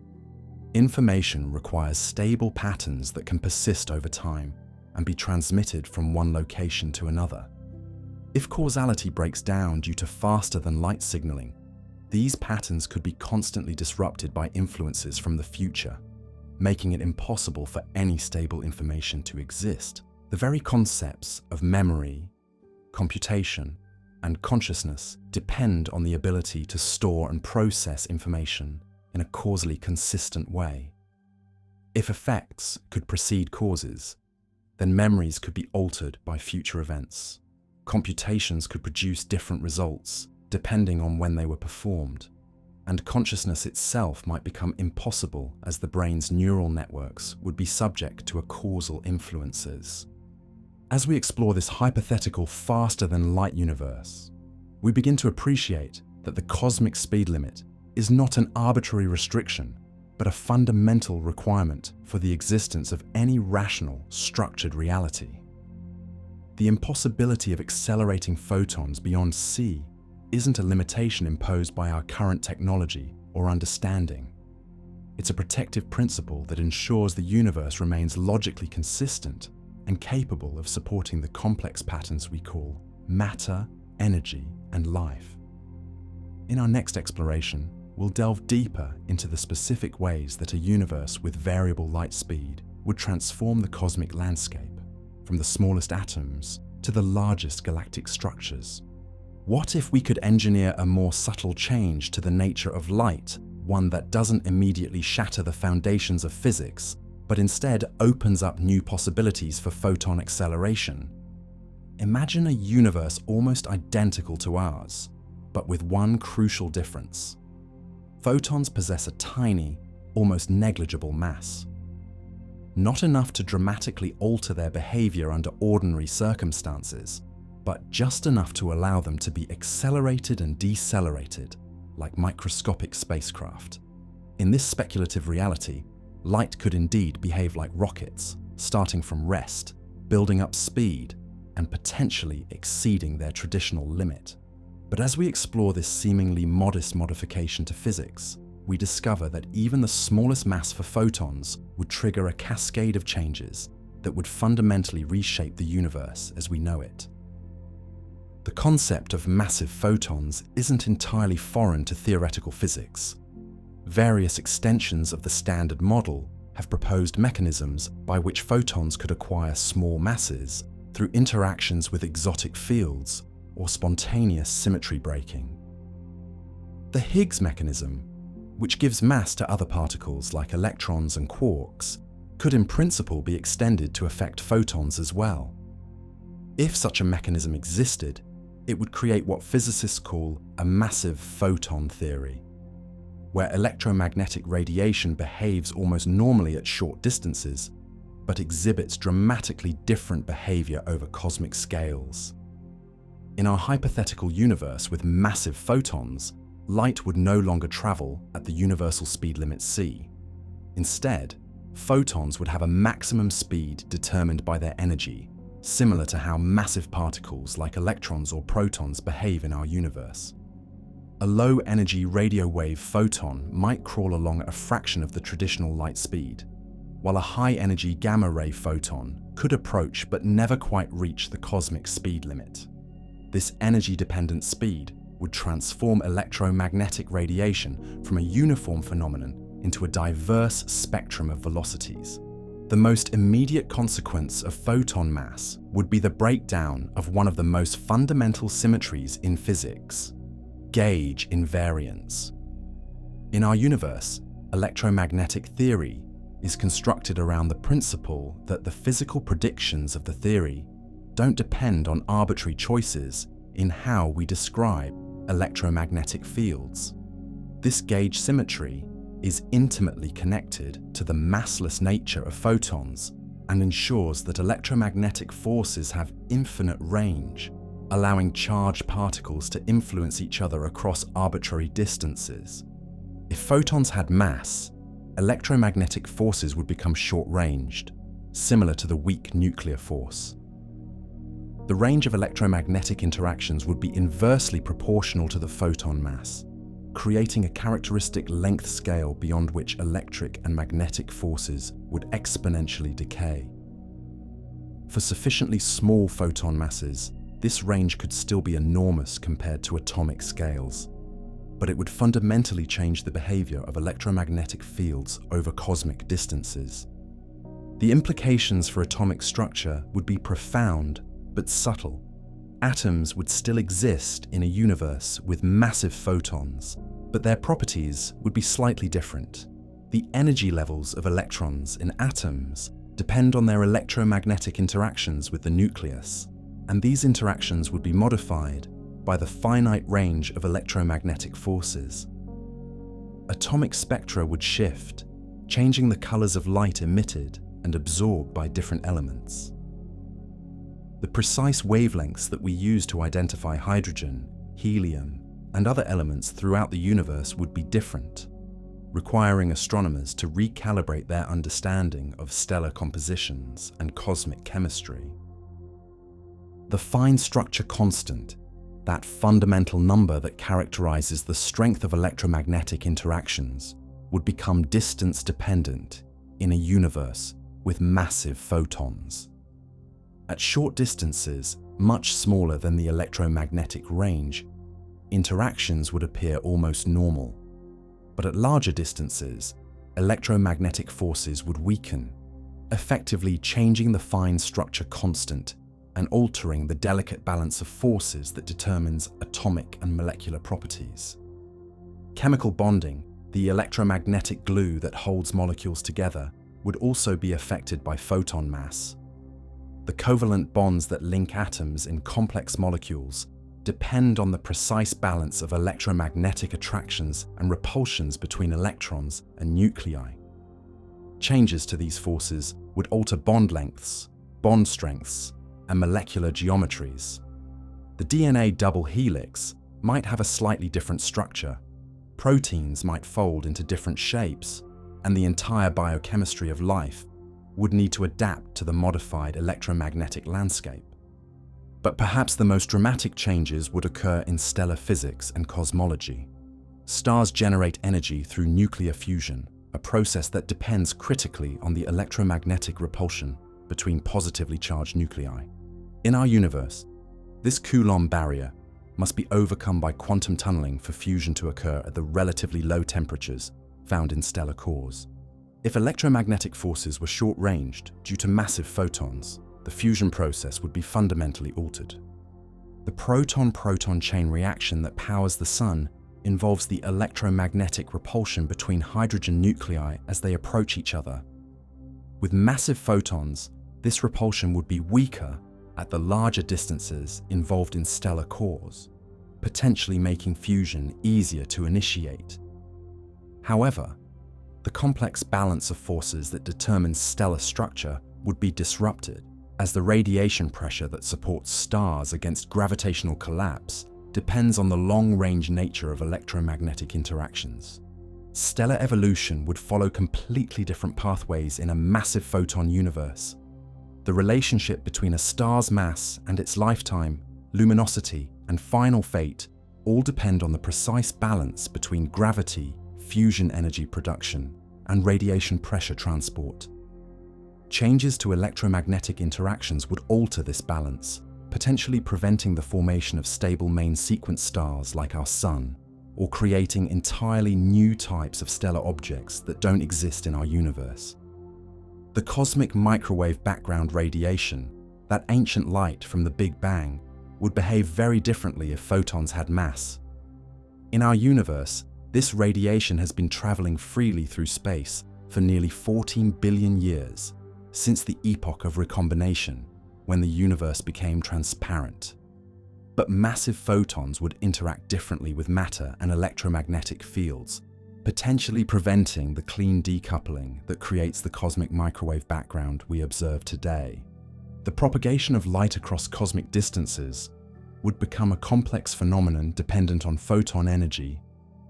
Information requires stable patterns that can persist over time and be transmitted from one location to another. If causality breaks down due to faster than light signaling, these patterns could be constantly disrupted by influences from the future, making it impossible for any stable information to exist. The very concepts of memory, computation, and consciousness depend on the ability to store and process information in a causally consistent way. If effects could precede causes, then memories could be altered by future events. Computations could produce different results depending on when they were performed, and consciousness itself might become impossible as the brain's neural networks would be subject to a causal influences. As we explore this hypothetical faster-than-light universe, we begin to appreciate that the cosmic speed limit is not an arbitrary restriction, but a fundamental requirement for the existence of any rational, structured reality. The impossibility of accelerating photons beyond c isn't a limitation imposed by our current technology or understanding. It's a protective principle that ensures the universe remains logically consistent and capable of supporting the complex patterns we call matter, energy, and life. In our next exploration, we'll delve deeper into the specific ways that a universe with variable light speed would transform the cosmic landscape, from the smallest atoms to the largest galactic structures. What if we could engineer a more subtle change to the nature of light, one that doesn't immediately shatter the foundations of physics, but instead opens up new possibilities for photon acceleration? Imagine a universe almost identical to ours, but with one crucial difference. Photons possess a tiny, almost negligible mass. Not enough to dramatically alter their behavior under ordinary circumstances, but just enough to allow them to be accelerated and decelerated like microscopic spacecraft. In this speculative reality, light could indeed behave like rockets, starting from rest, building up speed, and potentially exceeding their traditional limit. But as we explore this seemingly modest modification to physics, we discover that even the smallest mass for photons would trigger a cascade of changes that would fundamentally reshape the universe as we know it. The concept of massive photons isn't entirely foreign to theoretical physics. Various extensions of the Standard Model have proposed mechanisms by which photons could acquire small masses through interactions with exotic fields or spontaneous symmetry breaking. The Higgs mechanism, which gives mass to other particles like electrons and quarks, could in principle be extended to affect photons as well. If such a mechanism existed, it would create what physicists call a massive photon theory, where electromagnetic radiation behaves almost normally at short distances, but exhibits dramatically different behavior over cosmic scales. In our hypothetical universe with massive photons, light would no longer travel at the universal speed limit c. Instead, photons would have a maximum speed determined by their energy, similar to how massive particles like electrons or protons behave in our universe. A low-energy radio wave photon might crawl along at a fraction of the traditional light speed. while a high-energy gamma-ray photon could approach but never quite reach the cosmic speed limit. This energy-dependent speed would transform electromagnetic radiation from a uniform phenomenon into a diverse spectrum of velocities. The most immediate consequence of photon mass would be the breakdown of one of the most fundamental symmetries in physics: gauge invariance. In our universe, electromagnetic theory is constructed around the principle that the physical predictions of the theory don't depend on arbitrary choices in how we describe electromagnetic fields. This gauge symmetry is intimately connected to the massless nature of photons and ensures that electromagnetic forces have infinite range, allowing charged particles to influence each other across arbitrary distances. If photons had mass, electromagnetic forces would become short-ranged, similar to the weak nuclear force. The range of electromagnetic interactions would be inversely proportional to the photon mass, creating a characteristic length scale beyond which electric and magnetic forces would exponentially decay. For sufficiently small photon masses, this range could still be enormous compared to atomic scales, but it would fundamentally change the behavior of electromagnetic fields over cosmic distances. The implications for atomic structure would be profound but subtle. Atoms would still exist in a universe with massive photons, but their properties would be slightly different. The energy levels of electrons in atoms depend on their electromagnetic interactions with the nucleus, and these interactions would be modified by the finite range of electromagnetic forces. Atomic spectra would shift, changing the colors of light emitted and absorbed by different elements. The precise wavelengths that we use to identify hydrogen, helium, and other elements throughout the universe would be different, requiring astronomers to recalibrate their understanding of stellar compositions and cosmic chemistry. The fine structure constant, that fundamental number that characterizes the strength of electromagnetic interactions, would become distance-dependent in a universe with massive photons. At short distances, much smaller than the electromagnetic range, interactions would appear almost normal. But at larger distances, electromagnetic forces would weaken, effectively changing the fine structure constant and altering the delicate balance of forces that determines atomic and molecular properties. Chemical bonding, the electromagnetic glue that holds molecules together, would also be affected by photon mass. The covalent bonds that link atoms in complex molecules depend on the precise balance of electromagnetic attractions and repulsions between electrons and nuclei. Changes to these forces would alter bond lengths, bond strengths, and molecular geometries. The DNA double helix might have a slightly different structure, proteins might fold into different shapes, and the entire biochemistry of life would need to adapt to the modified electromagnetic landscape. But perhaps the most dramatic changes would occur in stellar physics and cosmology. Stars generate energy through nuclear fusion, a process that depends critically on the electromagnetic repulsion between positively charged nuclei. In our universe, this Coulomb barrier must be overcome by quantum tunneling for fusion to occur at the relatively low temperatures found in stellar cores. If electromagnetic forces were short-ranged due to massive photons, the fusion process would be fundamentally altered. The proton-proton chain reaction that powers the Sun involves the electromagnetic repulsion between hydrogen nuclei as they approach each other. With massive photons, this repulsion would be weaker at the larger distances involved in stellar cores, potentially making fusion easier to initiate. However, the complex balance of forces that determines stellar structure would be disrupted, as the radiation pressure that supports stars against gravitational collapse depends on the long-range nature of electromagnetic interactions. Stellar evolution would follow completely different pathways in a massive photon universe. The relationship between a star's mass and its lifetime, luminosity, and final fate all depend on the precise balance between gravity, fusion energy production, and radiation pressure transport. Changes to electromagnetic interactions would alter this balance, potentially preventing the formation of stable main sequence stars like our Sun, or creating entirely new types of stellar objects that don't exist in our universe. The cosmic microwave background radiation, that ancient light from the Big Bang, would behave very differently if photons had mass. In our universe, this radiation has been traveling freely through space for nearly 14 billion years, since the epoch of recombination, when the universe became transparent. But massive photons would interact differently with matter and electromagnetic fields, potentially preventing the clean decoupling that creates the cosmic microwave background we observe today. The propagation of light across cosmic distances would become a complex phenomenon dependent on photon energy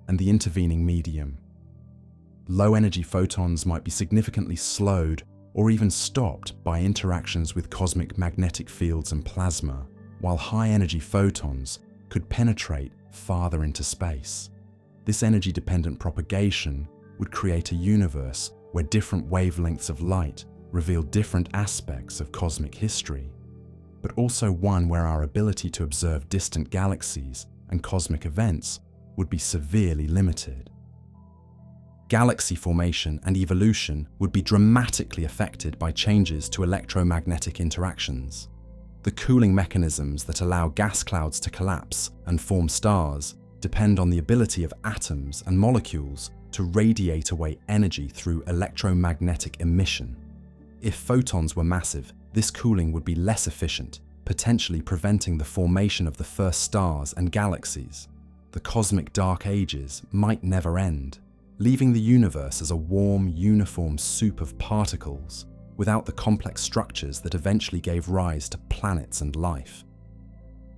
and the intervening medium. Low-energy photons might be significantly slowed or even stopped by interactions with cosmic magnetic fields and plasma, while high-energy photons could penetrate farther into space. This energy-dependent propagation would create a universe where different wavelengths of light reveal different aspects of cosmic history, but also one where our ability to observe distant galaxies and cosmic events would be severely limited. Galaxy formation and evolution would be dramatically affected by changes to electromagnetic interactions. The cooling mechanisms that allow gas clouds to collapse and form stars depend on the ability of atoms and molecules to radiate away energy through electromagnetic emission. If photons were massive, this cooling would be less efficient, potentially preventing the formation of the first stars and galaxies. The cosmic dark ages might never end, leaving the universe as a warm, uniform soup of particles, without the complex structures that eventually gave rise to planets and life.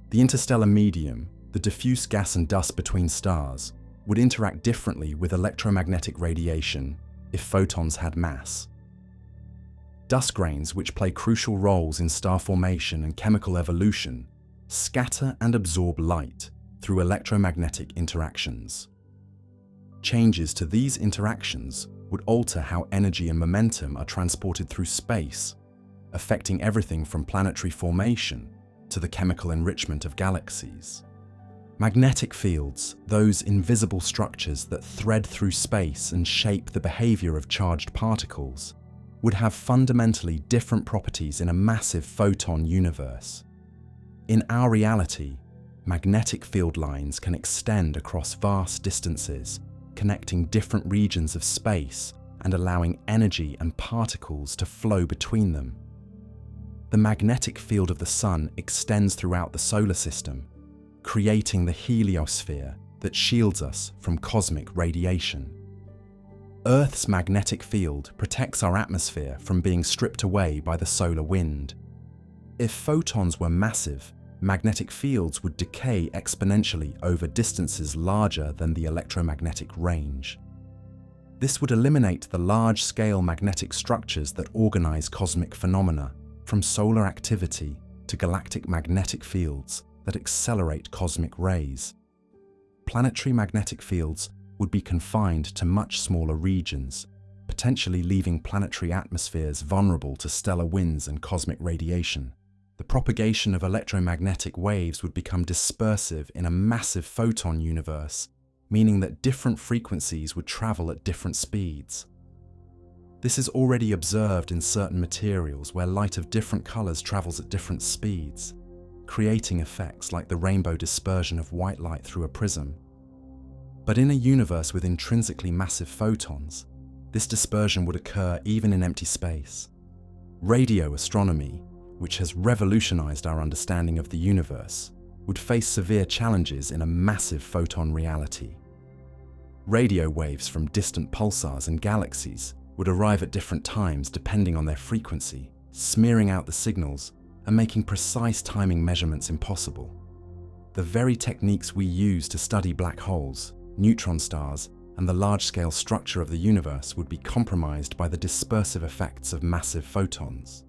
The interstellar medium, the diffuse gas and dust between stars, would interact differently with electromagnetic radiation if photons had mass. Dust grains, which play crucial roles in star formation and chemical evolution, scatter and absorb light through electromagnetic interactions. Changes to these interactions would alter how energy and momentum are transported through space, affecting everything from planetary formation to the chemical enrichment of galaxies. Magnetic fields, those invisible structures that thread through space and shape the behavior of charged particles, would have fundamentally different properties in a massive photon universe. In our reality, magnetic field lines can extend across vast distances, connecting different regions of space and allowing energy and particles to flow between them. The magnetic field of the Sun extends throughout the solar system, creating the heliosphere that shields us from cosmic radiation. Earth's magnetic field protects our atmosphere from being stripped away by the solar wind. If photons were massive, magnetic fields would decay exponentially over distances larger than the electromagnetic range. This would eliminate the large-scale magnetic structures that organize cosmic phenomena, from solar activity to galactic magnetic fields that accelerate cosmic rays. Planetary magnetic fields would be confined to much smaller regions, potentially leaving planetary atmospheres vulnerable to stellar winds and cosmic radiation. The propagation of electromagnetic waves would become dispersive in a massive photon universe, meaning that different frequencies would travel at different speeds. This is already observed in certain materials where light of different colors travels at different speeds, creating effects like the rainbow dispersion of white light through a prism. But in a universe with intrinsically massive photons, this dispersion would occur even in empty space. Radio astronomy, which has revolutionized our understanding of the universe, would face severe challenges in a massive photon reality. Radio waves from distant pulsars and galaxies would arrive at different times depending on their frequency, smearing out the signals and making precise timing measurements impossible. The very techniques we use to study black holes, neutron stars, and the large-scale structure of the universe would be compromised by the dispersive effects of massive photons.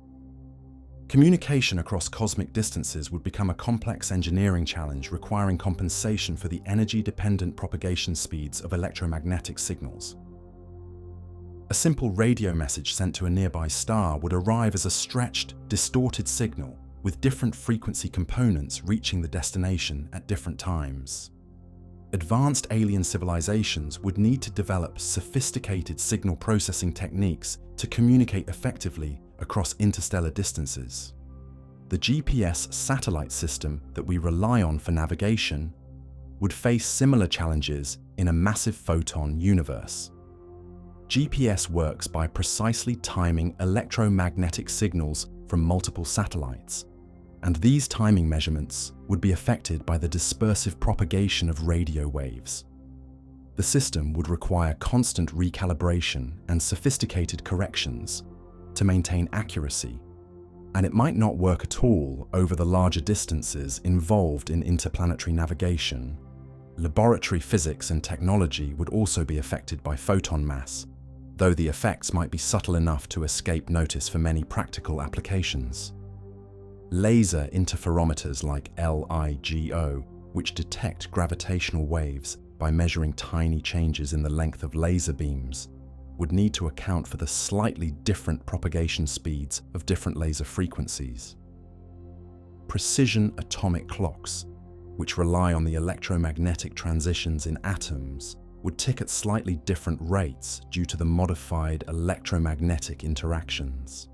Communication across cosmic distances would become a complex engineering challenge requiring compensation for the energy-dependent propagation speeds of electromagnetic signals. A simple radio message sent to a nearby star would arrive as a stretched, distorted signal with different frequency components reaching the destination at different times. Advanced alien civilizations would need to develop sophisticated signal processing techniques to communicate effectively across interstellar distances. The GPS satellite system that we rely on for navigation would face similar challenges in a massive photon universe. GPS works by precisely timing electromagnetic signals from multiple satellites, and these timing measurements would be affected by the dispersive propagation of radio waves. The system would require constant recalibration and sophisticated corrections to maintain accuracy, and it might not work at all over the larger distances involved in interplanetary navigation. Laboratory physics and technology would also be affected by photon mass, though the effects might be subtle enough to escape notice for many practical applications. Laser interferometers like LIGO, which detect gravitational waves by measuring tiny changes in the length of laser beams, would need to account for the slightly different propagation speeds of different laser frequencies. Precision atomic clocks, which rely on the electromagnetic transitions in atoms, would tick at slightly different rates due to the modified electromagnetic interactions.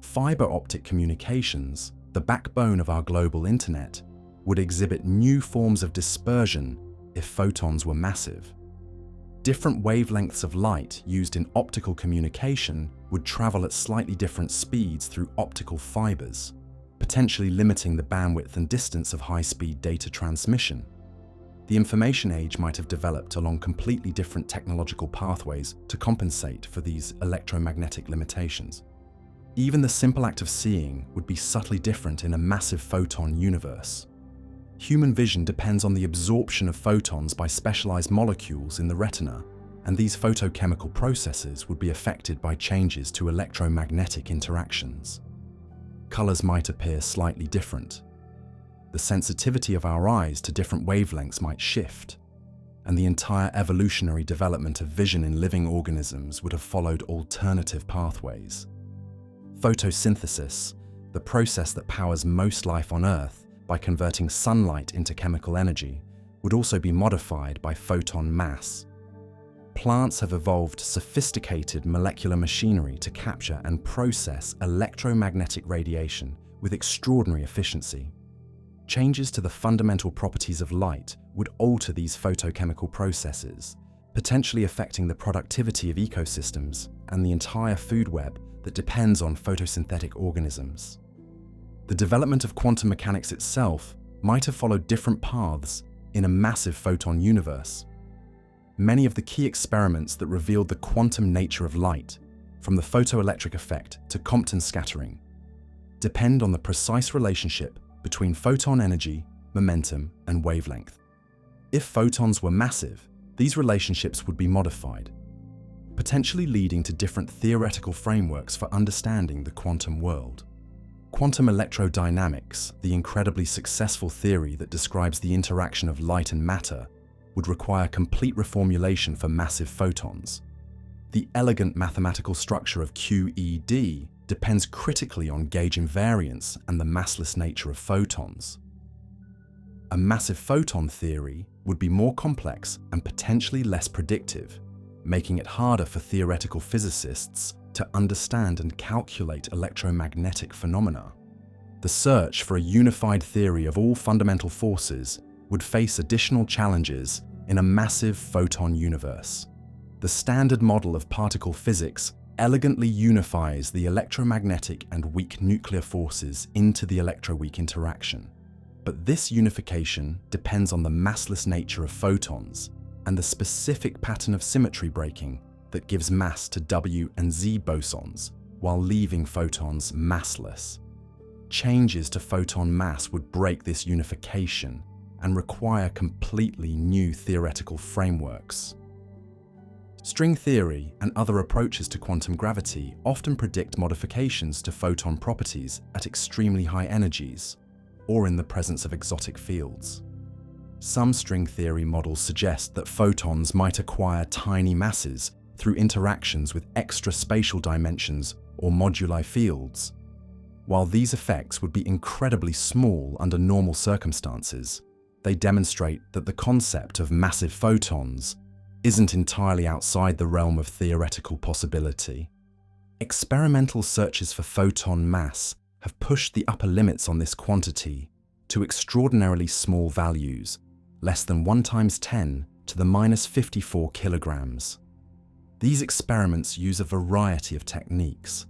Fiber optic communications, the backbone of our global internet, would exhibit new forms of dispersion if photons were massive. Different wavelengths of light used in optical communication would travel at slightly different speeds through optical fibers, potentially limiting the bandwidth and distance of high-speed data transmission. The information age might have developed along completely different technological pathways to compensate for these electromagnetic limitations. Even the simple act of seeing would be subtly different in a massive photon universe. Human vision depends on the absorption of photons by specialized molecules in the retina, and these photochemical processes would be affected by changes to electromagnetic interactions. Colors might appear slightly different. The sensitivity of our eyes to different wavelengths might shift, and the entire evolutionary development of vision in living organisms would have followed alternative pathways. Photosynthesis, the process that powers most life on Earth by converting sunlight into chemical energy, would also be modified by photon mass. Plants have evolved sophisticated molecular machinery to capture and process electromagnetic radiation with extraordinary efficiency. Changes to the fundamental properties of light would alter these photochemical processes, potentially affecting the productivity of ecosystems and the entire food web that depends on photosynthetic organisms. The development of quantum mechanics itself might have followed different paths in a massive photon universe. Many of the key experiments that revealed the quantum nature of light, from the photoelectric effect to Compton scattering, depend on the precise relationship between photon energy, momentum, and wavelength. If photons were massive, these relationships would be modified, potentially leading to different theoretical frameworks for understanding the quantum world. Quantum electrodynamics, the incredibly successful theory that describes the interaction of light and matter, would require complete reformulation for massive photons. The elegant mathematical structure of QED depends critically on gauge invariance and the massless nature of photons. A massive photon theory would be more complex and potentially less predictive, making it harder for theoretical physicists to understand and calculate electromagnetic phenomena. The search for a unified theory of all fundamental forces would face additional challenges in a massive photon universe. The standard model of particle physics elegantly unifies the electromagnetic and weak nuclear forces into the electroweak interaction. But this unification depends on the massless nature of photons and the specific pattern of symmetry breaking that gives mass to W and Z bosons while leaving photons massless. Changes to photon mass would break this unification and require completely new theoretical frameworks. String theory and other approaches to quantum gravity often predict modifications to photon properties at extremely high energies or in the presence of exotic fields. Some string theory models suggest that photons might acquire tiny masses through interactions with extra spatial dimensions or moduli fields. While these effects would be incredibly small under normal circumstances, they demonstrate that the concept of massive photons isn't entirely outside the realm of theoretical possibility. Experimental searches for photon mass have pushed the upper limits on this quantity to extraordinarily small values, less than 1 × 10 to the -54 kilograms. These experiments use a variety of techniques,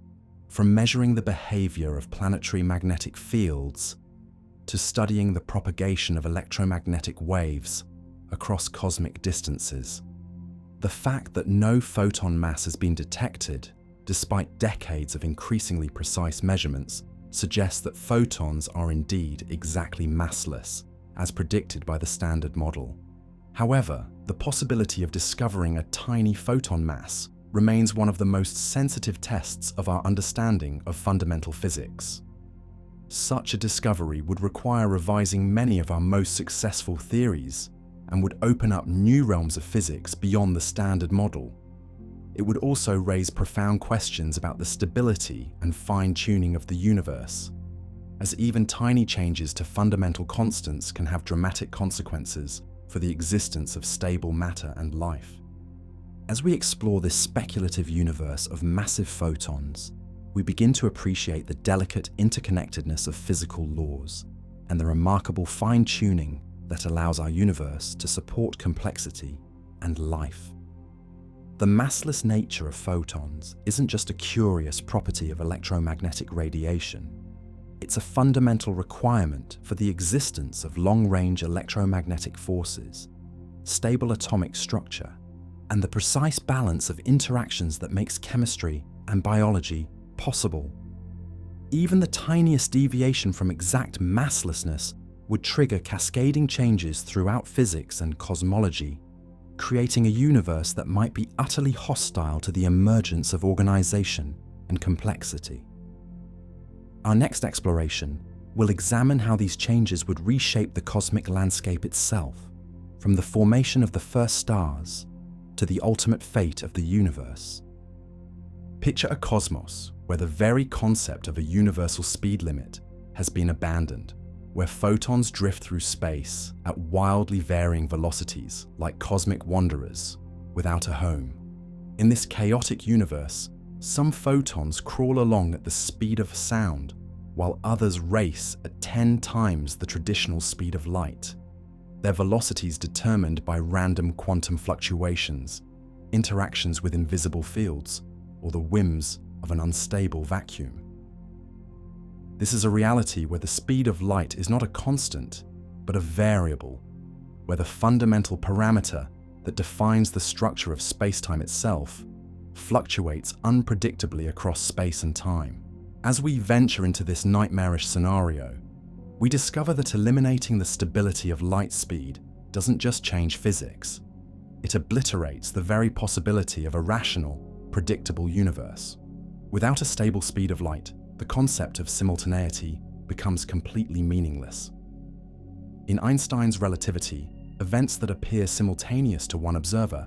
from measuring the behavior of planetary magnetic fields to studying the propagation of electromagnetic waves across cosmic distances. The fact that no photon mass has been detected, despite decades of increasingly precise measurements, suggests that photons are indeed exactly massless, as predicted by the Standard Model. However, the possibility of discovering a tiny photon mass remains one of the most sensitive tests of our understanding of fundamental physics. Such a discovery would require revising many of our most successful theories and would open up new realms of physics beyond the Standard Model. It would also raise profound questions about the stability and fine-tuning of the universe, as even tiny changes to fundamental constants can have dramatic consequences for the existence of stable matter and life. As we explore this speculative universe of massive photons, we begin to appreciate the delicate interconnectedness of physical laws and the remarkable fine-tuning that allows our universe to support complexity and life. The massless nature of photons isn't just a curious property of electromagnetic radiation. It's a fundamental requirement for the existence of long-range electromagnetic forces, stable atomic structure, and the precise balance of interactions that makes chemistry and biology possible. Even the tiniest deviation from exact masslessness would trigger cascading changes throughout physics and cosmology, creating a universe that might be utterly hostile to the emergence of organization and complexity. Our next exploration will examine how these changes would reshape the cosmic landscape itself, from the formation of the first stars to the ultimate fate of the universe. Picture a cosmos where the very concept of a universal speed limit has been abandoned, where photons drift through space at wildly varying velocities like cosmic wanderers without a home. In this chaotic universe, some photons crawl along at the speed of sound, while others race at 10 times the traditional speed of light. Their velocities determined by random quantum fluctuations, interactions with invisible fields, or the whims of an unstable vacuum. This is a reality where the speed of light is not a constant, but a variable, where the fundamental parameter that defines the structure of space-time itself fluctuates unpredictably across space and time. As we venture into this nightmarish scenario, we discover that eliminating the stability of light speed doesn't just change physics. It obliterates the very possibility of a rational, predictable universe. Without a stable speed of light, the concept of simultaneity becomes completely meaningless. In Einstein's relativity, events that appear simultaneous to one observer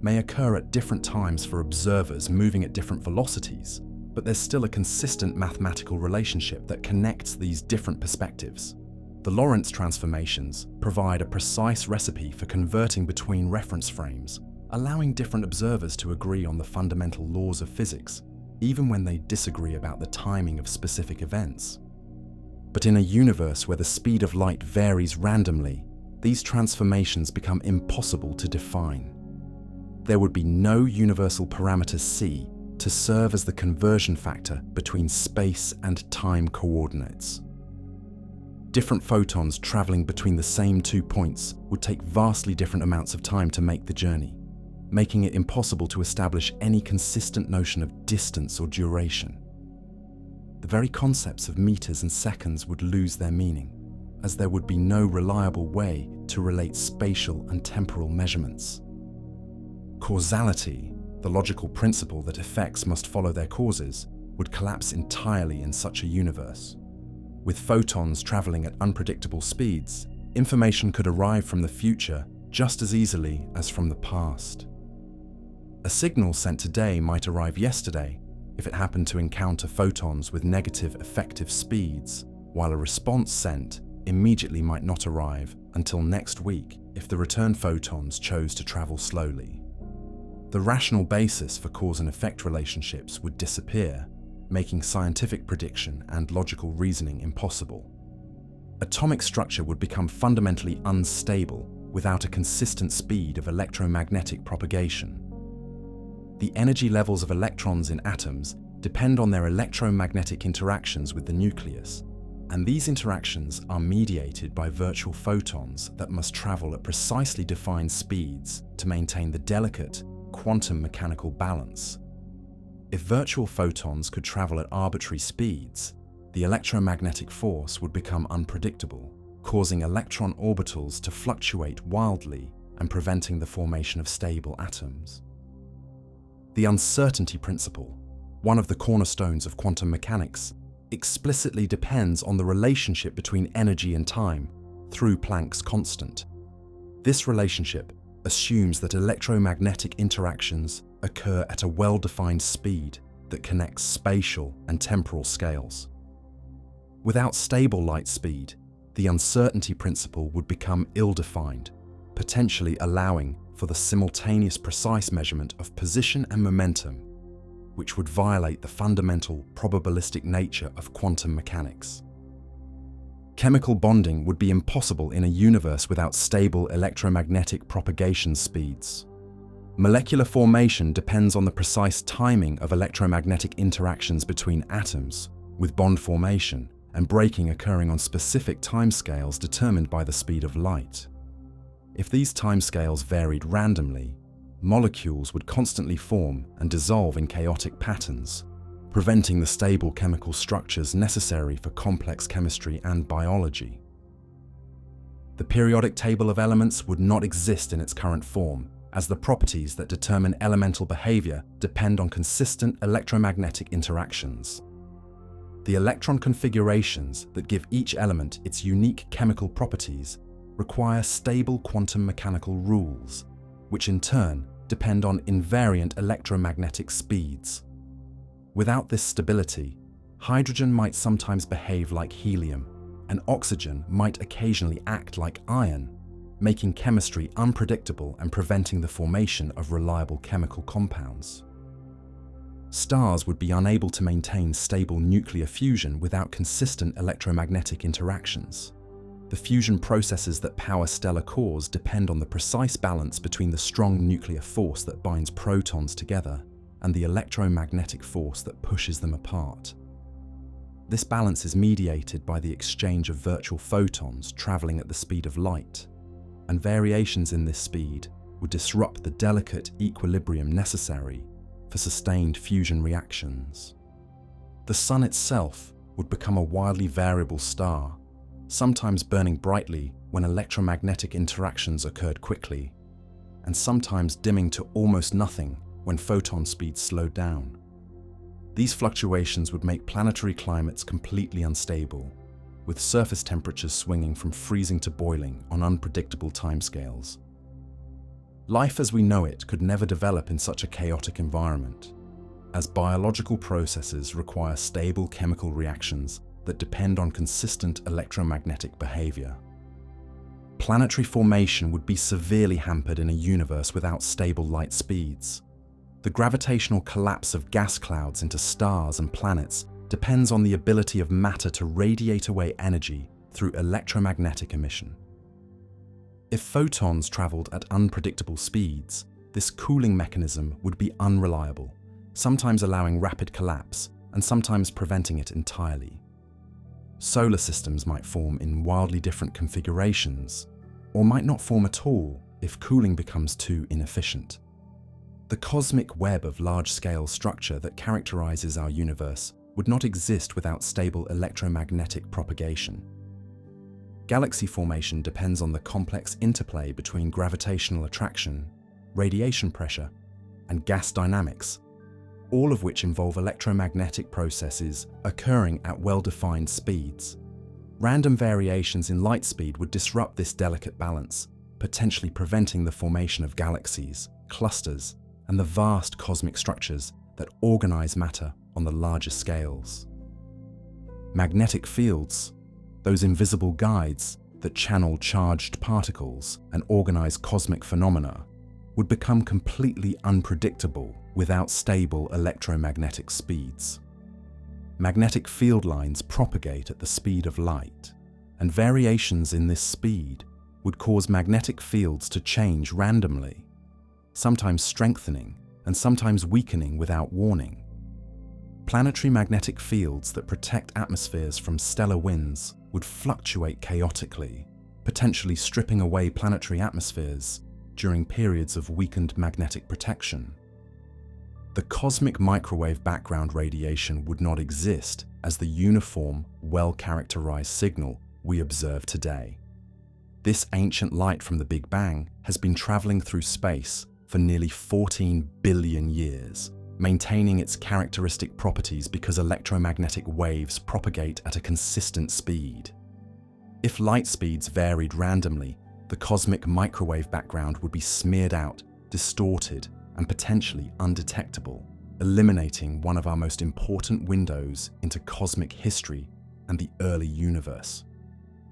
may occur at different times for observers moving at different velocities, but there's still a consistent mathematical relationship that connects these different perspectives. The Lorentz transformations provide a precise recipe for converting between reference frames, allowing different observers to agree on the fundamental laws of physics, even when they disagree about the timing of specific events. But in a universe where the speed of light varies randomly, these transformations become impossible to define. There would be no universal parameter c to serve as the conversion factor between space and time coordinates. Different photons traveling between the same 2 points would take vastly different amounts of time to make the journey, making it impossible to establish any consistent notion of distance or duration. The very concepts of meters and seconds would lose their meaning, as there would be no reliable way to relate spatial and temporal measurements. Causality, the logical principle that effects must follow their causes, would collapse entirely in such a universe. With photons traveling at unpredictable speeds, information could arrive from the future just as easily as from the past. A signal sent today might arrive yesterday if it happened to encounter photons with negative effective speeds, while a response sent immediately might not arrive until next week if the return photons chose to travel slowly. The rational basis for cause and effect relationships would disappear, making scientific prediction and logical reasoning impossible. Atomic structure would become fundamentally unstable without a consistent speed of electromagnetic propagation. The energy levels of electrons in atoms depend on their electromagnetic interactions with the nucleus, and these interactions are mediated by virtual photons that must travel at precisely defined speeds to maintain the delicate quantum mechanical balance. If virtual photons could travel at arbitrary speeds, the electromagnetic force would become unpredictable, causing electron orbitals to fluctuate wildly and preventing the formation of stable atoms. The uncertainty principle, one of the cornerstones of quantum mechanics, explicitly depends on the relationship between energy and time through Planck's constant. This relationship assumes that electromagnetic interactions occur at a well-defined speed that connects spatial and temporal scales. Without stable light speed, the uncertainty principle would become ill-defined, potentially allowing for the simultaneous precise measurement of position and momentum, which would violate the fundamental probabilistic nature of quantum mechanics. Chemical bonding would be impossible in a universe without stable electromagnetic propagation speeds. Molecular formation depends on the precise timing of electromagnetic interactions between atoms, with bond formation and breaking occurring on specific timescales determined by the speed of light. If these timescales varied randomly, molecules would constantly form and dissolve in chaotic patterns, preventing the stable chemical structures necessary for complex chemistry and biology. The periodic table of elements would not exist in its current form, as the properties that determine elemental behavior depend on consistent electromagnetic interactions. The electron configurations that give each element its unique chemical properties require stable quantum mechanical rules, which in turn depend on invariant electromagnetic speeds. Without this stability, hydrogen might sometimes behave like helium, and oxygen might occasionally act like iron, making chemistry unpredictable and preventing the formation of reliable chemical compounds. Stars would be unable to maintain stable nuclear fusion without consistent electromagnetic interactions. The fusion processes that power stellar cores depend on the precise balance between the strong nuclear force that binds protons together and the electromagnetic force that pushes them apart. This balance is mediated by the exchange of virtual photons traveling at the speed of light, and variations in this speed would disrupt the delicate equilibrium necessary for sustained fusion reactions. The Sun itself would become a wildly variable star, sometimes burning brightly when electromagnetic interactions occurred quickly, and sometimes dimming to almost nothing when photon speeds slowed down. These fluctuations would make planetary climates completely unstable, with surface temperatures swinging from freezing to boiling on unpredictable timescales. Life as we know it could never develop in such a chaotic environment, as biological processes require stable chemical reactions that depend on consistent electromagnetic behavior. Planetary formation would be severely hampered in a universe without stable light speeds. The gravitational collapse of gas clouds into stars and planets depends on the ability of matter to radiate away energy through electromagnetic emission. If photons traveled at unpredictable speeds, this cooling mechanism would be unreliable, sometimes allowing rapid collapse and sometimes preventing it entirely. Solar systems might form in wildly different configurations, or might not form at all if cooling becomes too inefficient. The cosmic web of large-scale structure that characterizes our universe would not exist without stable electromagnetic propagation. Galaxy formation depends on the complex interplay between gravitational attraction, radiation pressure, and gas dynamics, all of which involve electromagnetic processes occurring at well-defined speeds. Random variations in light speed would disrupt this delicate balance, potentially preventing the formation of galaxies, clusters, and the vast cosmic structures that organize matter on the larger scales. Magnetic fields, those invisible guides that channel charged particles and organize cosmic phenomena, would become completely unpredictable without stable electromagnetic speeds. Magnetic field lines propagate at the speed of light, and variations in this speed would cause magnetic fields to change randomly, sometimes strengthening and sometimes weakening without warning. Planetary magnetic fields that protect atmospheres from stellar winds would fluctuate chaotically, potentially stripping away planetary atmospheres during periods of weakened magnetic protection. The cosmic microwave background radiation would not exist as the uniform, well-characterized signal we observe today. This ancient light from the Big Bang has been traveling through space for nearly 14 billion years, maintaining its characteristic properties because electromagnetic waves propagate at a consistent speed. If light speeds varied randomly, the cosmic microwave background would be smeared out, distorted, and potentially undetectable, eliminating one of our most important windows into cosmic history and the early universe.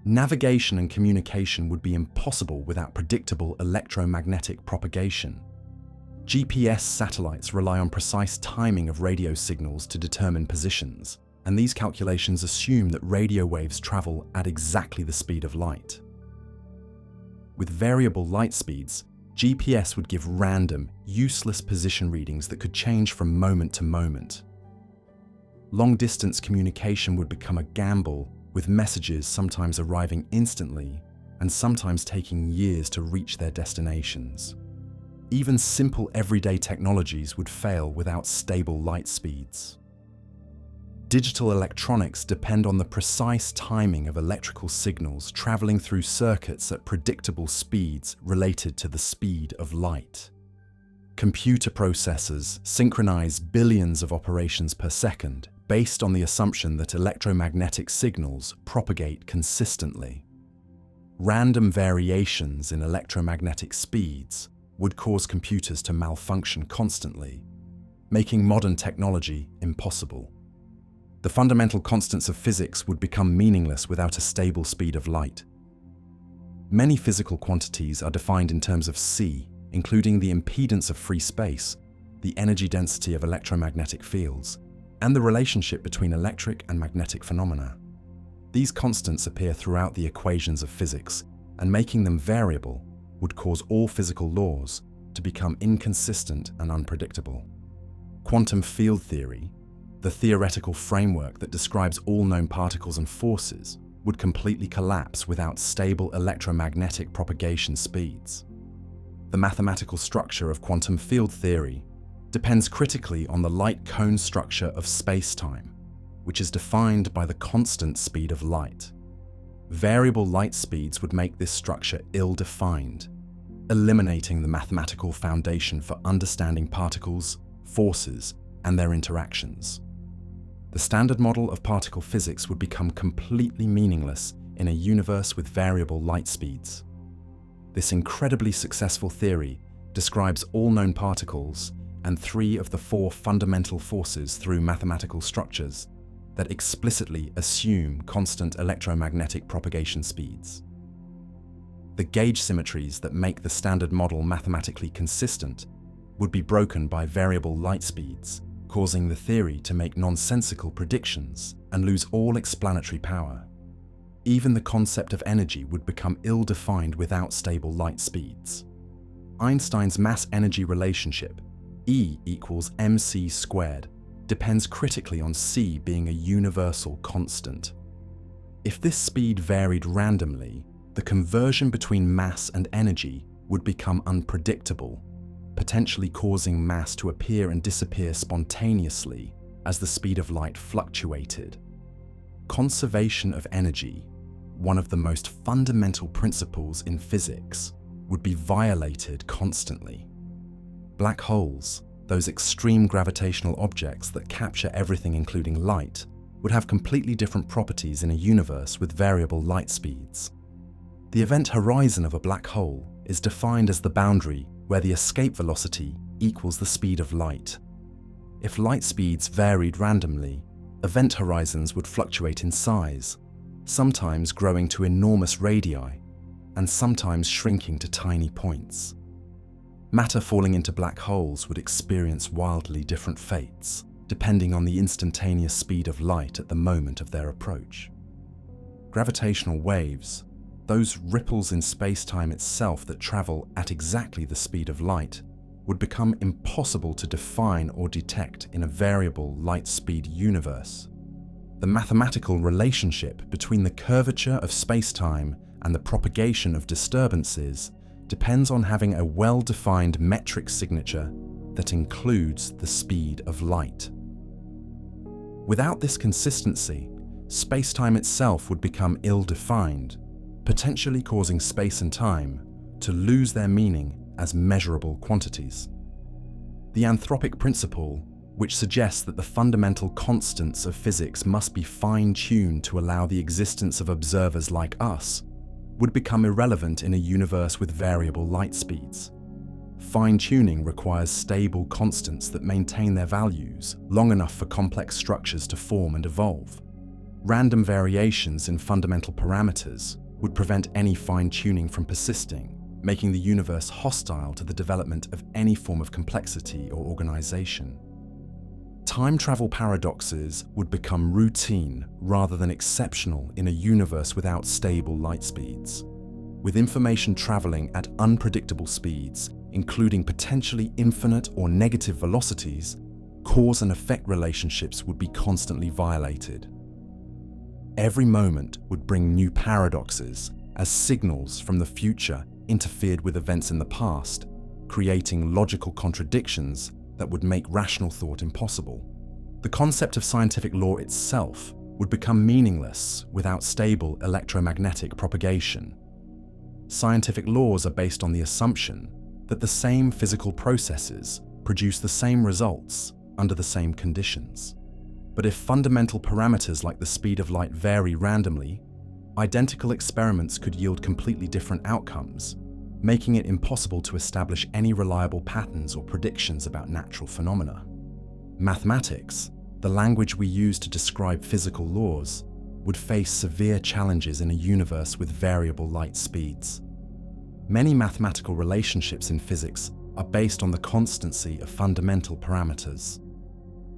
Navigation and communication would be impossible without predictable electromagnetic propagation. GPS satellites rely on precise timing of radio signals to determine positions, and these calculations assume that radio waves travel at exactly the speed of light. With variable light speeds, GPS would give random, useless position readings that could change from moment to moment. Long-distance communication would become a gamble, with messages sometimes arriving instantly and sometimes taking years to reach their destinations. Even simple everyday technologies would fail without stable light speeds. Digital electronics depend on the precise timing of electrical signals traveling through circuits at predictable speeds related to the speed of light. Computer processors synchronize billions of operations per second based on the assumption that electromagnetic signals propagate consistently. Random variations in electromagnetic speeds would cause computers to malfunction constantly, making modern technology impossible. The fundamental constants of physics would become meaningless without a stable speed of light. Many physical quantities are defined in terms of c, including the impedance of free space, the energy density of electromagnetic fields, and the relationship between electric and magnetic phenomena. These constants appear throughout the equations of physics, and making them variable would cause all physical laws to become inconsistent and unpredictable. Quantum field theory, the theoretical framework that describes all known particles and forces, would completely collapse without stable electromagnetic propagation speeds. The mathematical structure of quantum field theory depends critically on the light cone structure of space-time, which is defined by the constant speed of light. Variable light speeds would make this structure ill-defined, eliminating the mathematical foundation for understanding particles, forces, and their interactions. The standard model of particle physics would become completely meaningless in a universe with variable light speeds. This incredibly successful theory describes all known particles and 3 of the 4 fundamental forces through mathematical structures that explicitly assume constant electromagnetic propagation speeds. The gauge symmetries that make the standard model mathematically consistent would be broken by variable light speeds, causing the theory to make nonsensical predictions and lose all explanatory power. Even the concept of energy would become ill-defined without stable light speeds. Einstein's mass-energy relationship, E equals mc squared, depends critically on c being a universal constant. If this speed varied randomly, the conversion between mass and energy would become unpredictable, potentially causing mass to appear and disappear spontaneously as the speed of light fluctuated. Conservation of energy, one of the most fundamental principles in physics, would be violated constantly. Black holes, those extreme gravitational objects that capture everything including light, would have completely different properties in a universe with variable light speeds. The event horizon of a black hole is defined as the boundary where the escape velocity, equals the speed of light. If light speeds varied randomly, event horizons would fluctuate in size, sometimes growing to enormous radii, and sometimes shrinking to tiny points. Matter falling into black holes would experience wildly different fates, depending on the instantaneous speed of light at the moment of their approach. Gravitational waves, those ripples in space-time itself that travel at exactly the speed of light, would become impossible to define or detect in a variable light-speed universe. The mathematical relationship between the curvature of space-time and the propagation of disturbances depends on having a well-defined metric signature that includes the speed of light. Without this consistency, space-time itself would become ill-defined, potentially causing space and time to lose their meaning as measurable quantities. The anthropic principle, which suggests that the fundamental constants of physics must be fine-tuned to allow the existence of observers like us, would become irrelevant in a universe with variable light speeds. Fine-tuning requires stable constants that maintain their values long enough for complex structures to form and evolve. Random variations in fundamental parameters would prevent any fine-tuning from persisting, making the universe hostile to the development of any form of complexity or organization. Time travel paradoxes would become routine rather than exceptional in a universe without stable light speeds. With information traveling at unpredictable speeds, including potentially infinite or negative velocities, cause and effect relationships would be constantly violated. Every moment would bring new paradoxes as signals from the future interfered with events in the past, creating logical contradictions that would make rational thought impossible. The concept of scientific law itself would become meaningless without stable electromagnetic propagation. Scientific laws are based on the assumption that the same physical processes produce the same results under the same conditions. But if fundamental parameters like the speed of light vary randomly, identical experiments could yield completely different outcomes, making it impossible to establish any reliable patterns or predictions about natural phenomena. Mathematics, the language we use to describe physical laws, would face severe challenges in a universe with variable light speeds. Many mathematical relationships in physics are based on the constancy of fundamental parameters.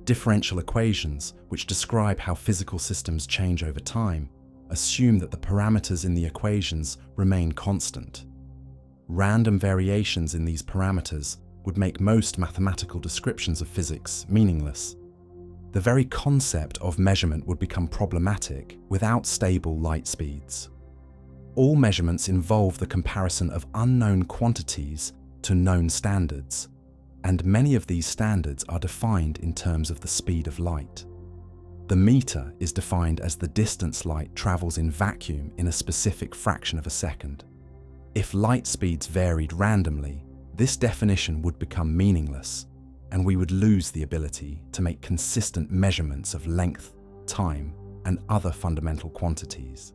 Differential equations, which describe how physical systems change over time, assume that the parameters in the equations remain constant. Random variations in these parameters would make most mathematical descriptions of physics meaningless. The very concept of measurement would become problematic without stable light speeds. All measurements involve the comparison of unknown quantities to known standards, and many of these standards are defined in terms of the speed of light. The meter is defined as the distance light travels in vacuum in a specific fraction of a second. If light speeds varied randomly, this definition would become meaningless, and we would lose the ability to make consistent measurements of length, time, and other fundamental quantities.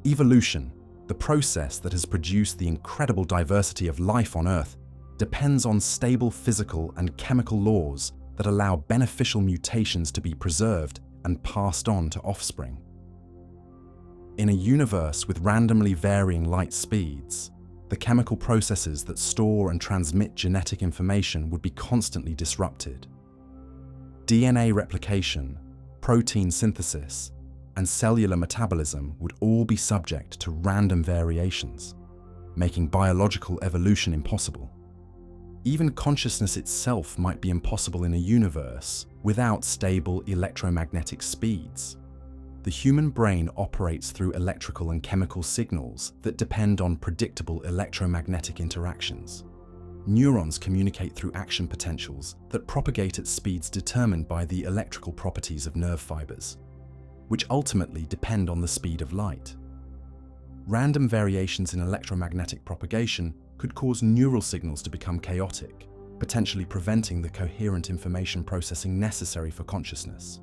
Evolution, the process that has produced the incredible diversity of life on Earth, depends on stable physical and chemical laws that allow beneficial mutations to be preserved and passed on to offspring. In a universe with randomly varying light speeds, the chemical processes that store and transmit genetic information would be constantly disrupted. DNA replication, protein synthesis, and cellular metabolism would all be subject to random variations, making biological evolution impossible. Even consciousness itself might be impossible in a universe without stable electromagnetic speeds. The human brain operates through electrical and chemical signals that depend on predictable electromagnetic interactions. Neurons communicate through action potentials that propagate at speeds determined by the electrical properties of nerve fibers, which ultimately depend on the speed of light. Random variations in electromagnetic propagation could cause neural signals to become chaotic, potentially preventing the coherent information processing necessary for consciousness.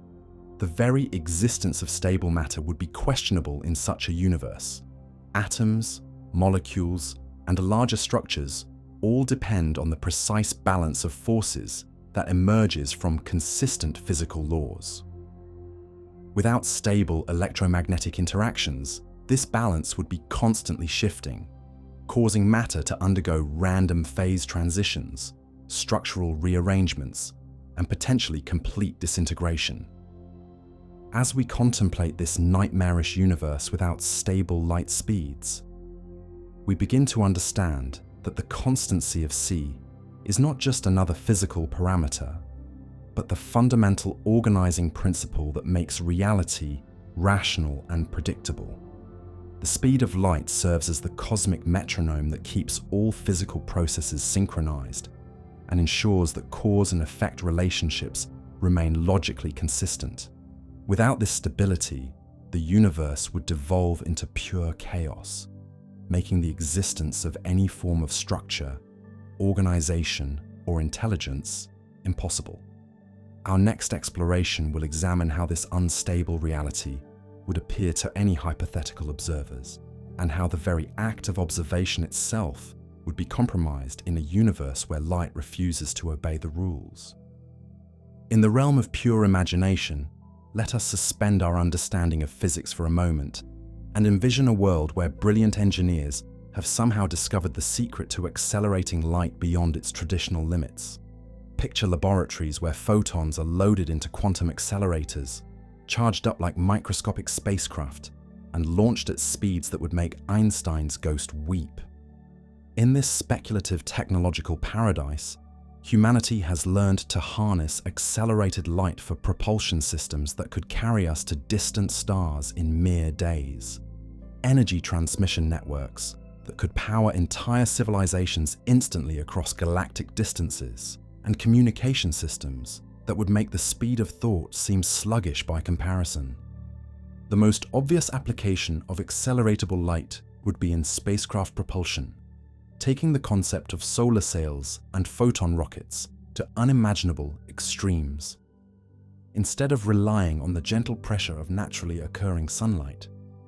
The very existence of stable matter would be questionable in such a universe. Atoms, molecules, and larger structures all depend on the precise balance of forces that emerges from consistent physical laws. Without stable electromagnetic interactions, this balance would be constantly shifting, causing matter to undergo random phase transitions, structural rearrangements, and potentially complete disintegration. As we contemplate this nightmarish universe without stable light speeds, we begin to understand that the constancy of C is not just another physical parameter, but the fundamental organizing principle that makes reality rational and predictable. The speed of light serves as the cosmic metronome that keeps all physical processes synchronized and ensures that cause and effect relationships remain logically consistent. Without this stability, the universe would devolve into pure chaos, making the existence of any form of structure, organization, or intelligence impossible. Our next exploration will examine how this unstable reality would appear to any hypothetical observers, and how the very act of observation itself would be compromised in a universe where light refuses to obey the rules. In the realm of pure imagination, let us suspend our understanding of physics for a moment and envision a world where brilliant engineers have somehow discovered the secret to accelerating light beyond its traditional limits. Picture laboratories where photons are loaded into quantum accelerators, charged up like microscopic spacecraft, and launched at speeds that would make Einstein's ghost weep. In this speculative technological paradise, humanity has learned to harness accelerated light for propulsion systems that could carry us to distant stars in mere days. Energy transmission networks that could power entire civilizations instantly across galactic distances, and communication systems that would make the speed of thought seem sluggish by comparison. The most obvious application of acceleratable light would be in spacecraft propulsion, taking the concept of solar sails and photon rockets to unimaginable extremes. Instead of relying on the gentle pressure of naturally occurring sunlight,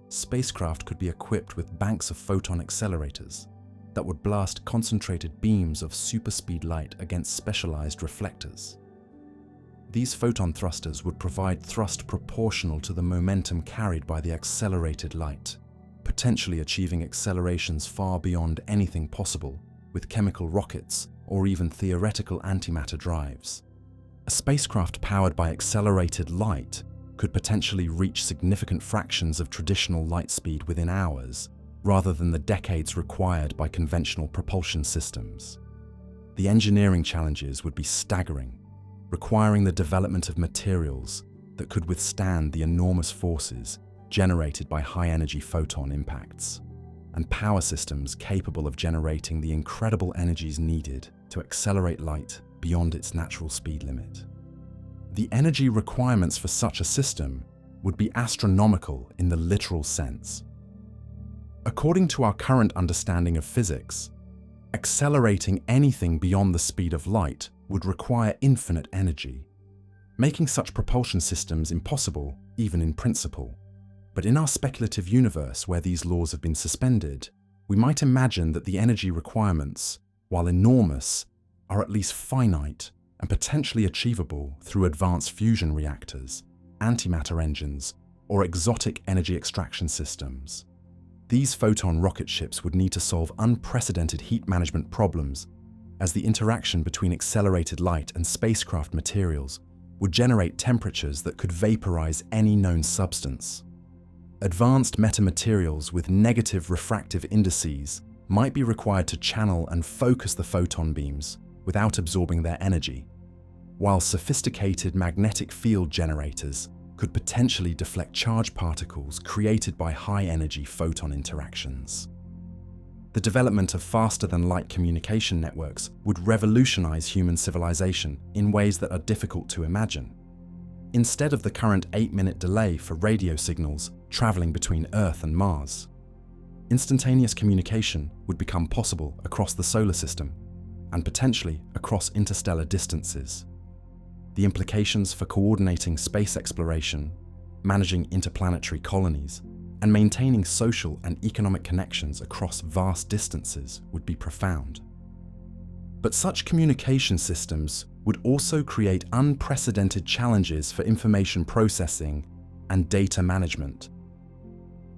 spacecraft could be equipped with banks of photon accelerators that would blast concentrated beams of superspeed light against specialized reflectors. These photon thrusters would provide thrust proportional to the momentum carried by the accelerated light, potentially achieving accelerations far beyond anything possible with chemical rockets or even theoretical antimatter drives. A spacecraft powered by accelerated light could potentially reach significant fractions of traditional light speed within hours, rather than the decades required by conventional propulsion systems. The engineering challenges would be staggering, requiring the development of materials that could withstand the enormous forces generated by high-energy photon impacts, and power systems capable of generating the incredible energies needed to accelerate light beyond its natural speed limit. The energy requirements for such a system would be astronomical in the literal sense. According to our current understanding of physics, accelerating anything beyond the speed of light would require infinite energy, making such propulsion systems impossible even in principle. But in our speculative universe where these laws have been suspended, we might imagine that the energy requirements, while enormous, are at least finite and potentially achievable through advanced fusion reactors, antimatter engines, or exotic energy extraction systems. These photon rocket ships would need to solve unprecedented heat management problems, as the interaction between accelerated light and spacecraft materials would generate temperatures that could vaporize any known substance. Advanced metamaterials with negative refractive indices might be required to channel and focus the photon beams without absorbing their energy, while sophisticated magnetic field generators could potentially deflect charge particles created by high-energy photon interactions. The development of faster-than-light communication networks would revolutionize human civilization in ways that are difficult to imagine. Instead of the current 8-minute delay for radio signals traveling between Earth and Mars, instantaneous communication would become possible across the solar system and potentially across interstellar distances. The implications for coordinating space exploration, managing interplanetary colonies, and maintaining social and economic connections across vast distances would be profound. But such communication systems would also create unprecedented challenges for information processing and data management.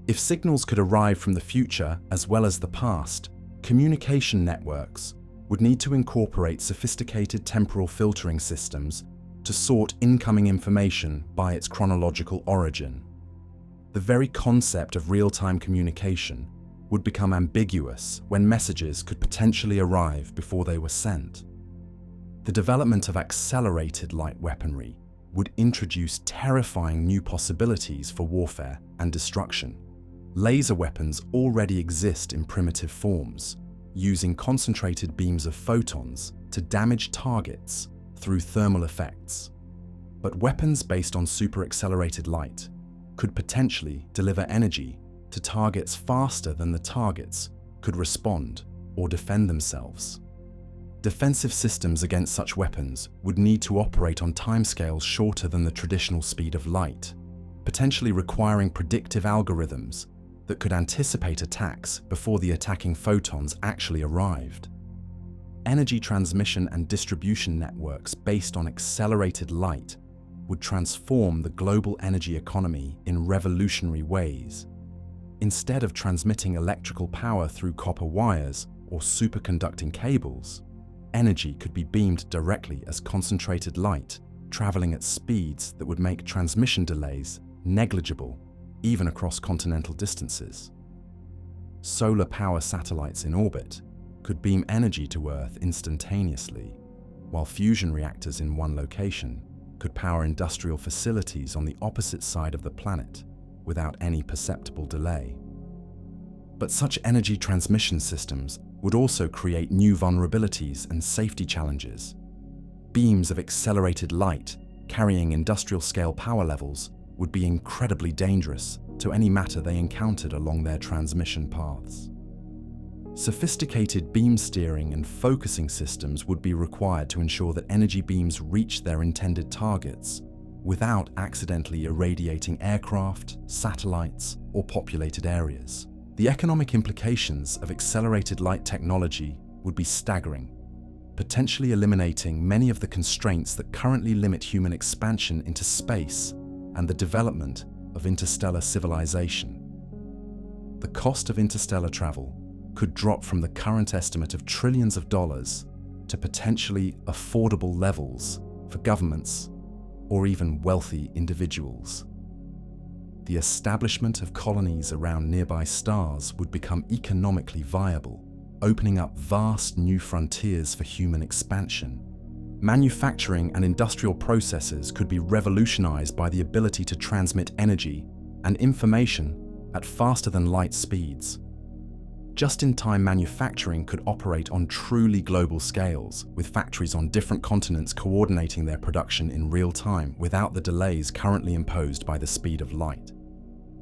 If signals could arrive from the future as well as the past, communication networks would need to incorporate sophisticated temporal filtering systems to sort incoming information by its chronological origin. The very concept of real-time communication would become ambiguous when messages could potentially arrive before they were sent. The development of accelerated light weaponry would introduce terrifying new possibilities for warfare and destruction. Laser weapons already exist in primitive forms, using concentrated beams of photons to damage targets through thermal effects. But weapons based on super-accelerated light could potentially deliver energy to targets faster than the targets could respond or defend themselves. Defensive systems against such weapons would need to operate on timescales shorter than the traditional speed of light, potentially requiring predictive algorithms that could anticipate attacks before the attacking photons actually arrived. Energy transmission and distribution networks based on accelerated light would transform the global energy economy in revolutionary ways. Instead of transmitting electrical power through copper wires or superconducting cables, energy could be beamed directly as concentrated light, traveling at speeds that would make transmission delays negligible, even across continental distances. Solar power satellites in orbit could beam energy to Earth instantaneously, while fusion reactors in one location could power industrial facilities on the opposite side of the planet without any perceptible delay. But such energy transmission systems would also create new vulnerabilities and safety challenges. Beams of accelerated light carrying industrial-scale power levels would be incredibly dangerous to any matter they encountered along their transmission paths. Sophisticated beam steering and focusing systems would be required to ensure that energy beams reach their intended targets without accidentally irradiating aircraft, satellites, or populated areas. The economic implications of accelerated light technology would be staggering, potentially eliminating many of the constraints that currently limit human expansion into space and the development of interstellar civilization. The cost of interstellar travel could drop from the current estimate of trillions of dollars to potentially affordable levels for governments or even wealthy individuals. The establishment of colonies around nearby stars would become economically viable, opening up vast new frontiers for human expansion. Manufacturing and industrial processes could be revolutionized by the ability to transmit energy and information at faster than light speeds. Just-in-time manufacturing could operate on truly global scales, with factories on different continents coordinating their production in real time without the delays currently imposed by the speed of light.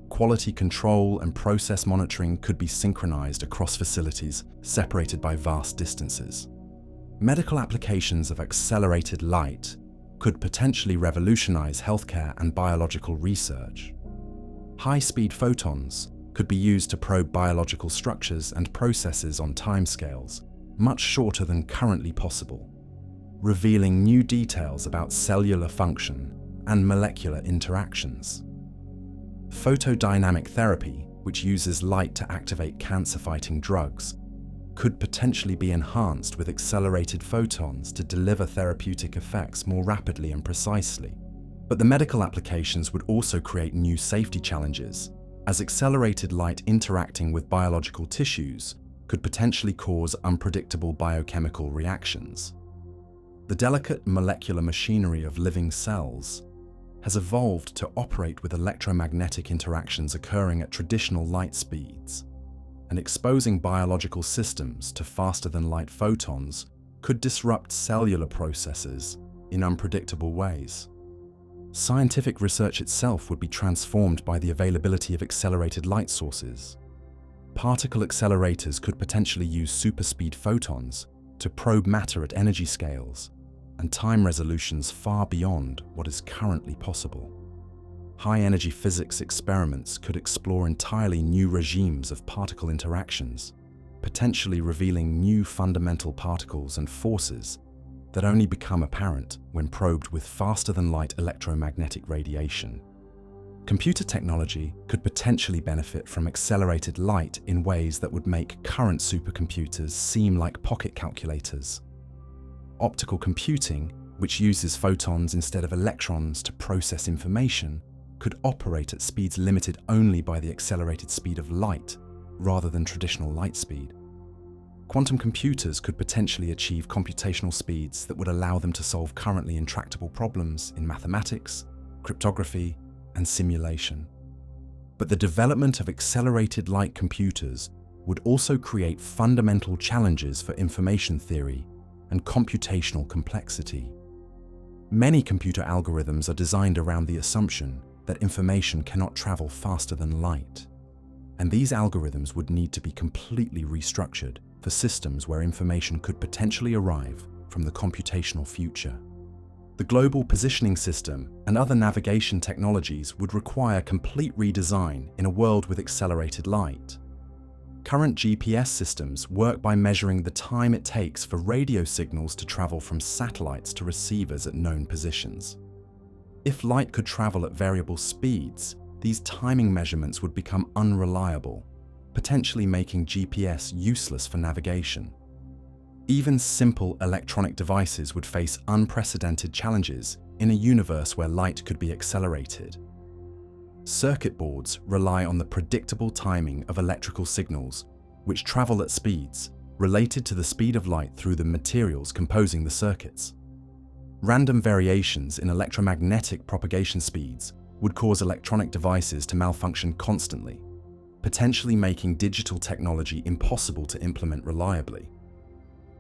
Quality control and process monitoring could be synchronized across facilities separated by vast distances. Medical applications of accelerated light could potentially revolutionize healthcare and biological research. High-speed photons could be used to probe biological structures and processes on timescales much shorter than currently possible, revealing new details about cellular function and molecular interactions. Photodynamic therapy, which uses light to activate cancer-fighting drugs, could potentially be enhanced with accelerated photons to deliver therapeutic effects more rapidly and precisely. But the medical applications would also create new safety challenges, as accelerated light interacting with biological tissues could potentially cause unpredictable biochemical reactions. The delicate molecular machinery of living cells has evolved to operate with electromagnetic interactions occurring at traditional light speeds, and exposing biological systems to faster-than-light photons could disrupt cellular processes in unpredictable ways. Scientific research itself would be transformed by the availability of accelerated light sources. Particle accelerators could potentially use superspeed photons to probe matter at energy scales and time resolutions far beyond what is currently possible. High-energy physics experiments could explore entirely new regimes of particle interactions, potentially revealing new fundamental particles and forces that only become apparent when probed with faster-than-light electromagnetic radiation. Computer technology could potentially benefit from accelerated light in ways that would make current supercomputers seem like pocket calculators. Optical computing, which uses photons instead of electrons to process information, could operate at speeds limited only by the accelerated speed of light, rather than traditional light speed. Quantum computers could potentially achieve computational speeds that would allow them to solve currently intractable problems in mathematics, cryptography, and simulation. But the development of accelerated light computers would also create fundamental challenges for information theory and computational complexity. Many computer algorithms are designed around the assumption that information cannot travel faster than light, and these algorithms would need to be completely restructured for systems where information could potentially arrive from the computational future. The global positioning system and other navigation technologies would require complete redesign in a world with accelerated light. Current GPS systems work by measuring the time it takes for radio signals to travel from satellites to receivers at known positions. If light could travel at variable speeds, these timing measurements would become unreliable, potentially making GPS useless for navigation. Even simple electronic devices would face unprecedented challenges in a universe where light could be accelerated. Circuit boards rely on the predictable timing of electrical signals, which travel at speeds related to the speed of light through the materials composing the circuits. Random variations in electromagnetic propagation speeds would cause electronic devices to malfunction constantly, potentially making digital technology impossible to implement reliably.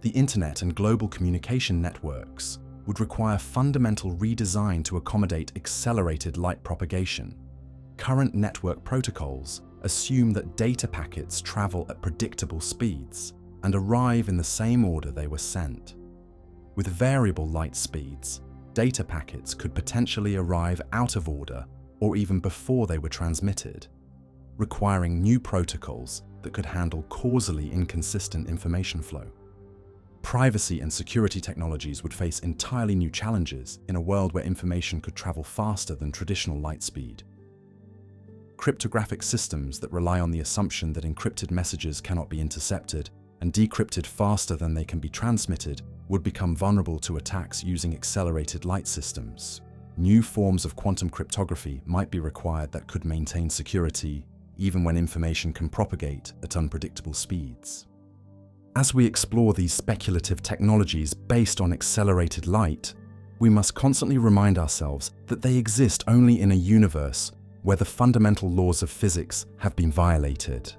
The internet and global communication networks would require fundamental redesign to accommodate accelerated light propagation. Current network protocols assume that data packets travel at predictable speeds and arrive in the same order they were sent. With variable light speeds, data packets could potentially arrive out of order or even before they were transmitted, requiring new protocols that could handle causally inconsistent information flow. Privacy and security technologies would face entirely new challenges in a world where information could travel faster than traditional light speed. Cryptographic systems that rely on the assumption that encrypted messages cannot be intercepted and decrypted faster than they can be transmitted would become vulnerable to attacks using accelerated light systems. New forms of quantum cryptography might be required that could maintain security even when information can propagate at unpredictable speeds. As we explore these speculative technologies based on accelerated light, we must constantly remind ourselves that they exist only in a universe where the fundamental laws of physics have been violated.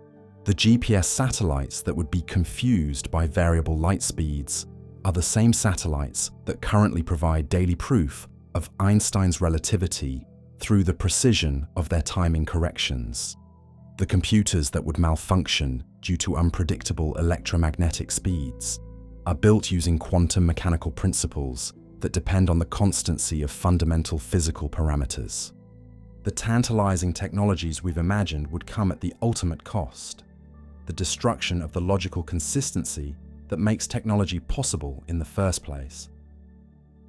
The GPS satellites that would be confused by variable light speeds are the same satellites that currently provide daily proof of Einstein's relativity through the precision of their timing corrections. The computers that would malfunction due to unpredictable electromagnetic speeds are built using quantum mechanical principles that depend on the constancy of fundamental physical parameters. The tantalizing technologies we've imagined would come at the ultimate cost: the destruction of the logical consistency that makes technology possible in the first place.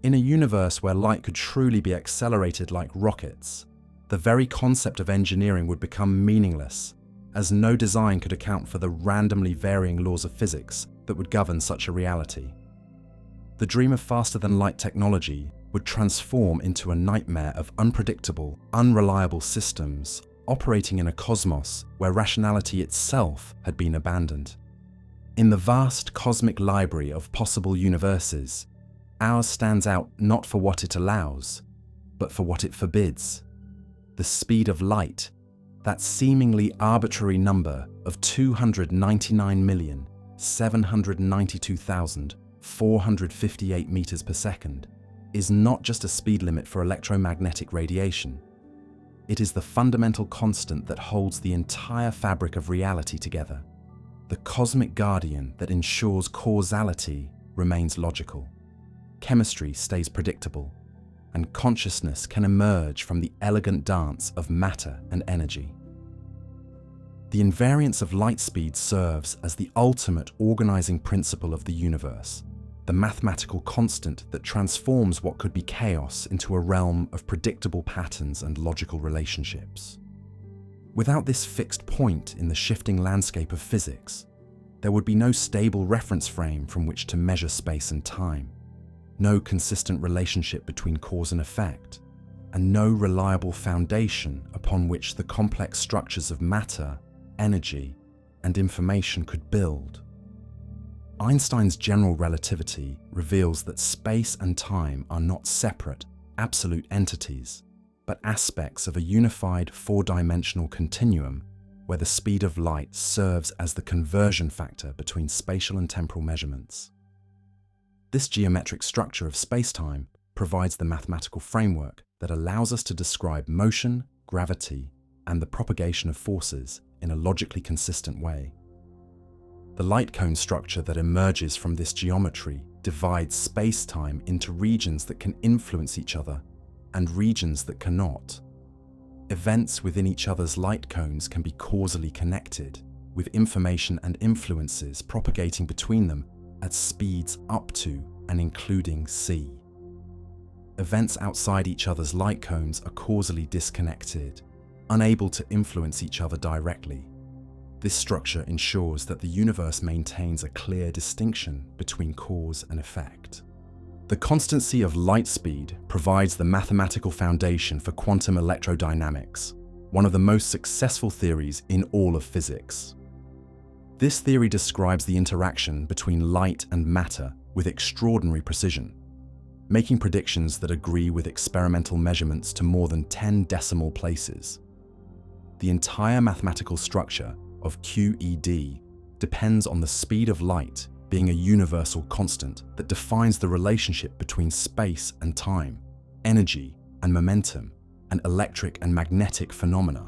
In a universe where light could truly be accelerated like rockets, the very concept of engineering would become meaningless, as no design could account for the randomly varying laws of physics that would govern such a reality. The dream of faster-than-light technology would transform into a nightmare of unpredictable, unreliable systems operating in a cosmos where rationality itself had been abandoned. In the vast cosmic library of possible universes, ours stands out not for what it allows, but for what it forbids. The speed of light, that seemingly arbitrary number of 299,792,458 meters per second, is not just a speed limit for electromagnetic radiation. It is the fundamental constant that holds the entire fabric of reality together. The cosmic guardian that ensures causality remains logical. Chemistry stays predictable, and consciousness can emerge from the elegant dance of matter and energy. The invariance of light speed serves as the ultimate organizing principle of the universe, the mathematical constant that transforms what could be chaos into a realm of predictable patterns and logical relationships. Without this fixed point in the shifting landscape of physics, there would be no stable reference frame from which to measure space and time, no consistent relationship between cause and effect, and no reliable foundation upon which the complex structures of matter, energy, and information could build. Einstein's general relativity reveals that space and time are not separate, absolute entities, but aspects of a unified four-dimensional continuum where the speed of light serves as the conversion factor between spatial and temporal measurements. This geometric structure of space-time provides the mathematical framework that allows us to describe motion, gravity, and the propagation of forces in a logically consistent way. The light cone structure that emerges from this geometry divides space-time into regions that can influence each other and regions that cannot. Events within each other's light cones can be causally connected, with information and influences propagating between them at speeds up to and including c. Events outside each other's light cones are causally disconnected, unable to influence each other directly. This structure ensures that the universe maintains a clear distinction between cause and effect. The constancy of light speed provides the mathematical foundation for quantum electrodynamics, one of the most successful theories in all of physics. This theory describes the interaction between light and matter with extraordinary precision, making predictions that agree with experimental measurements to more than 10 decimal places. The entire mathematical structure of QED depends on the speed of light being a universal constant that defines the relationship between space and time, energy and momentum, and electric and magnetic phenomena.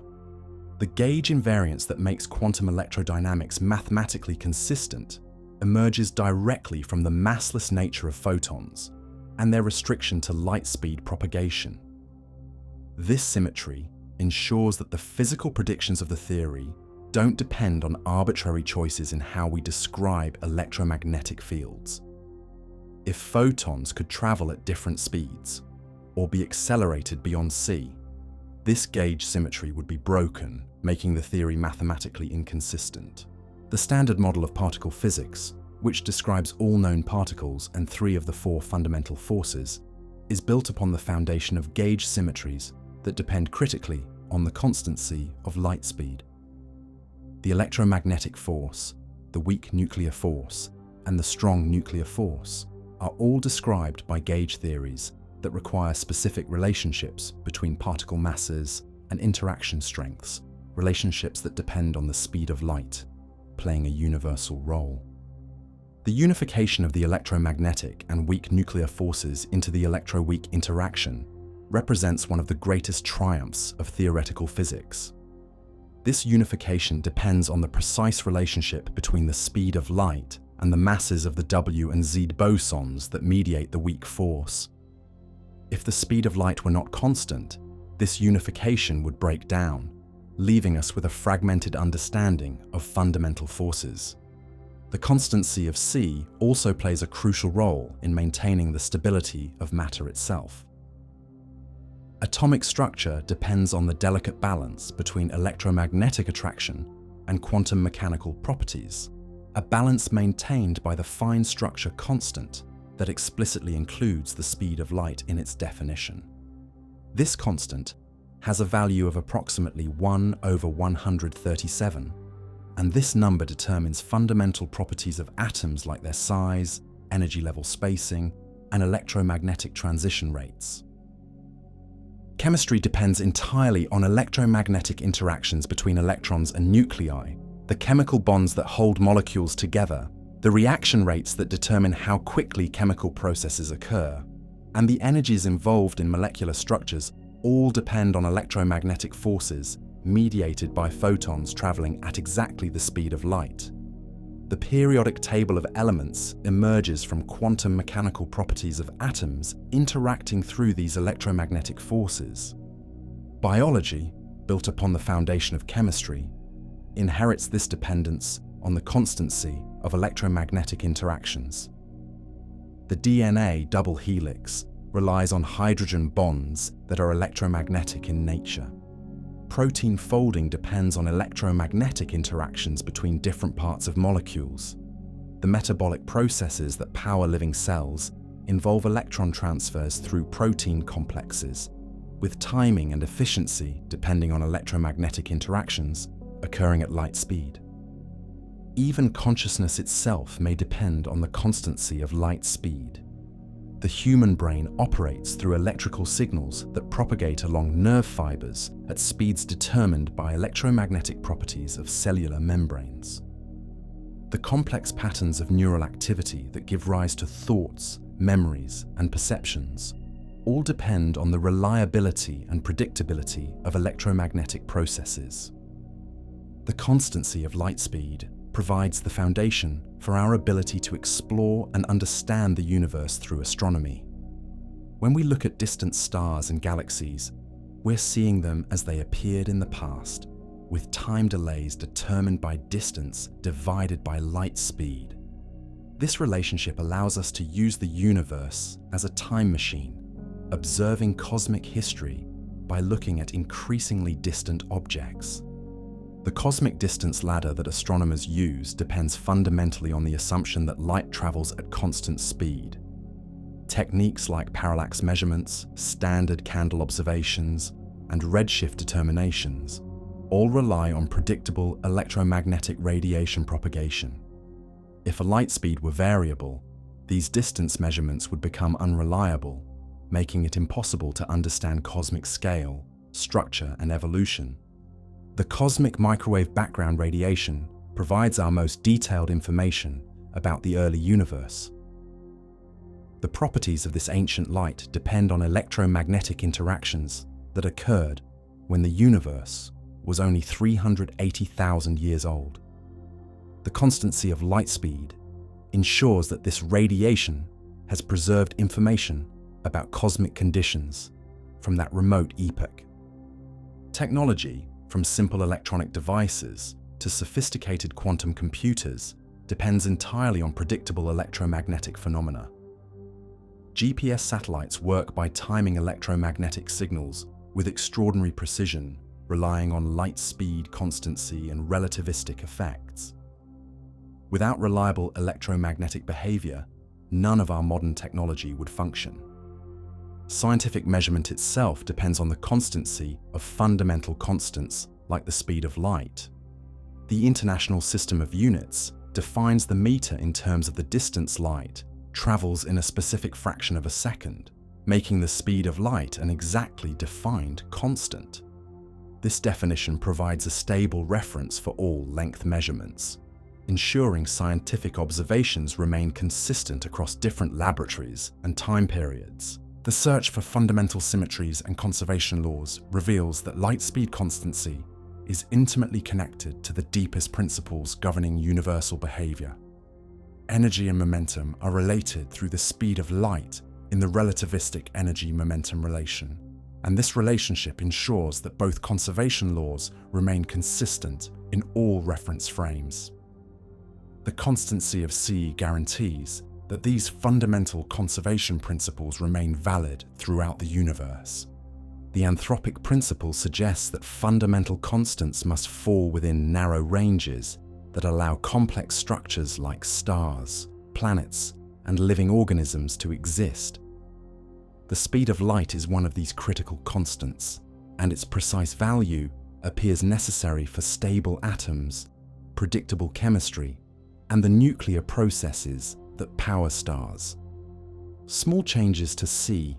The gauge invariance that makes quantum electrodynamics mathematically consistent emerges directly from the massless nature of photons and their restriction to light speed propagation. This symmetry ensures that the physical predictions of the theory don't depend on arbitrary choices in how we describe electromagnetic fields. If photons could travel at different speeds, or be accelerated beyond c, this gauge symmetry would be broken, making the theory mathematically inconsistent. The standard model of particle physics, which describes all known particles and 3 of the 4 fundamental forces, is built upon the foundation of gauge symmetries that depend critically on the constancy of light speed. The electromagnetic force, the weak nuclear force, and the strong nuclear force are all described by gauge theories that require specific relationships between particle masses and interaction strengths, relationships that depend on the speed of light, playing a universal role. The unification of the electromagnetic and weak nuclear forces into the electro-weak interaction represents one of the greatest triumphs of theoretical physics. This unification depends on the precise relationship between the speed of light and the masses of the W and Z bosons that mediate the weak force. If the speed of light were not constant, this unification would break down, leaving us with a fragmented understanding of fundamental forces. The constancy of C also plays a crucial role in maintaining the stability of matter itself. Atomic structure depends on the delicate balance between electromagnetic attraction and quantum mechanical properties, a balance maintained by the fine structure constant that explicitly includes the speed of light in its definition. This constant has a value of approximately 1/137, and this number determines fundamental properties of atoms like their size, energy level spacing, and electromagnetic transition rates. Chemistry depends entirely on electromagnetic interactions between electrons and nuclei, the chemical bonds that hold molecules together, the reaction rates that determine how quickly chemical processes occur, and the energies involved in molecular structures all depend on electromagnetic forces mediated by photons traveling at exactly the speed of light. The periodic table of elements emerges from quantum mechanical properties of atoms interacting through these electromagnetic forces. Biology, built upon the foundation of chemistry, inherits this dependence on the constancy of electromagnetic interactions. The DNA double helix relies on hydrogen bonds that are electromagnetic in nature. Protein folding depends on electromagnetic interactions between different parts of molecules. The metabolic processes that power living cells involve electron transfers through protein complexes, with timing and efficiency depending on electromagnetic interactions occurring at light speed. Even consciousness itself may depend on the constancy of light speed. The human brain operates through electrical signals that propagate along nerve fibers at speeds determined by electromagnetic properties of cellular membranes. The complex patterns of neural activity that give rise to thoughts, memories, and perceptions all depend on the reliability and predictability of electromagnetic processes. The constancy of light speed provides the foundation for our ability to explore and understand the universe through astronomy. When we look at distant stars and galaxies, we're seeing them as they appeared in the past, with time delays determined by distance divided by light speed. This relationship allows us to use the universe as a time machine, observing cosmic history by looking at increasingly distant objects. The cosmic distance ladder that astronomers use depends fundamentally on the assumption that light travels at constant speed. Techniques like parallax measurements, standard candle observations, and redshift determinations all rely on predictable electromagnetic radiation propagation. If a light speed were variable, these distance measurements would become unreliable, making it impossible to understand cosmic scale, structure, and evolution. The cosmic microwave background radiation provides our most detailed information about the early universe. The properties of this ancient light depend on electromagnetic interactions that occurred when the universe was only 380,000 years old. The constancy of light speed ensures that this radiation has preserved information about cosmic conditions from that remote epoch. Technology, from simple electronic devices to sophisticated quantum computers, depends entirely on predictable electromagnetic phenomena. GPS satellites work by timing electromagnetic signals with extraordinary precision, relying on light speed, constancy, and relativistic effects. Without reliable electromagnetic behavior, none of our modern technology would function. Scientific measurement itself depends on the constancy of fundamental constants like the speed of light. The International System of Units defines the meter in terms of the distance light travels in a specific fraction of a second, making the speed of light an exactly defined constant. This definition provides a stable reference for all length measurements, ensuring scientific observations remain consistent across different laboratories and time periods. The search for fundamental symmetries and conservation laws reveals that light speed constancy is intimately connected to the deepest principles governing universal behavior. Energy and momentum are related through the speed of light in the relativistic energy-momentum relation, and this relationship ensures that both conservation laws remain consistent in all reference frames. The constancy of c guarantees that these fundamental conservation principles remain valid throughout the universe. The anthropic principle suggests that fundamental constants must fall within narrow ranges that allow complex structures like stars, planets, and living organisms to exist. The speed of light is one of these critical constants, and its precise value appears necessary for stable atoms, predictable chemistry, and the nuclear processes that power stars. Small changes to c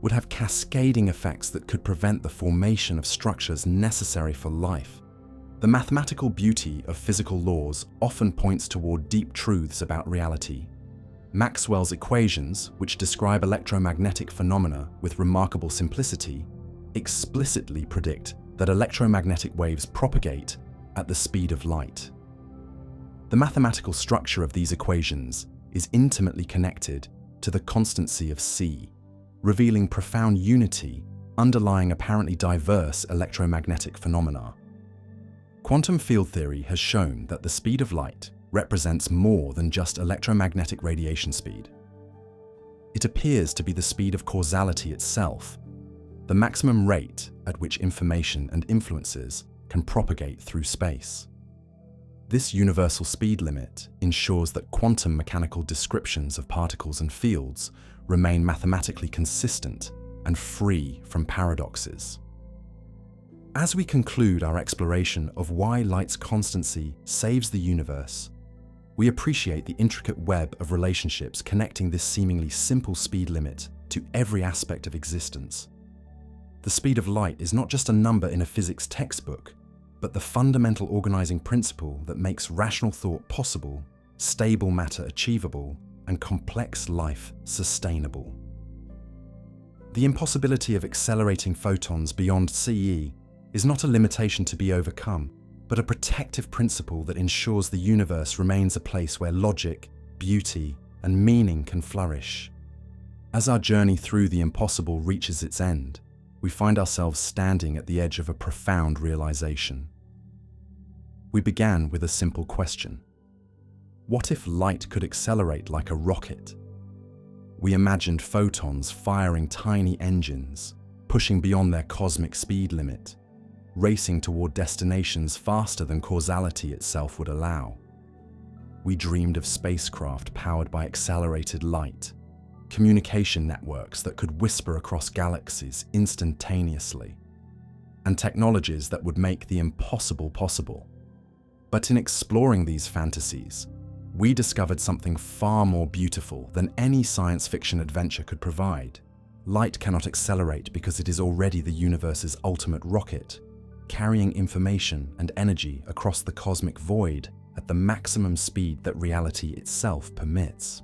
would have cascading effects that could prevent the formation of structures necessary for life. The mathematical beauty of physical laws often points toward deep truths about reality. Maxwell's equations, which describe electromagnetic phenomena with remarkable simplicity, explicitly predict that electromagnetic waves propagate at the speed of light. The mathematical structure of these equations is intimately connected to the constancy of c, revealing profound unity underlying apparently diverse electromagnetic phenomena. Quantum field theory has shown that the speed of light represents more than just electromagnetic radiation speed. It appears to be the speed of causality itself, the maximum rate at which information and influences can propagate through space. This universal speed limit ensures that quantum mechanical descriptions of particles and fields remain mathematically consistent and free from paradoxes. As we conclude our exploration of why light's constancy saves the universe, we appreciate the intricate web of relationships connecting this seemingly simple speed limit to every aspect of existence. The speed of light is not just a number in a physics textbook, but the fundamental organizing principle that makes rational thought possible, stable matter achievable, and complex life sustainable. The impossibility of accelerating photons beyond CE is not a limitation to be overcome, but a protective principle that ensures the universe remains a place where logic, beauty, and meaning can flourish. As our journey through the impossible reaches its end, we find ourselves standing at the edge of a profound realization. We began with a simple question. What if light could accelerate like a rocket? We imagined photons firing tiny engines, pushing beyond their cosmic speed limit, racing toward destinations faster than causality itself would allow. We dreamed of spacecraft powered by accelerated light, communication networks that could whisper across galaxies instantaneously, and technologies that would make the impossible possible. But in exploring these fantasies, we discovered something far more beautiful than any science fiction adventure could provide. Light cannot accelerate because it is already the universe's ultimate rocket, carrying information and energy across the cosmic void at the maximum speed that reality itself permits.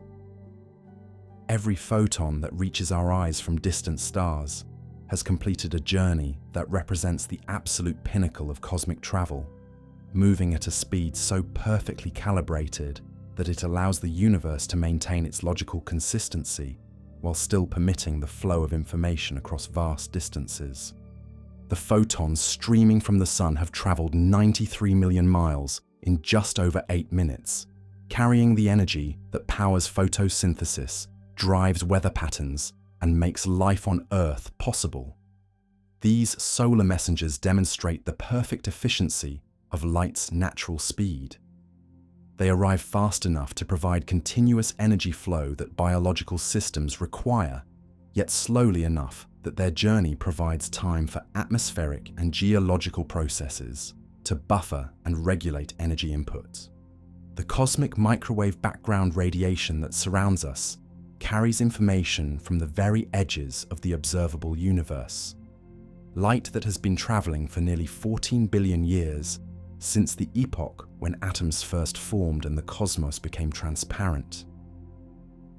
Every photon that reaches our eyes from distant stars has completed a journey that represents the absolute pinnacle of cosmic travel, moving at a speed so perfectly calibrated that it allows the universe to maintain its logical consistency while still permitting the flow of information across vast distances. The photons streaming from the sun have traveled 93 million miles in just over 8 minutes, carrying the energy that powers photosynthesis, drives weather patterns, and makes life on Earth possible. These solar messengers demonstrate the perfect efficiency of light's natural speed. They arrive fast enough to provide continuous energy flow that biological systems require, yet slowly enough that their journey provides time for atmospheric and geological processes to buffer and regulate energy input. The cosmic microwave background radiation that surrounds us carries information from the very edges of the observable universe. Light that has been traveling for nearly 14 billion years since the epoch when atoms first formed and the cosmos became transparent.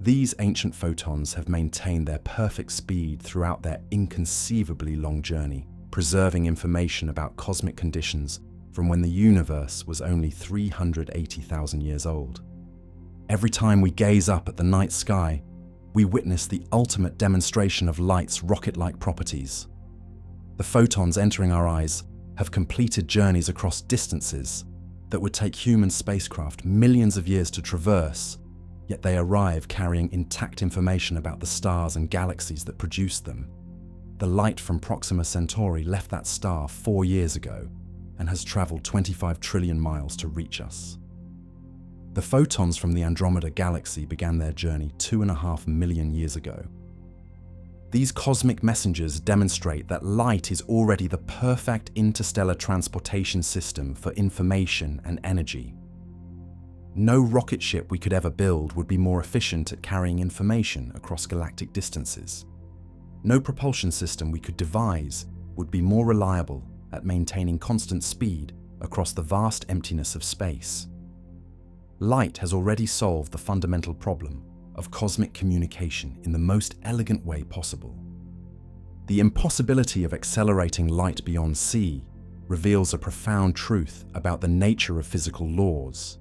These ancient photons have maintained their perfect speed throughout their inconceivably long journey, preserving information about cosmic conditions from when the universe was only 380,000 years old. Every time we gaze up at the night sky, we witness the ultimate demonstration of light's rocket-like properties. The photons entering our eyes have completed journeys across distances that would take human spacecraft millions of years to traverse, yet they arrive carrying intact information about the stars and galaxies that produced them. The light from Proxima Centauri left that star 4 years ago and has traveled 25 trillion miles to reach us. The photons from the Andromeda Galaxy began their journey 2.5 million years ago. These cosmic messengers demonstrate that light is already the perfect interstellar transportation system for information and energy. No rocket ship we could ever build would be more efficient at carrying information across galactic distances. No propulsion system we could devise would be more reliable at maintaining constant speed across the vast emptiness of space. Light has already solved the fundamental problem of cosmic communication in the most elegant way possible. The impossibility of accelerating light beyond C reveals a profound truth about the nature of physical laws.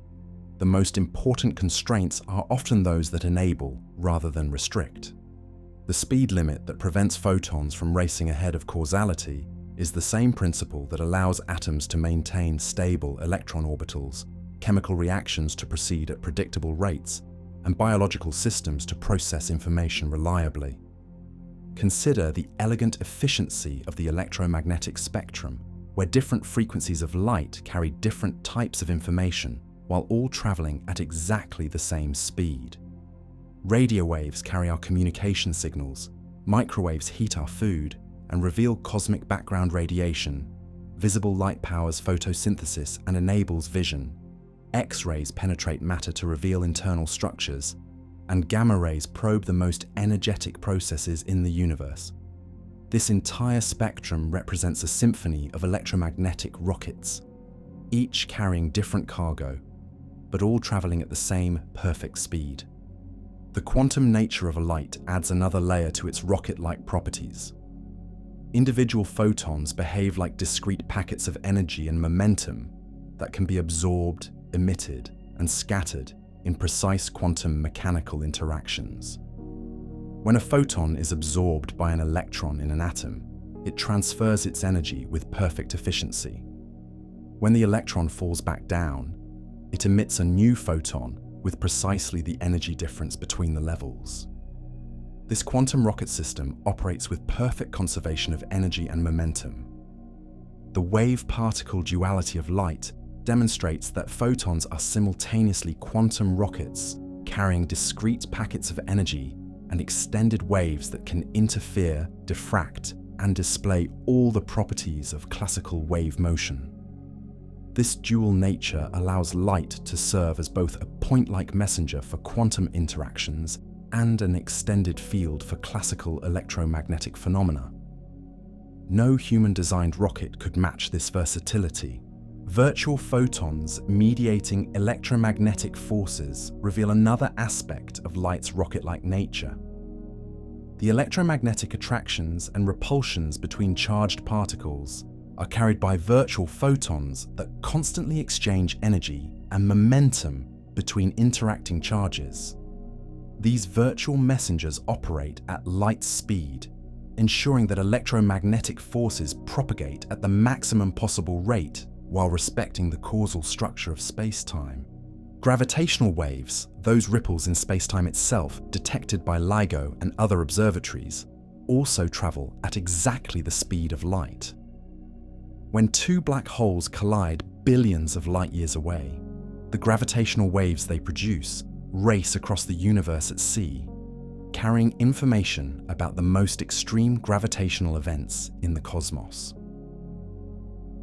The most important constraints are often those that enable rather than restrict. The speed limit that prevents photons from racing ahead of causality is the same principle that allows atoms to maintain stable electron orbitals, chemical reactions to proceed at predictable rates, and biological systems to process information reliably. Consider the elegant efficiency of the electromagnetic spectrum, where different frequencies of light carry different types of information while all traveling at exactly the same speed. Radio waves carry our communication signals, microwaves heat our food and reveal cosmic background radiation. Visible light powers photosynthesis and enables vision. X-rays penetrate matter to reveal internal structures, and gamma rays probe the most energetic processes in the universe. This entire spectrum represents a symphony of electromagnetic rockets, each carrying different cargo, but all traveling at the same perfect speed. The quantum nature of a light adds another layer to its rocket-like properties. Individual photons behave like discrete packets of energy and momentum that can be absorbed, emitted, and scattered in precise quantum mechanical interactions. When a photon is absorbed by an electron in an atom, it transfers its energy with perfect efficiency. When the electron falls back down, it emits a new photon with precisely the energy difference between the levels. This quantum rocket system operates with perfect conservation of energy and momentum. The wave-particle duality of light demonstrates that photons are simultaneously quantum rockets carrying discrete packets of energy and extended waves that can interfere, diffract, and display all the properties of classical wave motion. This dual nature allows light to serve as both a point-like messenger for quantum interactions and an extended field for classical electromagnetic phenomena. No human-designed rocket could match this versatility. Virtual photons mediating electromagnetic forces reveal another aspect of light's rocket-like nature. The electromagnetic attractions and repulsions between charged particles are carried by virtual photons that constantly exchange energy and momentum between interacting charges. These virtual messengers operate at light speed, ensuring that electromagnetic forces propagate at the maximum possible rate while respecting the causal structure of space-time. Gravitational waves, those ripples in space-time itself detected by LIGO and other observatories, also travel at exactly the speed of light. When two black holes collide billions of light years away, the gravitational waves they produce race across the universe at sea, carrying information about the most extreme gravitational events in the cosmos.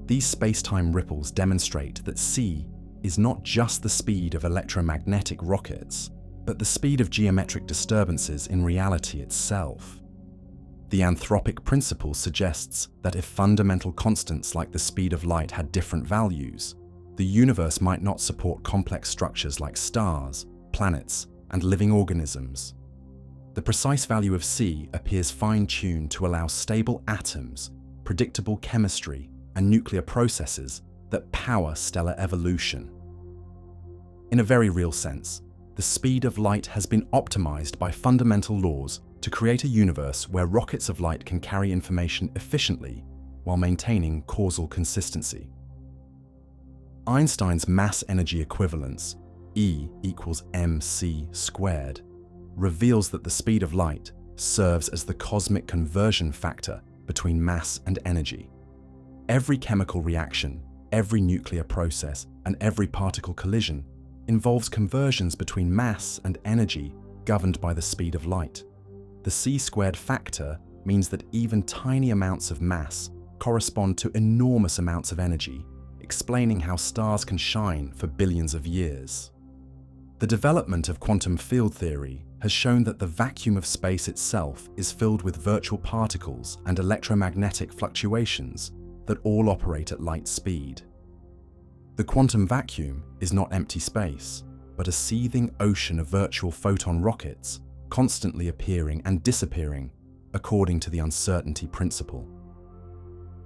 These space-time ripples demonstrate that c is not just the speed of electromagnetic rockets, but the speed of geometric disturbances in reality itself. The anthropic principle suggests that if fundamental constants like the speed of light had different values, the universe might not support complex structures like stars, planets, and living organisms. The precise value of c appears fine-tuned to allow stable atoms, predictable chemistry, and nuclear processes that power stellar evolution. In a very real sense, the speed of light has been optimized by fundamental laws to create a universe where rockets of light can carry information efficiently while maintaining causal consistency. Einstein's mass-energy equivalence, E equals mc squared, reveals that the speed of light serves as the cosmic conversion factor between mass and energy. Every chemical reaction, every nuclear process, and every particle collision involves conversions between mass and energy governed by the speed of light. The c-squared factor means that even tiny amounts of mass correspond to enormous amounts of energy, explaining how stars can shine for billions of years. The development of quantum field theory has shown that the vacuum of space itself is filled with virtual particles and electromagnetic fluctuations that all operate at light speed. The quantum vacuum is not empty space, but a seething ocean of virtual photon rockets constantly appearing and disappearing according to the uncertainty principle.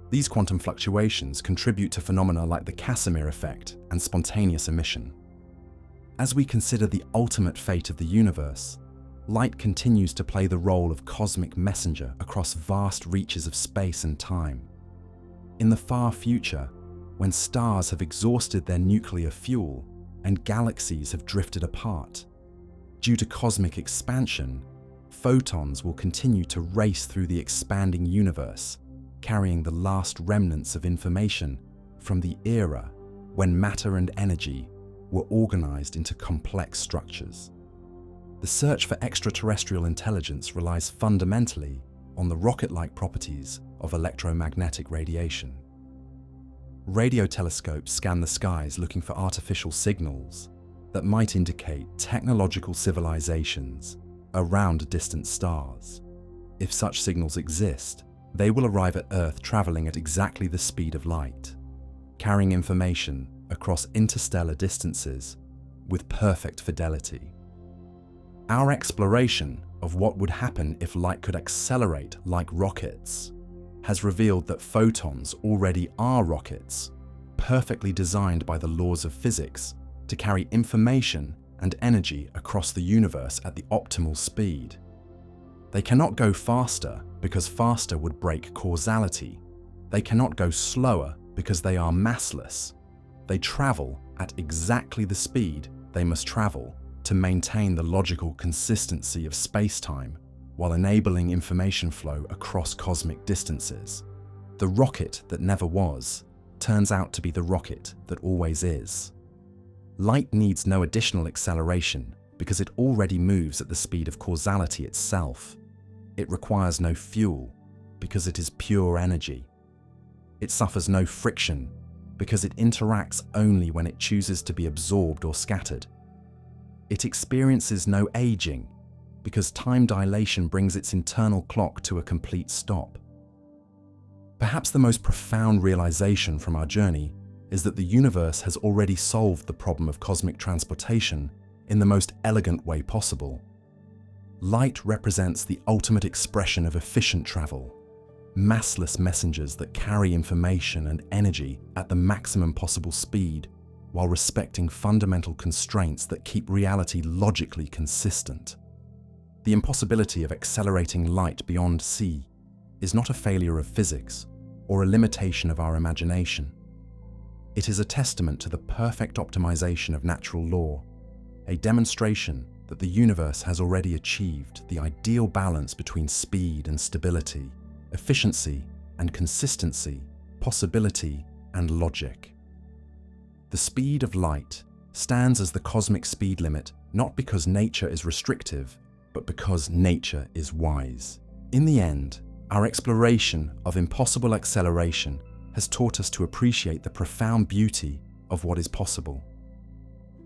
These quantum fluctuations contribute to phenomena like the Casimir effect and spontaneous emission. As we consider the ultimate fate of the universe, light continues to play the role of cosmic messenger across vast reaches of space and time. In the far future, when stars have exhausted their nuclear fuel and galaxies have drifted apart, due to cosmic expansion, photons will continue to race through the expanding universe, carrying the last remnants of information from the era when matter and energy were organized into complex structures. The search for extraterrestrial intelligence relies fundamentally on the rocket-like properties of electromagnetic radiation. Radio telescopes scan the skies looking for artificial signals that might indicate technological civilizations around distant stars. If such signals exist, they will arrive at Earth traveling at exactly the speed of light, carrying information across interstellar distances with perfect fidelity. Our exploration of what would happen if light could accelerate like rockets has revealed that photons already are rockets, perfectly designed by the laws of physics to carry information and energy across the universe at the optimal speed. They cannot go faster because faster would break causality. They cannot go slower because they are massless. They travel at exactly the speed they must travel to maintain the logical consistency of space-time while enabling information flow across cosmic distances. The rocket that never was turns out to be the rocket that always is. Light needs no additional acceleration because it already moves at the speed of causality itself. It requires no fuel because it is pure energy. It suffers no friction because it interacts only when it chooses to be absorbed or scattered. It experiences no aging because time dilation brings its internal clock to a complete stop. Perhaps the most profound realization from our journey is that the universe has already solved the problem of cosmic transportation in the most elegant way possible. Light represents the ultimate expression of efficient travel, massless messengers that carry information and energy at the maximum possible speed while respecting fundamental constraints that keep reality logically consistent. The impossibility of accelerating light beyond c is not a failure of physics or a limitation of our imagination. It is a testament to the perfect optimization of natural law, a demonstration that the universe has already achieved the ideal balance between speed and stability, efficiency and consistency, possibility and logic. The speed of light stands as the cosmic speed limit not because nature is restrictive, but because nature is wise. In the end, our exploration of impossible acceleration has taught us to appreciate the profound beauty of what is possible.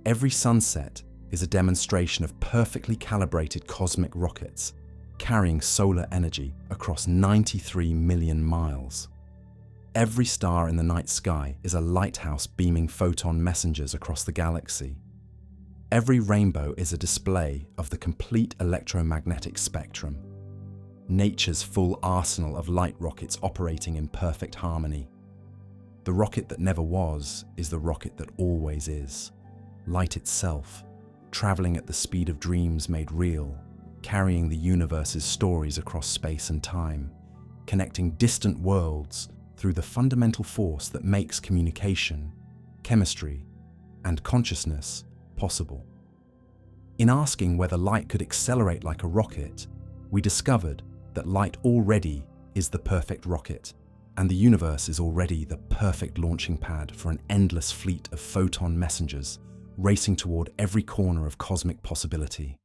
Every sunset is a demonstration of perfectly calibrated cosmic rockets carrying solar energy across 93 million miles. Every star in the night sky is a lighthouse beaming photon messengers across the galaxy. Every rainbow is a display of the complete electromagnetic spectrum, nature's full arsenal of light rockets operating in perfect harmony. The rocket that never was is the rocket that always is, light itself, traveling at the speed of dreams made real, carrying the universe's stories across space and time, connecting distant worlds through the fundamental force that makes communication, chemistry, and consciousness possible. In asking whether light could accelerate like a rocket, we discovered that light already is the perfect rocket, and the universe is already the perfect launching pad for an endless fleet of photon messengers racing toward every corner of cosmic possibility.